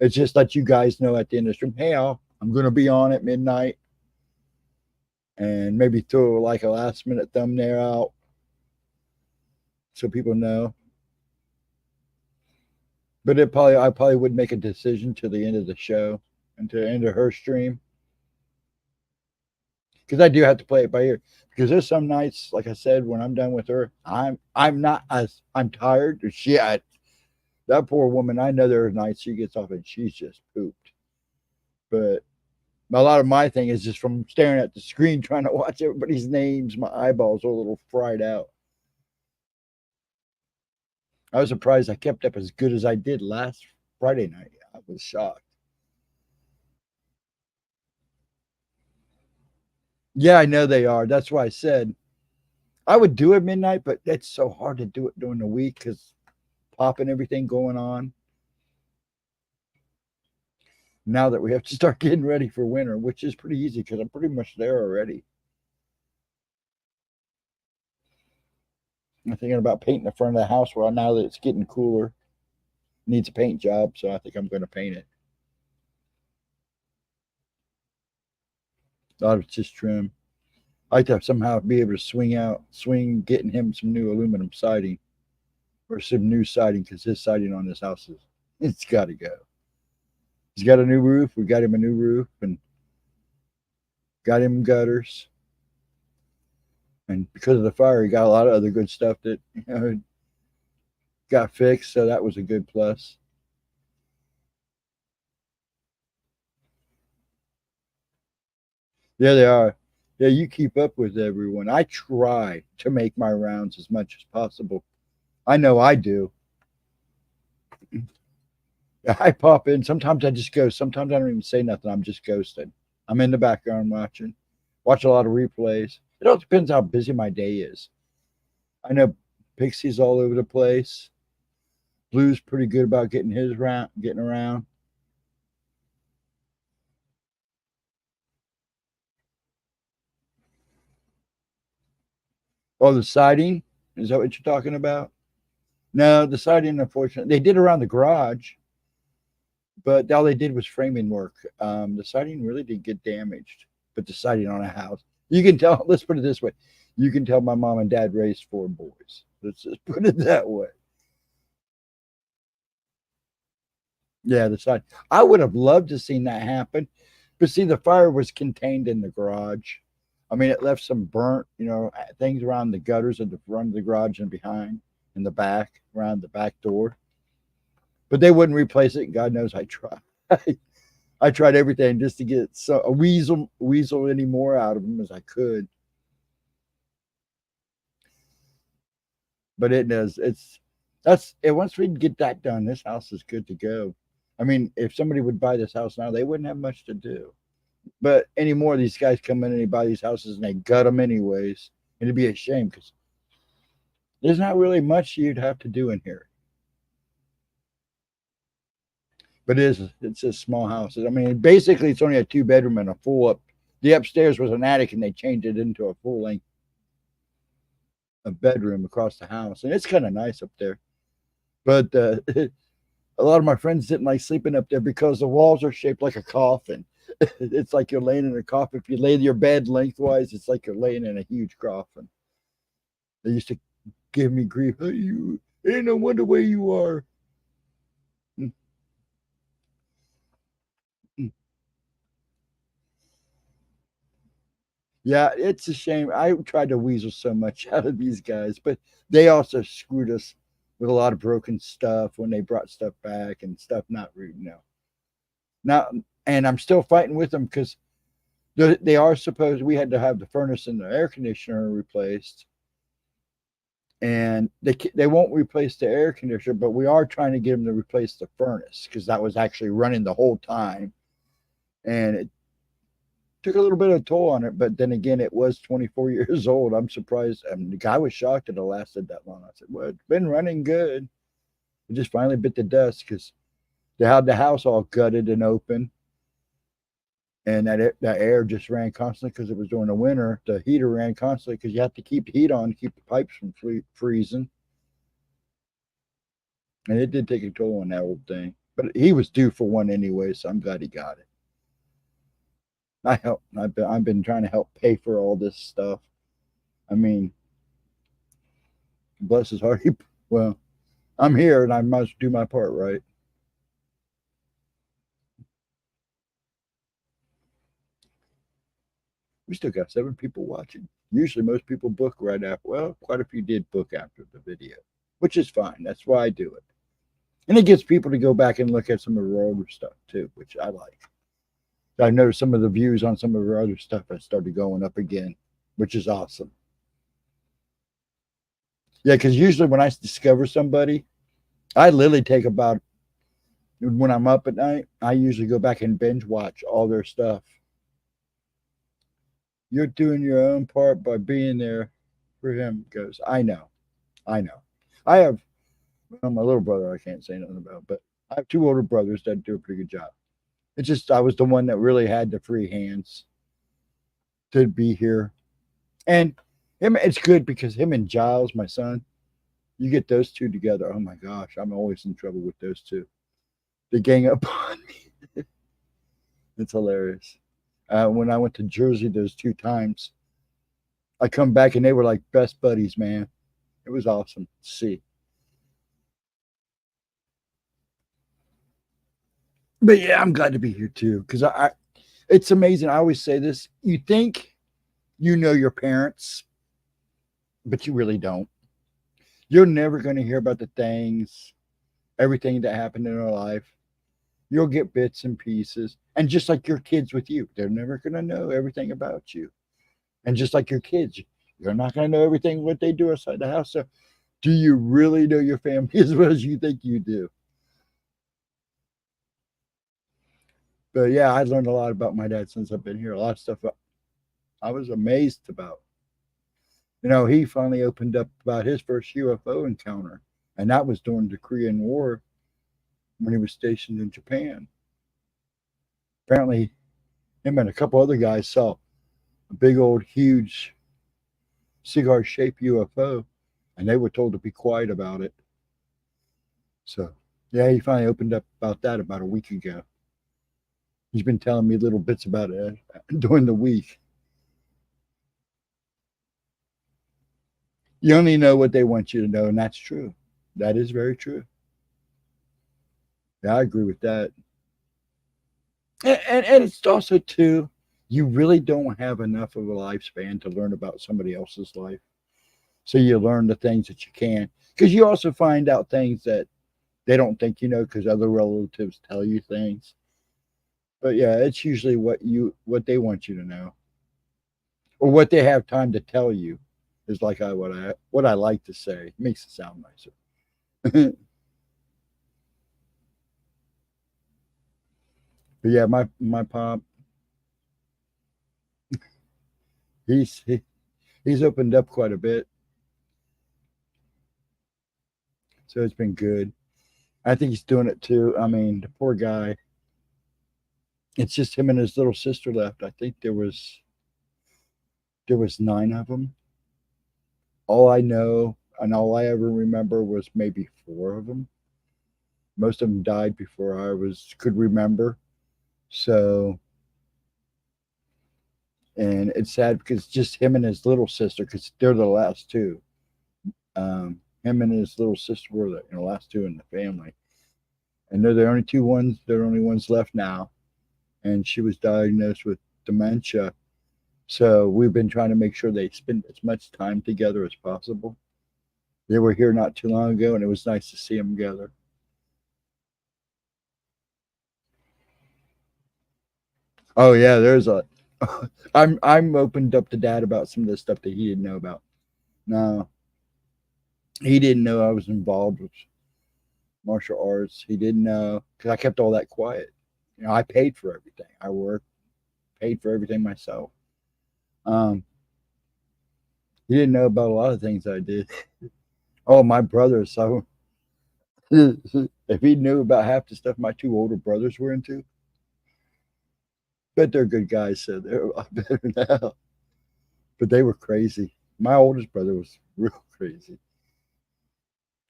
It's just let you guys know at the end of the stream, hey, I'm going to be on at midnight, and maybe throw like a last minute thumbnail out so people know. But I probably would make a decision to the end of the show and to the end of her stream, because I do have to play it by ear. Because there's some nights, like I said, when I'm done with her, I'm tired. That poor woman. I know there are nights she gets off and she's just pooped. But a lot of my thing is just from staring at the screen trying to watch everybody's names. My eyeballs are a little fried out. I was surprised I kept up as good as I did last Friday night. I was shocked. Yeah, I know they are. That's why I said I would do it midnight, but it's so hard to do it during the week because popping everything going on. Now that we have to start getting ready for winter, which is pretty easy because I'm pretty much there already. I'm thinking about painting the front of the house. Well, now that it's getting cooler, needs a paint job, so I think I'm going to paint it. Thought it's just trim. I like to somehow be able to swing, getting him some new aluminum siding or some new siding because his siding on this house it's got to go. He's got a new roof. We got him a new roof and got him gutters. And because of the fire, he got a lot of other good stuff that got fixed. So that was a good plus. Yeah, they are. Yeah, you keep up with everyone. I try to make my rounds as much as possible. I know I do. I pop in. Sometimes I just go. Sometimes I don't even say nothing. I'm just ghosting. I'm in the background watching. Watch a lot of replays. It all depends how busy my day is. I know Pixie's all over the place. Blue's pretty good about getting around. Oh, the siding? Is that what you're talking about? No, the siding, unfortunately, they did around the garage, but all they did was framing work. The siding really didn't get damaged, but the siding on a house, you can tell. Let's put it this way: you can tell my mom and dad raised 4 boys. Let's just put it that way. Yeah, the side. I would have loved to seen that happen, but see, the fire was contained in the garage. I mean, it left some burnt, things around the gutters at the front of the garage and behind, in the back, around the back door. But they wouldn't replace it. God knows I tried. I tried everything just to get a weasel any more out of them as I could. But it does. That's it. Once we get that done, this house is good to go. I mean, if somebody would buy this house now, they wouldn't have much to do. But anymore, these guys come in and they buy these houses and they gut them anyways. And it'd be a shame because there's not really much you'd have to do in here. But it's a small house. I mean, basically, it's only a 2 bedroom and a full up. The upstairs was an attic, and they changed it into a full length a bedroom across the house, and it's kind of nice up there. But a lot of my friends didn't like sleeping up there because the walls are shaped like a coffin. It's like you're laying in a coffin. If you lay your bed lengthwise, it's like you're laying in a huge coffin. They used to give me grief. Hey, you ain't no wonder where you are. Yeah, it's a shame. I tried to weasel so much out of these guys, but they also screwed us with a lot of broken stuff when they brought stuff back and stuff not now. And I'm still fighting with them because they are supposed. We had to have the furnace and the air conditioner replaced, and they won't replace the air conditioner, but we are trying to get them to replace the furnace because that was actually running the whole time, and it took a little bit of a toll on it. But then again, it was 24 years old. I'm surprised. I mean, the guy was shocked that it lasted that long. I said, "Well, it's been running good." It just finally bit the dust because they had the house all gutted and open, and that air just ran constantly because it was during the winter. The heater ran constantly because you have to keep the heat on to keep the pipes from freezing. And it did take a toll on that old thing. But he was due for one anyway, so I'm glad he got it. I've been trying to help pay for all this stuff. I mean, bless his heart. Well, I'm here and I must do my part, right? We still got 7 people watching. Usually, most people book right after. Well, quite a few did book after the video, which is fine. That's why I do it. And it gets people to go back and look at some of our older stuff too, which I like. I noticed some of the views on some of our other stuff has started going up again, which is awesome. Yeah, because usually when I discover somebody, I literally take about when I'm up at night, I usually go back and binge watch all their stuff. You're doing your own part by being there for him. Goes, I know. I have my little brother. I can't say nothing about, but I have 2 older brothers that do a pretty good job. It's just I was the one that really had the free hands to be here, and him. It's good because him and Giles, my son, you get those two together. Oh my gosh, I'm always in trouble with those two. They gang up on me. It's hilarious. When I went to Jersey those 2 times, I come back and they were like best buddies, man. It was awesome to see. But yeah, I'm glad to be here too because it's amazing. I always say this: you think you know your parents, but you really don't. You're never going to hear about the things, everything that happened in their life. You'll get bits and pieces, and just like your kids with you, they're never going to know everything about you. And just like your kids, you're not going to know everything what they do outside the house. So, do you really know your family as well as you think you do? But yeah, I learned a lot about my dad since I've been here. A lot of stuff I was amazed about. He finally opened up about his first UFO encounter, and that was during the Korean War when he was stationed in Japan. Apparently, him and a couple other guys saw a big old huge cigar shaped UFO, and they were told to be quiet about it. So, yeah, he finally opened up about that about a week ago. He's been telling me little bits about it during the week. You only know what they want you to know, and that's true. That is very true. Yeah, I agree with that. And it's also too, you really don't have enough of a lifespan to learn about somebody else's life. So you learn the things that you can, because you also find out things that they don't think you know because other relatives tell you things. But yeah, it's usually what they want you to know, or what they have time to tell you, is like what I like to say. It makes it sound nicer. But yeah, my pop, he's he, he's opened up quite a bit, so it's been good. I think he's doing it too. I mean, the poor guy. It's just him and his little sister left. I think there was 9 of them. All I know and all I ever remember was maybe 4 of them. Most of them died before I could remember. So, and it's sad because just him and his little sister, because they're the last two. Him and his little sister were the last two in the family, and they're the only two ones. They're the only ones left now. And she was diagnosed with dementia So we've been trying to make sure they spend as much time together as possible. They were here not too long ago, and it was nice to see them together. Oh yeah, there's a. I'm opened up to Dad about some of the stuff that he didn't know about. No, he didn't know I was involved with martial arts. He didn't know because I kept all that quiet. I paid for everything. I worked, paid for everything myself. Um, he didn't know about a lot of things I did. Oh, my brother. So if he knew about half the stuff my two older brothers were into, but they're good guys, so they're a lot better now. But they were crazy. My oldest brother was real crazy.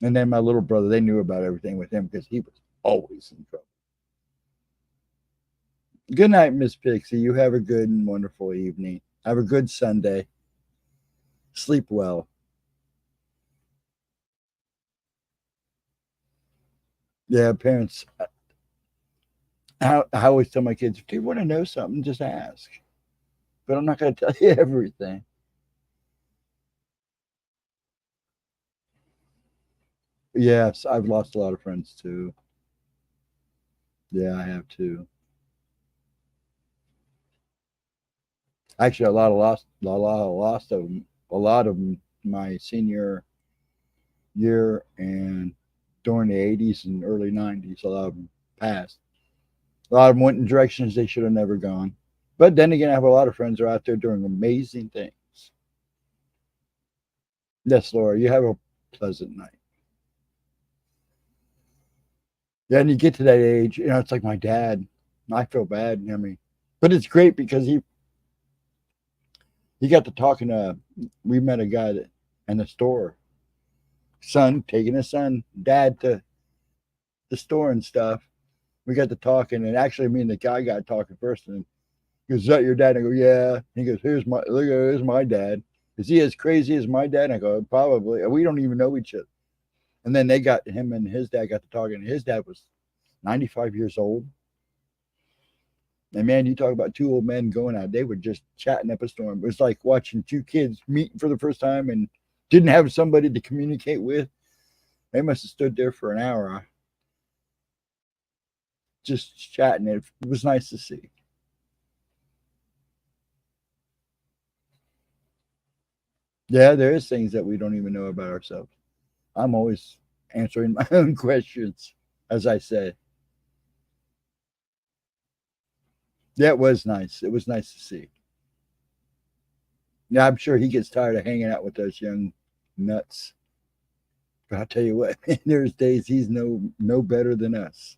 And then my little brother, they knew about everything with him because he was always in trouble. Good night, Miss Pixie. You have a good and wonderful evening. Have a good Sunday. Sleep well. Yeah, parents, I always tell my kids, if you want to know something, just ask. But I'm not going to tell you everything. Yes, I've lost a lot of friends too. Yeah, I have too. Actually, a lot of lost of them. A lot of them my senior year and during the 80s and early 90s. A lot of them passed. A lot of them went in directions they should have never gone. But then again, I have a lot of friends who are out there doing amazing things. Yes, Laura, you have a pleasant night. Yeah, and you get to that age, it's like my dad. I feel bad. I mean, but it's great because he got to talking to. We met a guy that in the store, son taking his son, dad to the store and stuff. We got to talking, and actually, me and the guy got talking first, and he goes, "Is that your dad?" I go, "Yeah." He goes, Here's my dad. Is he as crazy as my dad?" I go, "Probably." We don't even know each other. And then they got him and his dad got to talking. And his dad was 95 years old. And man, you talk about two old men going out. They were just chatting up a storm. It was like watching two kids meet for the first time and didn't have somebody to communicate with. They must have stood there for an hour just chatting. It was nice to see. Yeah, there is things that we don't even know about ourselves. I'm always answering my own questions, as I say. Yeah, it was nice. It was nice to see. Yeah, I'm sure he gets tired of hanging out with those young nuts. But I'll tell you what, there's days he's no better than us.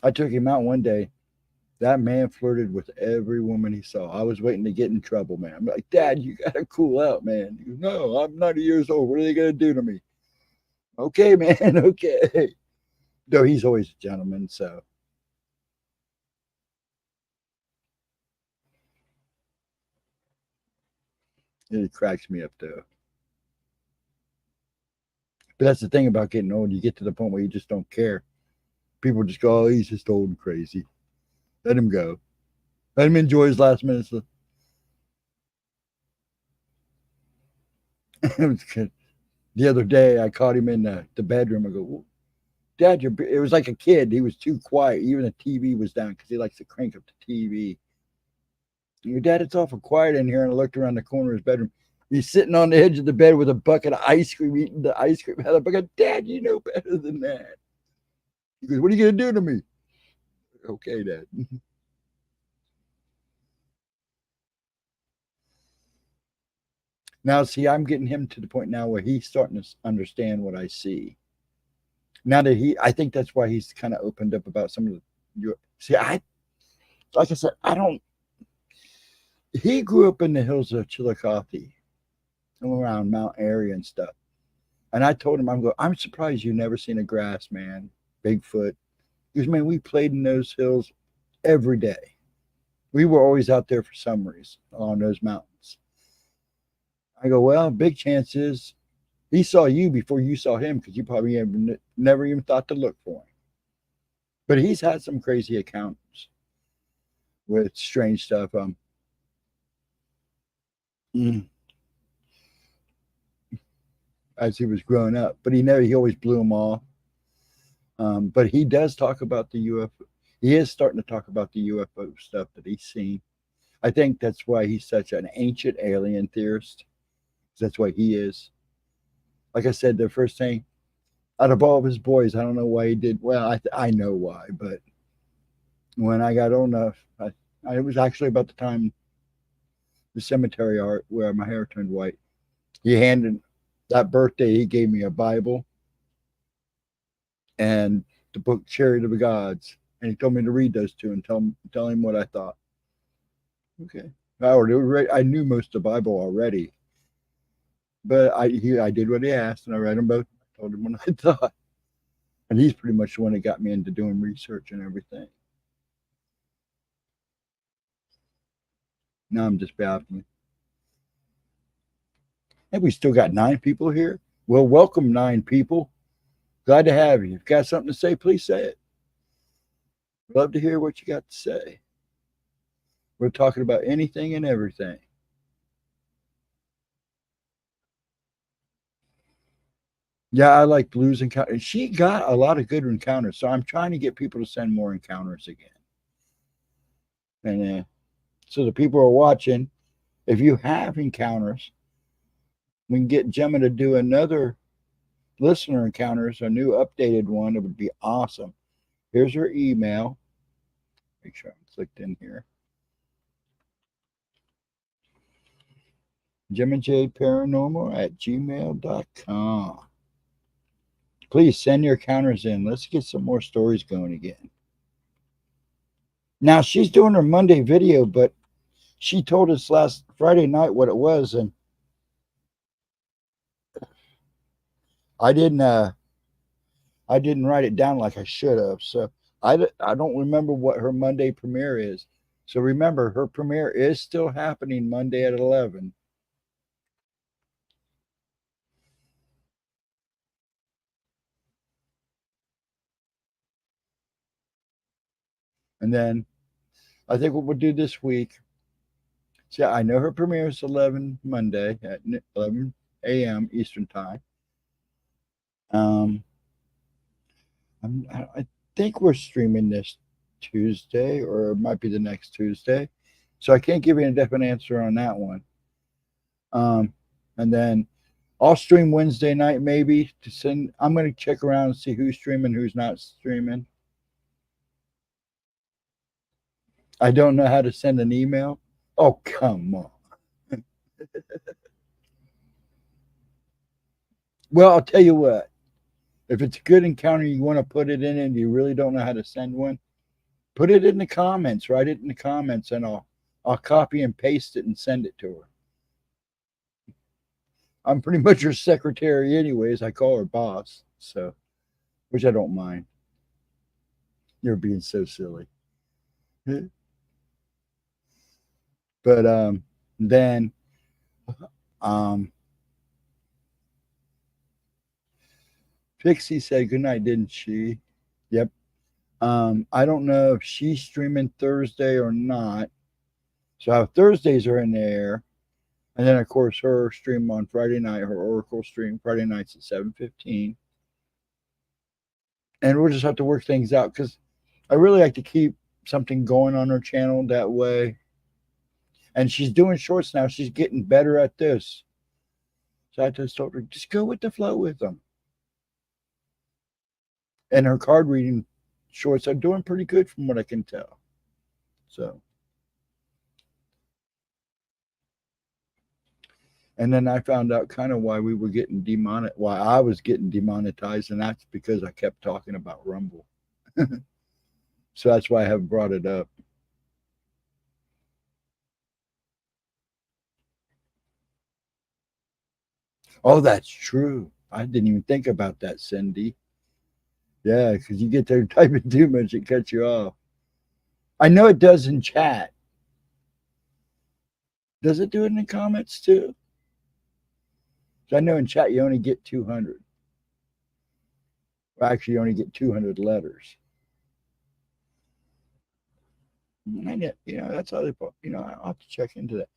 I took him out one day. That man flirted with every woman he saw. I was waiting to get in trouble, man. I'm like, Dad, you gotta cool out, man. He goes, no, I'm 90 years old. What are they gonna do to me? Okay, man, okay. Though he's always a gentleman, so it cracks me up though. But that's the thing about getting old. You get to the point where you just don't care. People just go, oh, he's just old and crazy. Let him go. Let him enjoy his last minutes. The other day, I caught him in the bedroom. I go, Dad, it was like a kid. He was too quiet. Even the TV was down because he likes to crank up the TV. Your dad, it's awful quiet in here. And I looked around the corner of his bedroom. He's sitting on the edge of the bed with a bucket of ice cream, eating the ice cream out of the bucket. Dad, you know better than that. He goes, what are you going to do to me? Okay, Dad. Now, see, I'm getting him to the point now where he's starting to understand what I see. Now that I think that's why he's kind of opened up about some of see, like I said, I don't, he grew up in the hills of Chillicothe, around Mount Airy and stuff. And I told him, I'm surprised you never seen a grass man, Bigfoot. Because, man, we played in those hills every day. We were always out there for some reason along those mountains. I go, well, big chance is he saw you before you saw him because you probably never even thought to look for him. But he's had some crazy accounts. with strange stuff. Mm, as he was growing up, but he always blew them off. But he does talk about the UFO. He is starting to talk about the UFO stuff that he's seen. I think that's why he's such an ancient alien theorist. That's why he is. Like I said, the first thing out of all of his boys, I don't know why he did. Well, I know why, but when I got old enough, it was actually about the time the cemetery art where my hair turned white. He handed that birthday. He gave me a Bible and the book Chariot of the Gods, and he told me to read those two and tell him what I thought. Okay, I knew most of the Bible already, but I did what he asked, and I read them both. I told him what I thought, and he's pretty much the one that got me into doing research and everything. Now I'm just babbling. And we still got 9 people here. Well, welcome 9 people. Glad to have you. If you've got something to say, please say it. Love to hear what you got to say. We're talking about anything and everything. Yeah, I like blues encounters. She got a lot of good encounters, so I'm trying to get people to send more encounters again. And so the people are watching, if you have encounters, we can get Gemma to do another listener encounters, a new updated one. It would be awesome. Here's her email. Make sure I'm clicked in here. GemmaJadeParanormal@gmail.com. Please send your encounters in. Let's get some more stories going again. Now she's doing her Monday video, but she told us last Friday night what it was, and I didn't write it down like I should have. So I don't remember what her Monday premiere is. So remember, her premiere is still happening Monday at 11. And then I think what we'll do this week. See, I know her premiere is 11 Monday at 11 a.m. Eastern time. I think we're streaming this Tuesday, or it might be the next Tuesday. So I can't give you a definite answer on that one. And then I'll stream Wednesday night maybe to send. I'm going to check around and see who's streaming, who's not streaming. I don't know how to send an email. Oh, come on. Well, I'll tell you what. If it's a good encounter, you want to put it in and you really don't know how to send one, put it in the comments. Write it in the comments, and I'll copy and paste it and send it to her. I'm pretty much her secretary anyways. I call her boss, so which I don't mind. You're being so silly. But then Pixie said good night, didn't she? Yep. I don't know if she's streaming Thursday or not. So Thursdays are in the air. And then of course her stream on Friday night, her Oracle stream Friday nights at 7:15. And we'll just have to work things out because I really like to keep something going on her channel that way. And she's doing shorts now. She's getting better at this. So I just told her, just go with the flow with them. And her card reading shorts are doing pretty good from what I can tell. So. And then I found out kind of why we were getting why I was getting demonetized, and that's because I kept talking about Rumble. So that's why I haven't brought it up. Oh, that's true. I didn't even think about that, Cindy. Yeah, because you get there typing too much, it cuts you off. I know it does in chat. Does it do it in the comments too? I know in chat you only get 200. Well, actually, you only get 200 letters. That's other part. I'll have to check into that.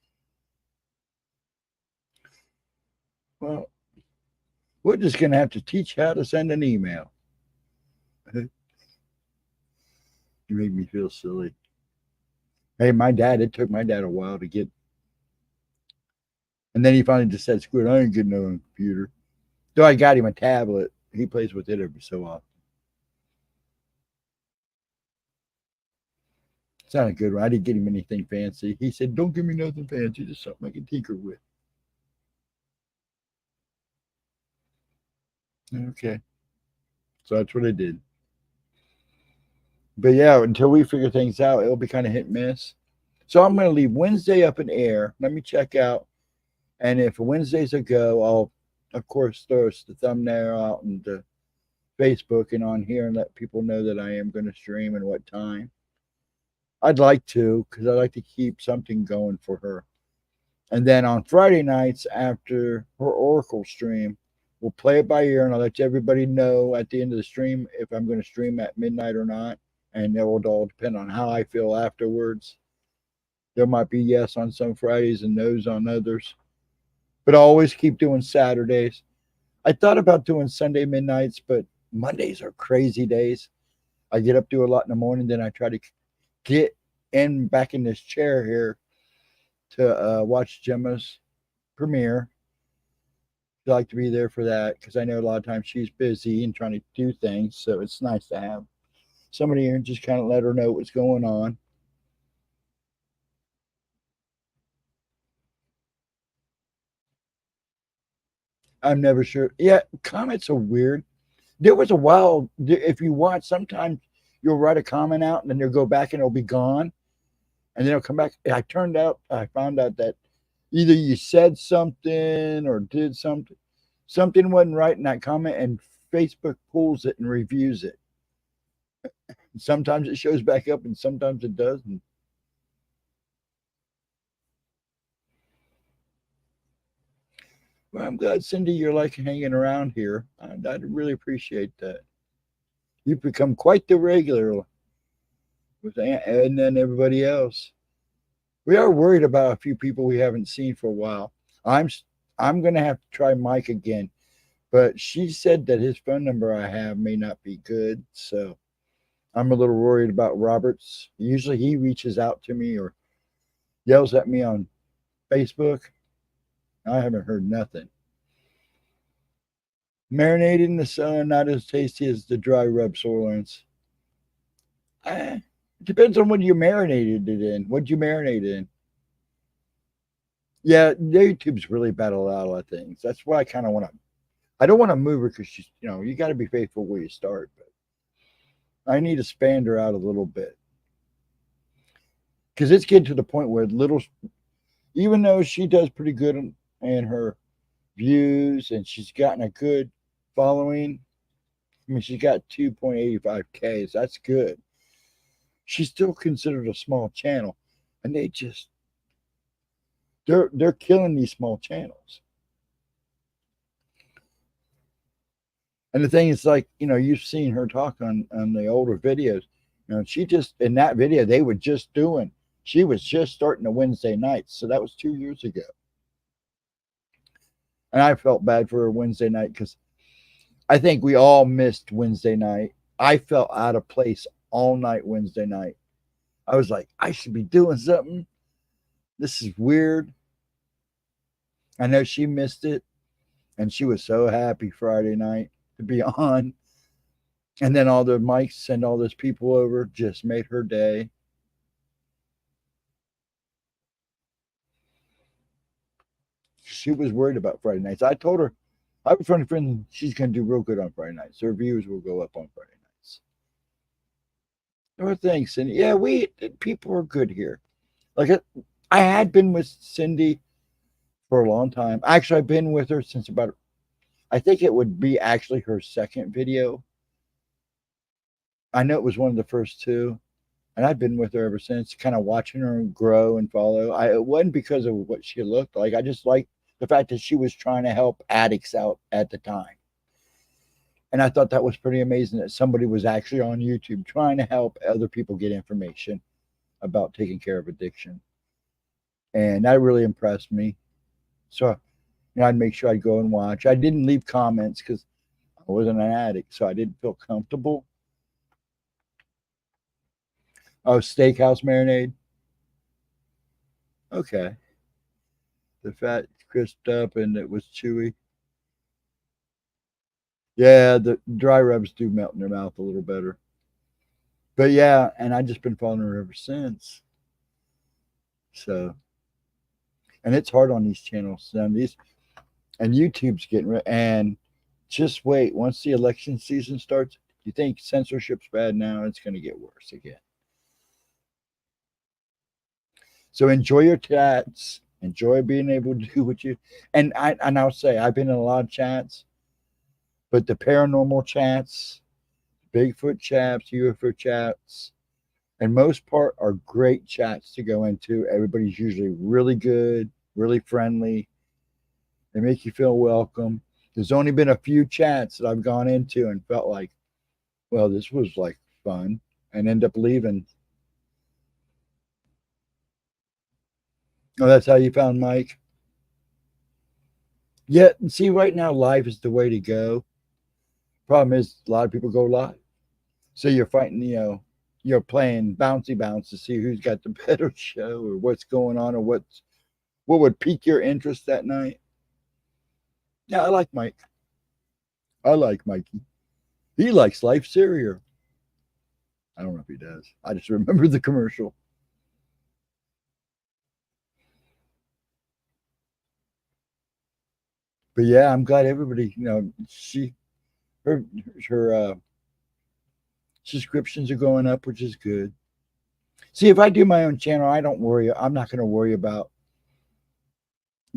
Well, we're just gonna have to teach how to send an email. You make me feel silly. Hey, it took my dad a while to get, and then he finally just said, "Screw it, I ain't getting no computer." So I got him a tablet. He plays with it every so often. It's not a good one. I didn't get him anything fancy. He said, "Don't give me nothing fancy, just something I can tinker with." Okay, so that's what I did. But yeah, until we figure things out, it'll be kind of hit and miss. So I'm going to leave Wednesday up in air. Let me check out. And if Wednesday's a go, I'll, of course, throw the thumbnail out and the Facebook and on here and let people know that I am going to stream and what time. I'd like to, because I like to keep something going for her. And then on Friday nights after her Oracle stream, we'll play it by ear and I'll let everybody know at the end of the stream if I'm going to stream at midnight or not. And it will all depend on how I feel afterwards. There might be yes on some Fridays and no's on others. But I always keep doing Saturdays. I thought about doing Sunday midnights, but Mondays are crazy days. I get up, do a lot in the morning, then I try to get back in this chair here to watch Gemma's premiere. I like to be there for that because I know a lot of times she's busy and trying to do things. So it's nice to have somebody here and just kind of let her know what's going on. I'm never sure. Yeah, comments are weird. There was a while, if you watch, sometimes you'll write a comment out and then you'll go back and it'll be gone. And then it'll come back. I found out that either you said something or did something. Something wasn't right in that comment and Facebook pulls it and reviews it. Sometimes it shows back up and sometimes it doesn't. Well, I'm glad, Cindy, you're like hanging around here. I'd really appreciate that. You've become quite the regular with Ed and then everybody else. We are worried about a few people we haven't seen for a while. I'm I'm gonna have to try Mike again, but she said that his phone number I have may not be good, so I'm a little worried about Roberts. Usually he reaches out to me or yells at me on Facebook. I haven't heard nothing. Marinated in the sun, not as tasty as the dry rub sirloins. It depends on what you marinated it in. What'd you marinate it in? Yeah, YouTube's really bad at a lot of things. That's why I kind of want to. I don't want to move her because she's, you got to be faithful where you start. But I need to expand her out a little bit because it's getting to the point where even though she does pretty good in her views and she's gotten a good following. I mean, she's got 2.85K. That's good. She's still considered a small channel, and they're killing these small channels. And the thing is, like, you've seen her talk on the older videos. She just in that video they were just doing. She was just starting the Wednesday nights, so that was 2 years ago. And I felt bad for her Wednesday night because I think we all missed Wednesday night. I felt out of place all night Wednesday night. I was like, I should be doing something. This is weird. I know she missed it, and she was so happy Friday night to be on. And then all the mics and all those people over just made her day. She was worried about Friday nights. I told her, I have a friend she's going to do real good on Friday nights. Her views will go up on Friday nights. Oh, thanks. And yeah, people are good here. Like I had been with Cindy for a long time. Actually, I've been with her since I think it would be actually her second video. I know it was one of the first two, and I've been with her ever since, kind of watching her grow and follow. It wasn't because of what she looked like. I just liked the fact that she was trying to help addicts out at the time. And I thought that was pretty amazing that somebody was actually on YouTube trying to help other people get information about taking care of addiction, and that really impressed me. So, I'd make sure I'd go and watch. I didn't leave comments because I wasn't an addict, so I didn't feel comfortable. Oh, steakhouse marinade. Okay, the fat crisped up and it was chewy. Yeah, the dry rubs do melt in their mouth a little better. But yeah, and I just been following her ever since. So, and it's hard on these channels. And these and YouTube's getting and just wait. Once the election season starts, you think censorship's bad now? It's going to get worse again. So enjoy your chats. Enjoy being able to do what you and I'll say I've been in a lot of chats, but the paranormal chats, Bigfoot chats, UFO chats, and most part are great chats to go into. Everybody's usually really good, really friendly. They make you feel welcome. There's only been a few chats that I've gone into and felt like, well, this was like fun, and end up leaving. Oh, that's how you found Mike. Yeah, see, right now live is the way to go. Problem is, a lot of people go live, so you're fighting. You're playing bouncy bounce to see who's got the better show or what's going on or what would pique your interest that night. Yeah, I like Mike. I like Mikey. He likes Life Cereal. I don't know if he does. I just remember the commercial. But yeah, I'm glad everybody, her her subscriptions are going up, which is good. See, if I do my own channel, I don't worry. I'm not going to worry about.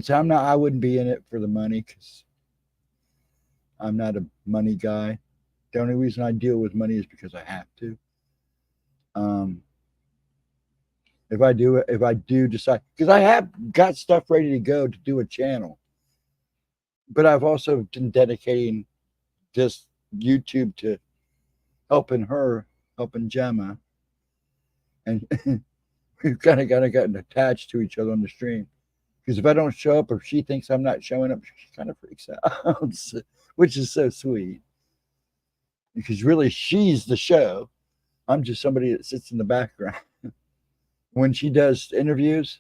So I'm not. I wouldn't be in it for the money because I'm not a money guy. The only reason I deal with money is because I have to. Um, if I do decide, because I have got stuff ready to go to do a channel, but I've also been dedicating just YouTube to helping her, helping Gemma, and we've kind of gotten attached to each other on the stream. Because if I don't show up, or if she thinks I'm not showing up, she kind of freaks out, which is so sweet. Because really, she's the show. I'm just somebody that sits in the background. When she does interviews,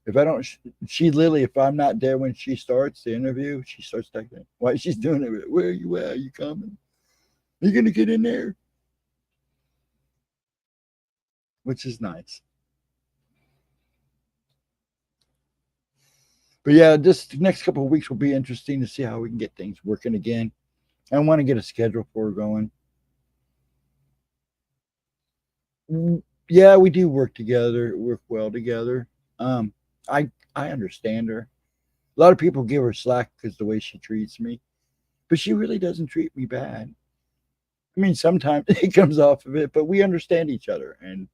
if I don't, she literally, if I'm not there when she starts the interview, she starts texting. Why she's doing it? Where are you at? Are you coming? Are you gonna get in there? Which is nice. But yeah, this next couple of weeks will be interesting to see how we can get things working again. I want to get a schedule for her going. Yeah, we do work together, work well together. Um, I understand her. A lot of people give her slack because the way she treats me, but she really doesn't treat me bad. I mean, sometimes it comes off of it, but we understand each other. And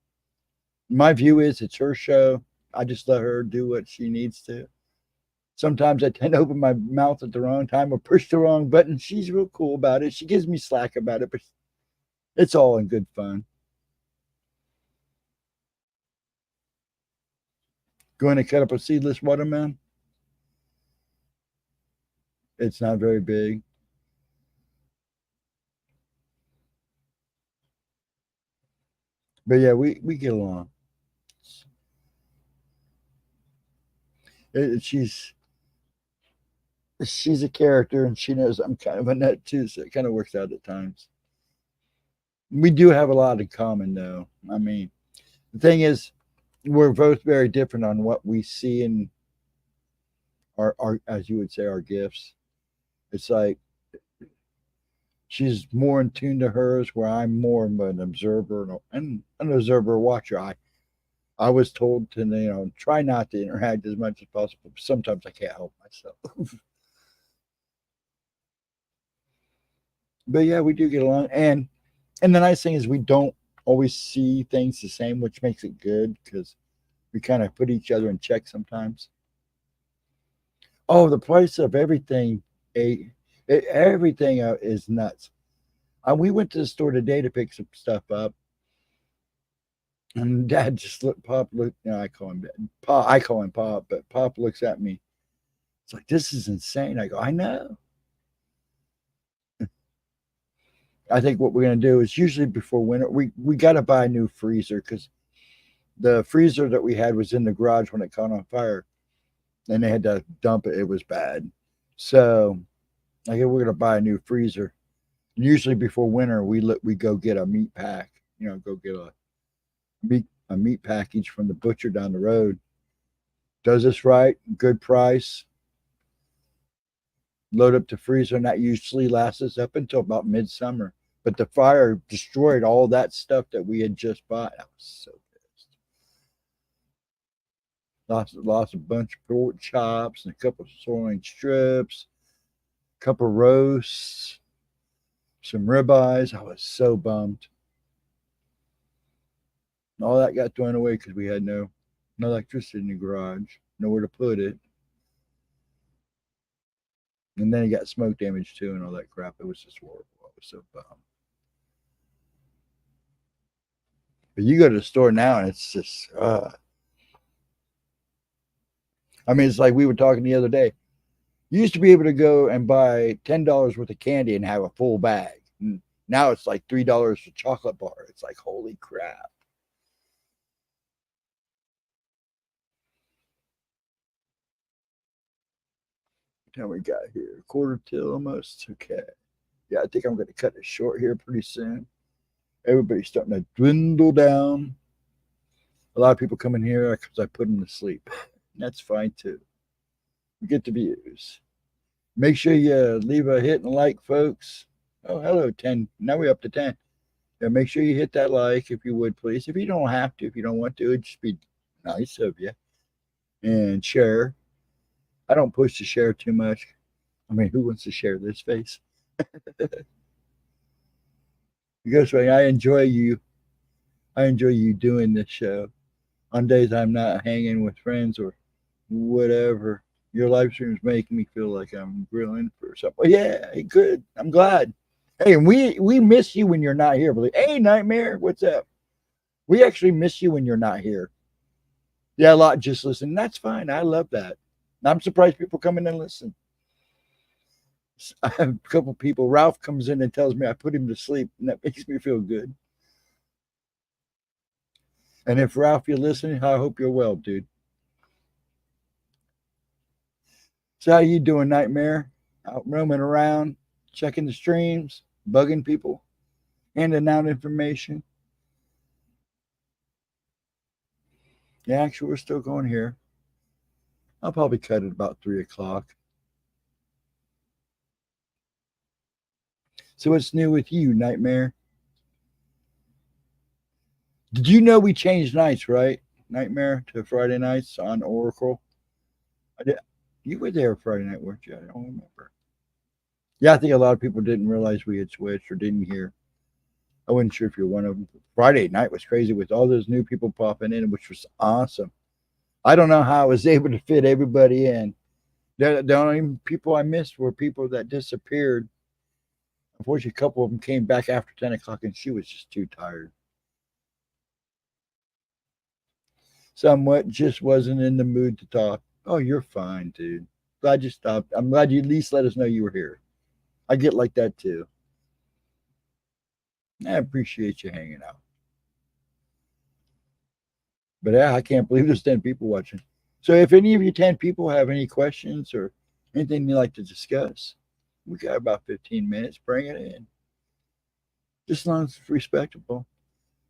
my view is it's her show. I just let her do what she needs to. Sometimes I tend to open my mouth at the wrong time or push the wrong button. She's real cool about it. She gives me slack about it, but it's all in good fun. Going to cut up a seedless watermelon? It's not very big. But yeah, we get along. It, she's a character and she knows I'm kind of a nut too, so it kind of works out at times. We do have a lot in common though. I mean, the thing is we're both very different on what we see in our as you would say our gifts. It's like she's more in tune to hers where I'm more of an observer and an observer watcher. I was told to try not to interact as much as possible. Sometimes I can't help myself. But yeah, we do get along, and the nice thing is we don't always see things the same, which makes it good because we kind of put each other in check sometimes. Oh, the price of everything, everything is nuts. We went to the store today to pick some stuff up, And Dad just looked. Pop looked. I call him Dad. Pop. I call him Pop, but Pop looks at me. It's like, this is insane. I go, I know. I think what we're gonna do is usually before winter, we gotta buy a new freezer because the freezer that we had was in the garage when it caught on fire, and they had to dump it. It was bad. So I think we're gonna buy a new freezer. Usually before winter, we go get a meat pack. Go get a meat package from the butcher down the road. Does this right, good price. Load up the freezer, and that usually lasts us up until about midsummer. But the fire destroyed all that stuff that we had just bought. I was so pissed. Lost a bunch of pork chops and a couple of sirloin strips, a couple of roasts, some ribeyes. I was so bummed. And all that got thrown away because we had no electricity in the garage, nowhere to put it. And then he got smoke damage too and all that crap. It was just horrible. I was so bummed. But you go to the store now and it's just, I mean, it's like we were talking the other day. You used to be able to go and buy $10 worth of candy and have a full bag. And now it's like $3 for chocolate bar. It's like, holy crap. What we got here? Quarter till almost. Okay. Yeah, I think I'm going to cut it short here pretty soon. Everybody's starting to dwindle down. A lot of people come in here because I put them to sleep. That's fine too. We get the views. Make sure you leave a hit and like, folks. Oh, hello, 10. Now we're up to 10. Yeah, make sure you hit that like if you would, please. If you don't have to, if you don't want to, it'd just be nice of you. And share. I don't push to share too much. I mean, who wants to share this face? Because I enjoy you. I enjoy you doing this show. On days I'm not hanging with friends or whatever, your live streams make me feel like I'm grilling for something. Well, yeah, good. I'm glad. Hey, and we miss you when you're not here. Hey, Nightmare, what's up? We actually miss you when you're not here. Yeah, a lot just listen. That's fine. I love that. I'm surprised people come in and listen. I have a couple people. Ralph comes in and tells me I put him to sleep, and that makes me feel good. And if Ralph, you're listening, I hope you're well, dude. So how you doing, Nightmare? Out roaming around, checking the streams, bugging people, handing out information. Yeah, actually, we're still going here. I'll probably cut it about 3 o'clock. So what's new with you, Nightmare? Did you know we changed nights, right? Nightmare to Friday nights on Oracle. I did. You were there Friday night, weren't you? I don't remember. Yeah, I think a lot of people didn't realize we had switched or didn't hear. I wasn't sure if you're one of them. Friday night was crazy with all those new people popping in, which was awesome. I don't know how I was able to fit everybody in. The only people I missed were people that disappeared. Unfortunately, a couple of them came back after 10 o'clock and she was just too tired. Somewhat just wasn't in the mood to talk. Oh, you're fine, dude. Glad you stopped. I'm glad you at least let us know you were here. I get like that too. I appreciate you hanging out. But yeah, I can't believe there's 10 people watching. So if any of you 10 people have any questions or anything you'd like to discuss, we got about 15 minutes. Bring it in. Just as long as it's respectable.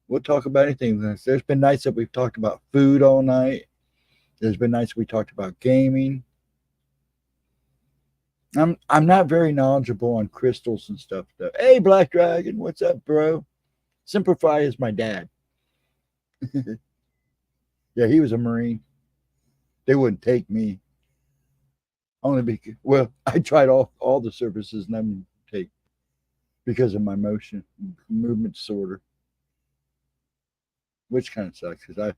We'll talk about anything. There's been nights that we've talked about food all night. There's been nights we talked about gaming. I'm not very knowledgeable on crystals and stuff though. Hey, Black Dragon, what's up, bro? Simplify is my dad. Yeah, he was a Marine. They wouldn't take me. Only because, well, I tried all the services and I didn't take because of my movement disorder, which kind of sucks because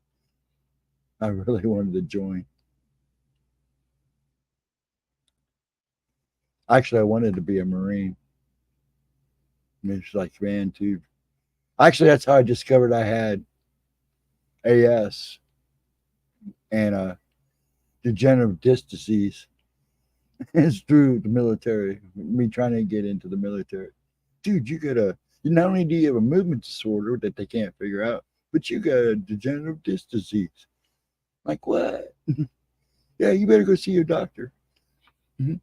I really wanted to join. Actually, I wanted to be a Marine. And it's like, man, dude. Actually, that's how I discovered I had AS and degenerative disc disease is through the military. Me trying to get into the military. Dude, you not only do you have a movement disorder that they can't figure out, but you got a degenerative disc disease. Like what? Yeah, you better go see your doctor. Mm-hmm.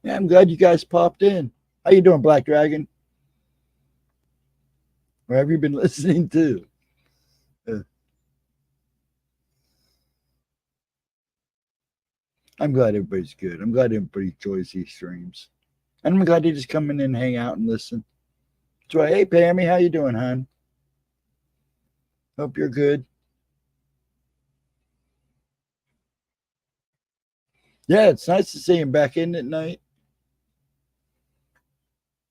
Yeah, I'm glad you guys popped in. How you doing, Black Dragon? Where have you been listening to? Uh, I'm glad everybody's good. I'm glad everybody enjoys these streams. And I'm glad you just come in and hang out and listen. So, hey, Pammy, how you doing, hon? Hope you're good. Yeah, it's nice to see him back in at night.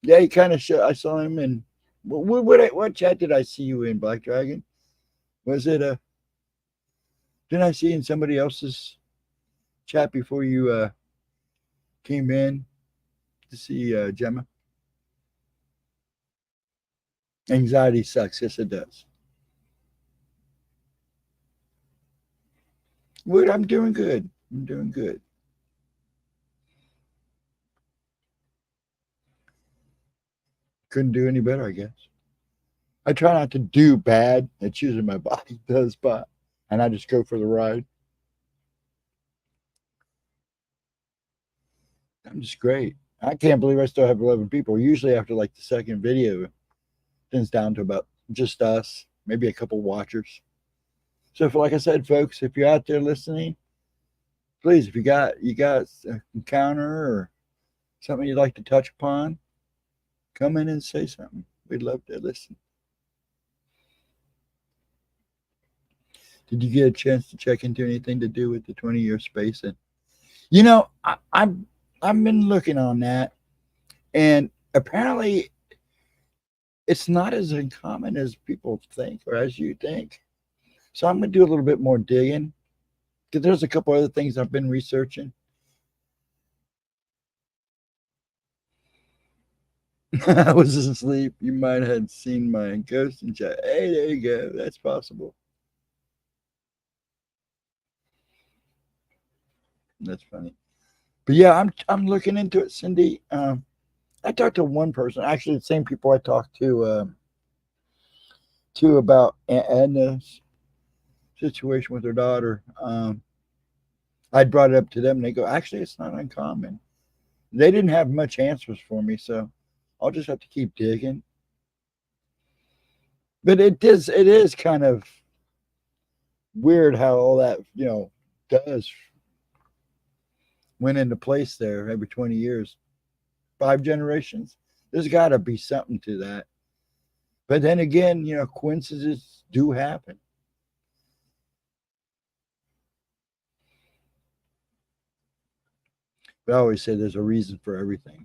Yeah, he kind of I saw him in what chat did I see you in, Black Dragon? Was it didn't I see in somebody else's chat before you came in to see Gemma? Anxiety sucks. Yes, it does. What? I'm doing good. I'm doing good. Couldn't do any better, I guess. I try not to do bad. It's usually my body does, but and I just go for the ride. I'm just great. I can't believe I still have 11 people. Usually after like the second video, it thins down to about just us, maybe a couple watchers. So, for, like I said, folks, if you're out there listening, please, if you got an encounter or something you'd like to touch upon, come in and say something. We'd love to listen. Did you get a chance to check into anything to do with the 20-year space? And I've been looking on that, and apparently it's not as uncommon as people think or as you think. So I'm going to do a little bit more digging because there's a couple other things I've been researching. I was asleep. You might have seen my ghost in chat. Hey, there you go. That's possible. That's funny. But yeah, I'm looking into it, Cindy. I talked to one person, actually the same people I talked to about Edna's situation with her daughter. I brought it up to them, and they go, actually, it's not uncommon. They didn't have much answers for me, so I'll just have to keep digging. But it is kind of weird how all that does went into place there every 20 years, 5 generations. There's got to be something to that. But then again, coincidences do happen. But I always say there's a reason for everything.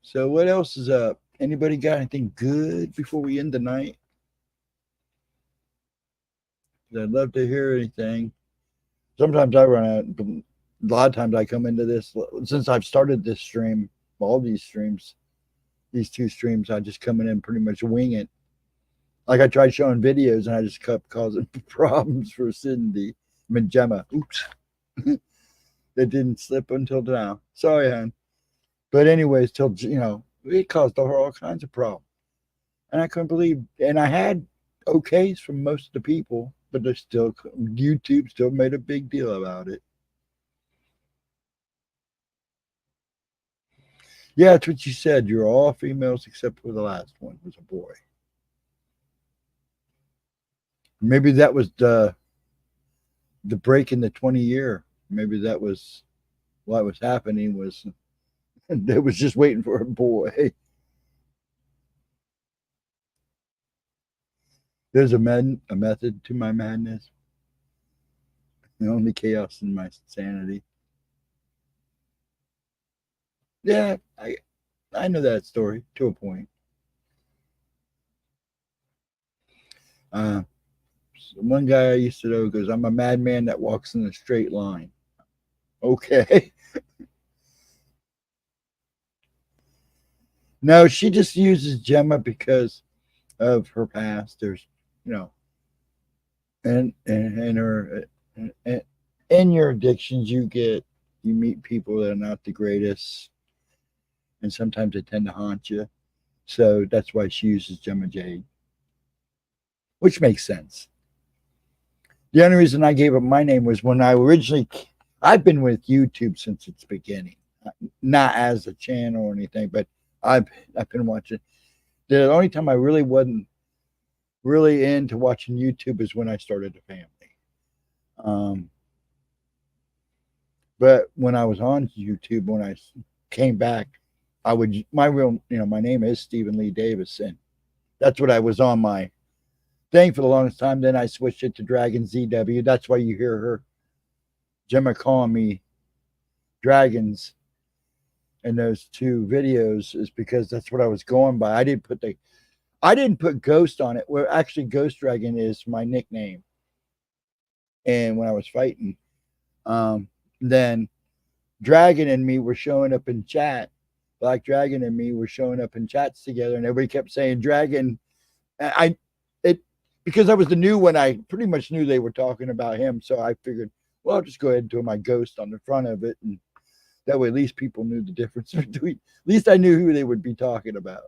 So what else is up? Anybody got anything good before we end the night? I'd love to hear anything. Sometimes I run out, but a lot of times I come into this, since I've started this stream, all these streams, these 2 streams, I just come in and pretty much wing it. Like I tried showing videos and I just kept causing problems for Cindy. Gemma. Oops. That didn't slip until now. Sorry, hon. But anyways, it caused her all kinds of problems. And I couldn't believe, and I had okays from most of the people, but YouTube still made a big deal about it. Yeah, that's what you said. You're all females except for the last one was a boy. Maybe that was the break in the 20-year. Maybe that was what was happening was they was just waiting for a boy. There's a method to my madness. The only chaos in my sanity. Yeah, I know that story to a point. One guy I used to know goes, "I'm a madman that walks in a straight line." Okay. No, she just uses Gemma because of her past. There's, you know, and her and in your addictions, you meet people that are not the greatest, and sometimes they tend to haunt you. So that's why she uses Gemma Jade, which makes sense. The only reason I gave up my name was when I originally, I've been with YouTube since its beginning, not as a channel or anything, but I've I've been watching. The only time I really wasn't really into watching YouTube is when I started a family. Um, but when I was on YouTube, when I came back, I would my real my name is Stephen Lee Davis, and that's what I was on my thing for the longest time. Then I switched it to Dragon ZW. That's why you hear her Gemma calling me Dragons in those two videos, is because that's what I was going by. I didn't put Ghost on it. Where actually Ghost Dragon is my nickname. And when I was fighting, then Dragon and me were showing up in chat. Black Dragon and me were showing up in chats together, and everybody kept saying Dragon. I it because I was the new one. I pretty much knew they were talking about him, so I figured, well, I'll just go ahead and do my Ghost on the front of it, and that way at least people knew the difference between. At least I knew who they would be talking about.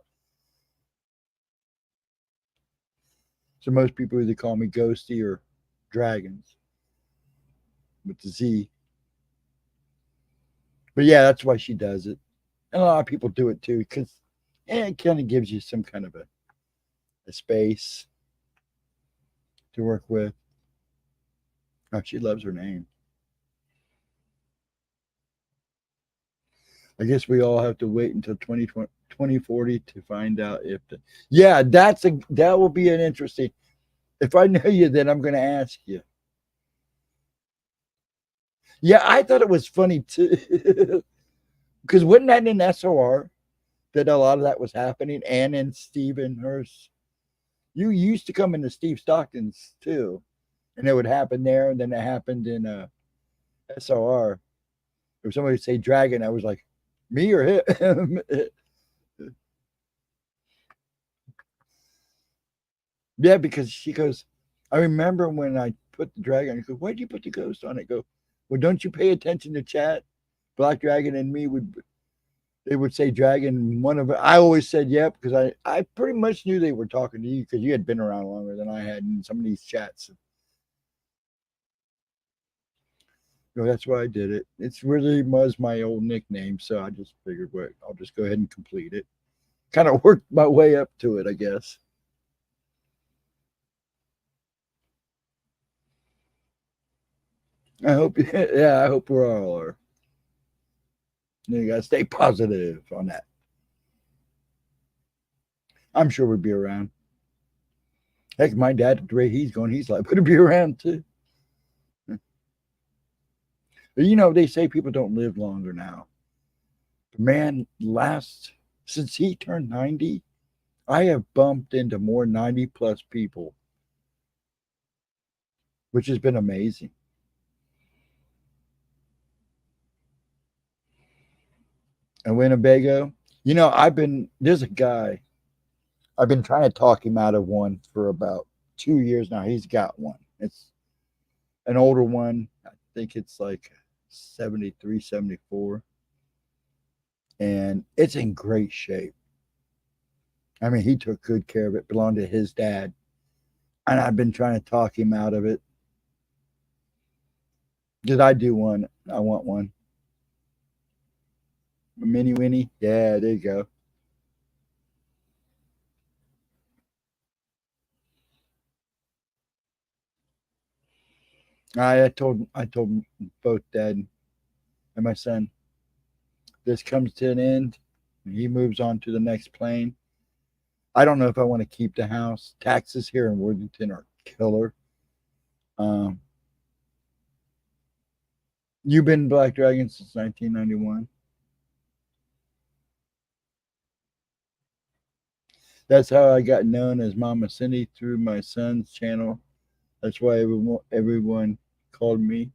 So most people either call me Ghosty or Dragons with the Z. But yeah, that's why she does it. And a lot of people do it too, because it kind of gives you some kind of a space to work with. Oh, she loves her name. I guess we all have to wait until 2040 to find out if the. Yeah, that will be an interesting. If I know you, then I'm going to ask you. Yeah, I thought it was funny too. Because wasn't that in SOR that a lot of that was happening, and in Stephen Hurst? You used to come into Steve Stockton's too, and it would happen there, and then it happened in SOR. If somebody would say Dragon, I was like, me or him? Yeah, because she goes, I remember when I put the Dragon, I go, why did you put the Ghost on it? I go, well, don't you pay attention to chat? Black Dragon and me they would say Dragon. One of I always said yep, because I pretty much knew they were talking to you because you had been around longer than I had in some of these chats. So that's why I did it. It's really was my old nickname, so I just figured, well, I'll just go ahead and complete it. Kind of worked my way up to it, I guess. I hope, yeah, I hope we're all are. You gotta stay positive on that. I'm sure we'll be around. Heck, my dad, the way he's going, he's like, would be around too. You know, they say people don't live longer now. Man, since he turned 90, I have bumped into more 90 plus people, which has been amazing. And Winnebago, there's a guy, I've been trying to talk him out of one for about 2 years now. He's got one. It's an older one. I think it's like 73, 74. And it's in great shape. I mean, he took good care of it, belonged to his dad. And I've been trying to talk him out of it. Did I do one? I want one. A mini Winnie? Yeah, there you go. I told both dad and my son, this comes to an end. He moves on to the next plane. I don't know if I want to keep the house. Taxes here in Worthington are killer. Um, you've been Black Dragon since 1991. That's how I got known as Mama Cindy through my son's channel. That's why everyone called me.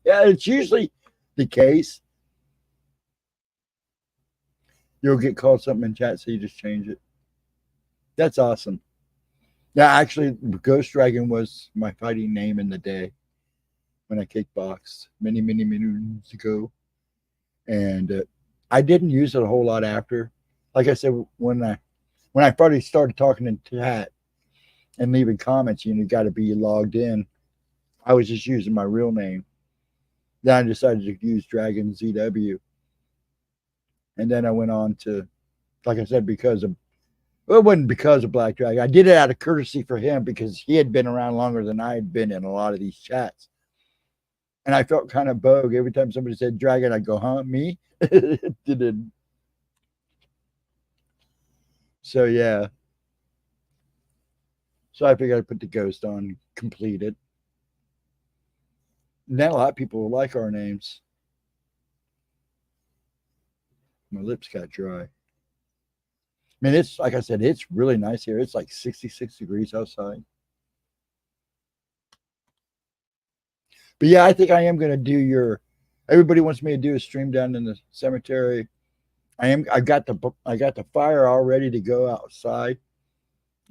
Yeah, it's usually the case. You'll get called something in chat, so you just change it. That's awesome. Yeah, actually, Ghost Dragon was my fighting name in the day when I kickboxed many moons ago, and I didn't use it a whole lot after. Like I said, when I first started talking in chat and leaving comments, you got to be logged in. I was just using my real name. Then I decided to use DragonZW, and then I went on to, like I said, because of well, it wasn't because of Black Dragon. I did it out of courtesy for him because he had been around longer than I had been in a lot of these chats. And I felt kind of bogue every time somebody said Dragon. I'd go, huh, me? So yeah. So I figured I'd put the ghost on, complete it. Now a lot of people will like our names. My lips got dry. I mean, it's like I said, it's really nice here. It's like 66 degrees outside. But yeah, I think I am gonna do your. Everybody wants me to do a stream down in the cemetery. I got the fire all ready to go outside.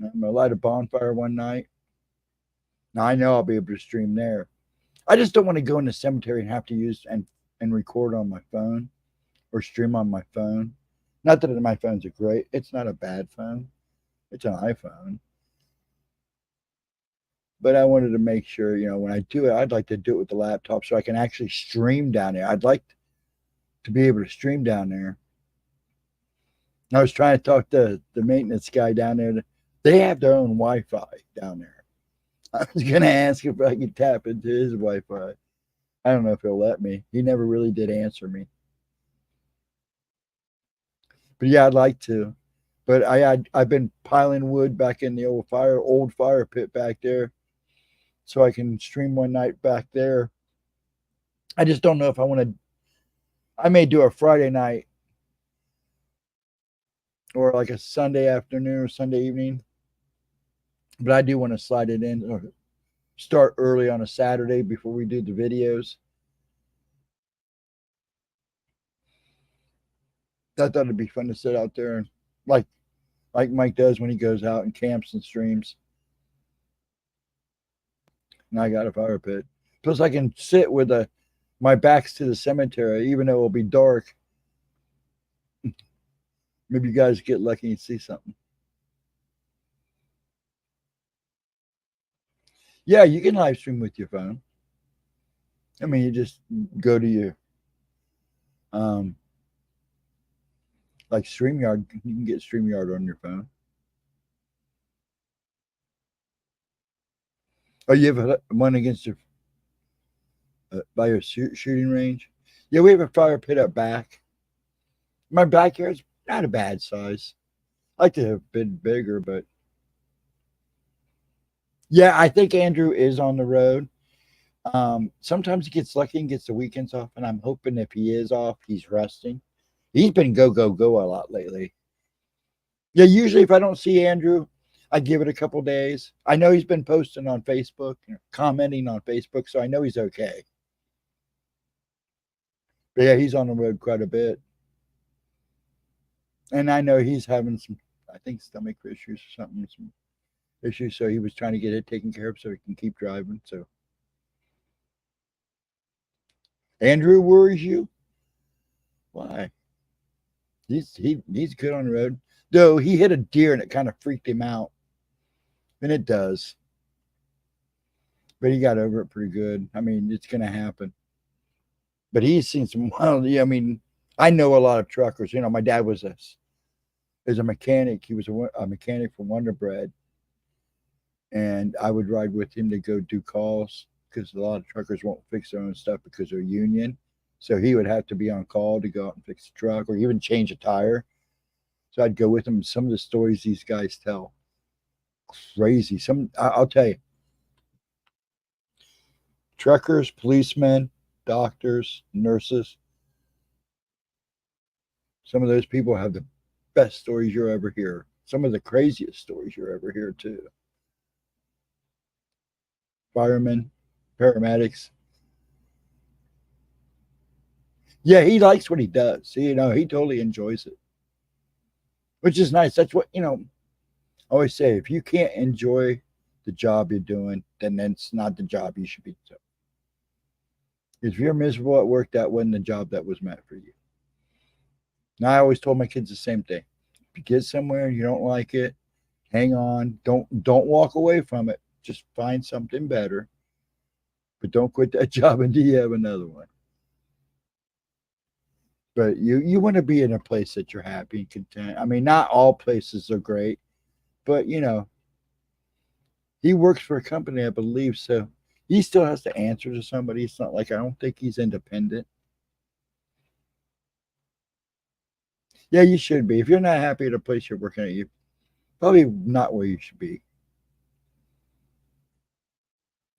I'm gonna light a bonfire one night. Now I know I'll be able to stream there. I just don't want to go in the cemetery and have to use and record on my phone or stream on my phone. Not that my phones are great. It's not a bad phone. It's an iPhone. But I wanted to make sure, when I do it, I'd like to do it with the laptop so I can actually stream down there. I'd like to be able to stream down there. I was trying to talk to the maintenance guy down there. They have their own Wi-Fi down there. I was going to ask if I could tap into his Wi-Fi. I don't know if he'll let me. He never really did answer me. But yeah, I'd like to. But I've been piling wood back in the old fire pit back there, so I can stream one night back there. I just don't know if I want to. I may do a Friday night or like a Sunday afternoon or Sunday evening, but I do want to slide it in or start early on a Saturday before we do the videos. I thought it'd be fun to sit out there and like Mike does when he goes out and camps and streams. And I got a fire pit. Plus, I can sit with my back's to the cemetery, even though it'll be dark. Maybe you guys get lucky and see something. Yeah, you can live stream with your phone. I mean, you just go to your like StreamYard. You can get StreamYard on your phone. Oh, you have one against your by your shooting range? Yeah, we have a fire pit up back. My backyard's not a bad size. I like to have been bigger, but yeah, I think Andrew is on the road. Sometimes he gets lucky and gets the weekends off, and I'm hoping if he is off, he's resting. He's been go a lot lately. Yeah, usually if I don't see Andrew, I give it a couple days. I know he's been posting on Facebook, commenting on Facebook, so I know he's okay. But yeah, he's on the road quite a bit. And I know he's having some, I think, stomach issues or something, some issues. So he was trying to get it taken care of so he can keep driving. So Andrew worries you? Why? He's good on the road. Though he hit a deer and it kind of freaked him out. And it does. But he got over it pretty good. I mean, it's going to happen. But he's seen some wild. I mean, I know a lot of truckers. My dad was a mechanic. He was a mechanic for Wonder Bread. And I would ride with him to go do calls because a lot of truckers won't fix their own stuff because they're union. So he would have to be on call to go out and fix the truck or even change a tire. So I'd go with him. Some of the stories these guys tell, crazy. I'll tell you, truckers, policemen, doctors, nurses. Some of those people have the best stories you'll ever hear. Some of the craziest stories you'll ever hear too. Firemen, paramedics. Yeah, he likes what he does. He totally enjoys it. which is nice. That's what, I always say, if you can't enjoy the job you're doing, then it's not the job you should be doing. If you're miserable at work, that wasn't the job that was meant for you. Now, I always told my kids the same thing. If you get somewhere and you don't like it, hang on. Don't walk away from it. Just find something better. But don't quit that job until you have another one. But you want to be in a place that you're happy and content. I mean, not all places are great, but he works for a company, I believe, so he still has to answer to somebody. It's not like, I don't think he's independent. Yeah, you should be. If you're not happy at a place you're working at, you probably not where you should be.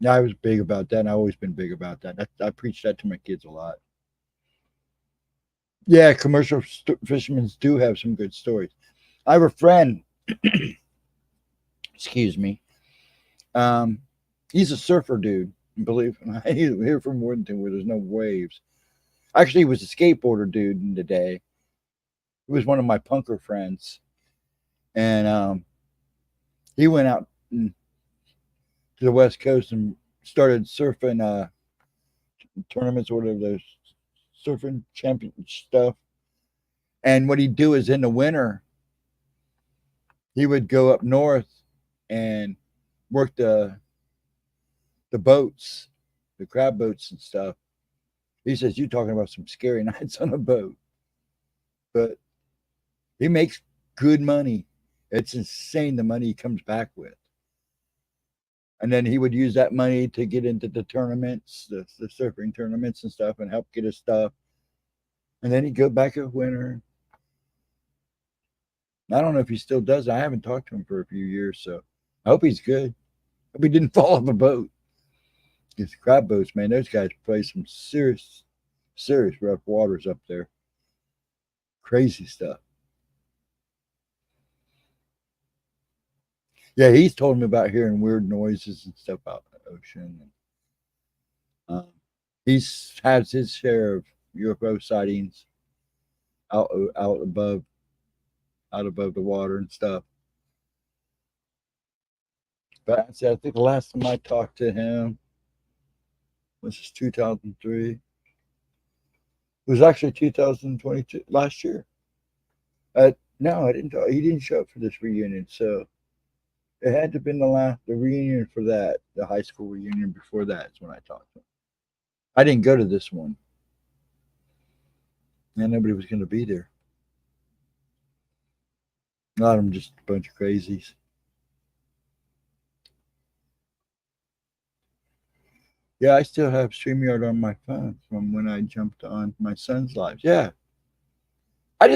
Yeah, I was big about that, and I've always been big about that. I preach that to my kids a lot. Yeah, commercial fishermen do have some good stories. I have a friend, excuse me. He's a surfer dude. Believe me, I here from Worthington where there's no waves. Actually, he was a skateboarder dude in the day. He was one of my punker friends, and he went out to the West Coast and started surfing tournaments, or whatever, those surfing champion stuff. And what he'd do is in the winter, he would go up north and work the boats, the crab boats and stuff. He says, "You talking about some scary nights on a boat," but he makes good money. It's insane the money he comes back with. And then he would use that money to get into the tournaments, the surfing tournaments and stuff, and help get his stuff. And then he'd go back at winter. I don't know if he still does. I haven't talked to him for a few years, so I hope he's good. I hope he didn't fall off a boat. These crab boats, man, those guys play some serious rough waters up there. Crazy stuff. Yeah, he's told me about hearing weird noises and stuff out in the ocean. He's had his share of UFO sightings out above the water and stuff. But I think the last time I talked to him was just 2003. It was actually 2022, last year. No, I didn't talk. He didn't show up for this reunion, so it had to have been the reunion for that, the high school reunion before that is when I talked to him. I didn't go to this one. And nobody was going to be there. A lot of them just a bunch of crazies. Yeah, I still have StreamYard on my phone from when I jumped on my son's live. Yeah. I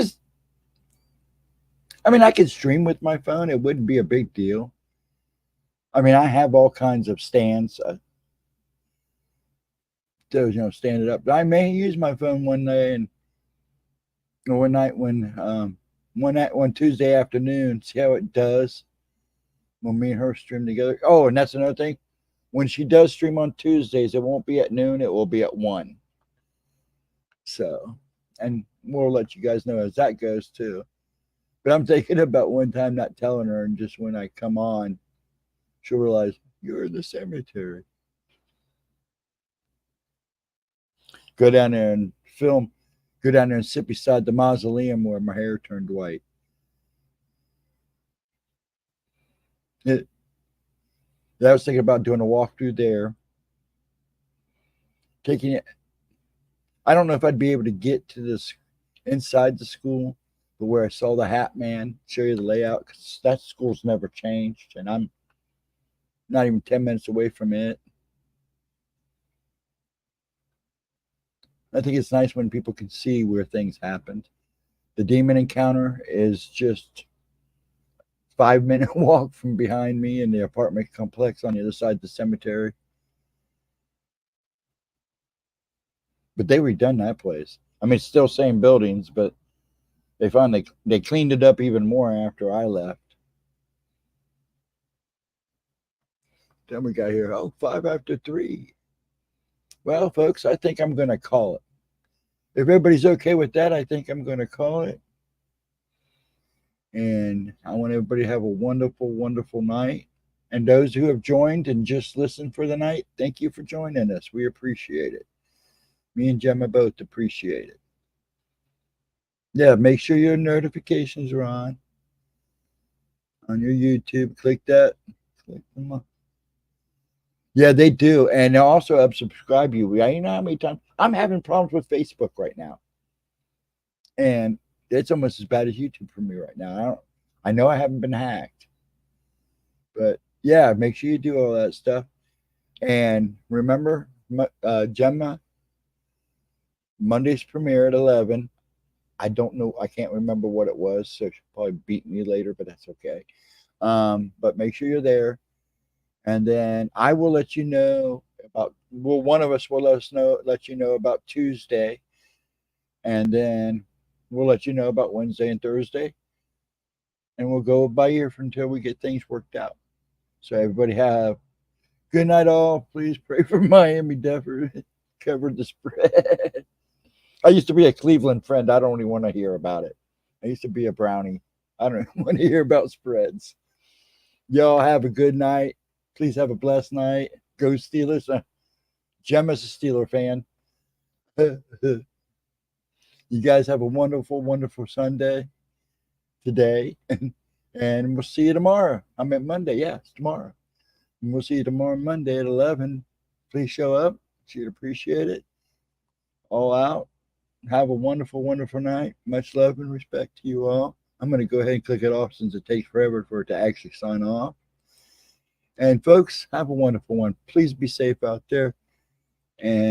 could stream with my phone. It wouldn't be a big deal. I mean, I have all kinds of stands. Stand it up. But I may use my phone one day one Tuesday afternoon, see how it does when me and her stream together. Oh, and that's another thing. When she does stream on Tuesdays, it won't be at noon. It will be at 1. So, and we'll let you guys know as that goes too. But I'm thinking about one time not telling her, and just when I come on, she'll realize you're in the cemetery. Go down there and film. Go down there and sit beside the mausoleum where my hair turned white. I was thinking about doing a walkthrough there. Taking it. I don't know if I'd be able to get to this inside the school, but where I saw the Hat Man, show you the layout, because that school's never changed, and I'm not even 10 minutes away from it. I think it's nice when people can see where things happened. The demon encounter is just 5-minute walk from behind me in the apartment complex on the other side of the cemetery. But they redone that place. I mean, it's still same buildings, but they cleaned it up even more after I left. Then we got here, 5 after 3. Well, folks, I think I'm going to call it. If everybody's okay with that, I think I'm going to call it. And I want everybody to have a wonderful, wonderful night. And those who have joined and just listened for the night, thank you for joining us. We appreciate it. Me and Gemma both appreciate it. Yeah, make sure your notifications are on your YouTube. Click that. Click them on. Yeah, they do. And they also subscribe you. You know how many times I'm having problems with Facebook right now. And it's almost as bad as YouTube for me right now. I know I haven't been hacked. But yeah, make sure you do all that stuff. And remember, Gemma, Monday's premiere at 11. I don't know. I can't remember what it was. So she'll probably beat me later, but that's okay. But make sure you're there. And then I will let you know about, well, one of us will let you know about Tuesday. And then we'll let you know about Wednesday and Thursday. And we'll go by ear until we get things worked out. So everybody have good night all. Please pray for Miami Denver covered the spread. I used to be a Cleveland friend. I don't even want to hear about it. I used to be a Brownie. I don't want to hear about spreads. Y'all have a good night. Please have a blessed night. Go Steelers. Gemma's a Steeler fan. You guys have a wonderful, wonderful Sunday today. And we'll see you tomorrow. I meant Monday. Yeah, it's tomorrow. And we'll see you tomorrow, Monday at 11. Please show up. She'd appreciate it. All out. Have a wonderful, wonderful night. Much love and respect to you all. I'm going to go ahead and click it off since it takes forever for it to actually sign off. And folks, have a wonderful one. Please be safe out there. And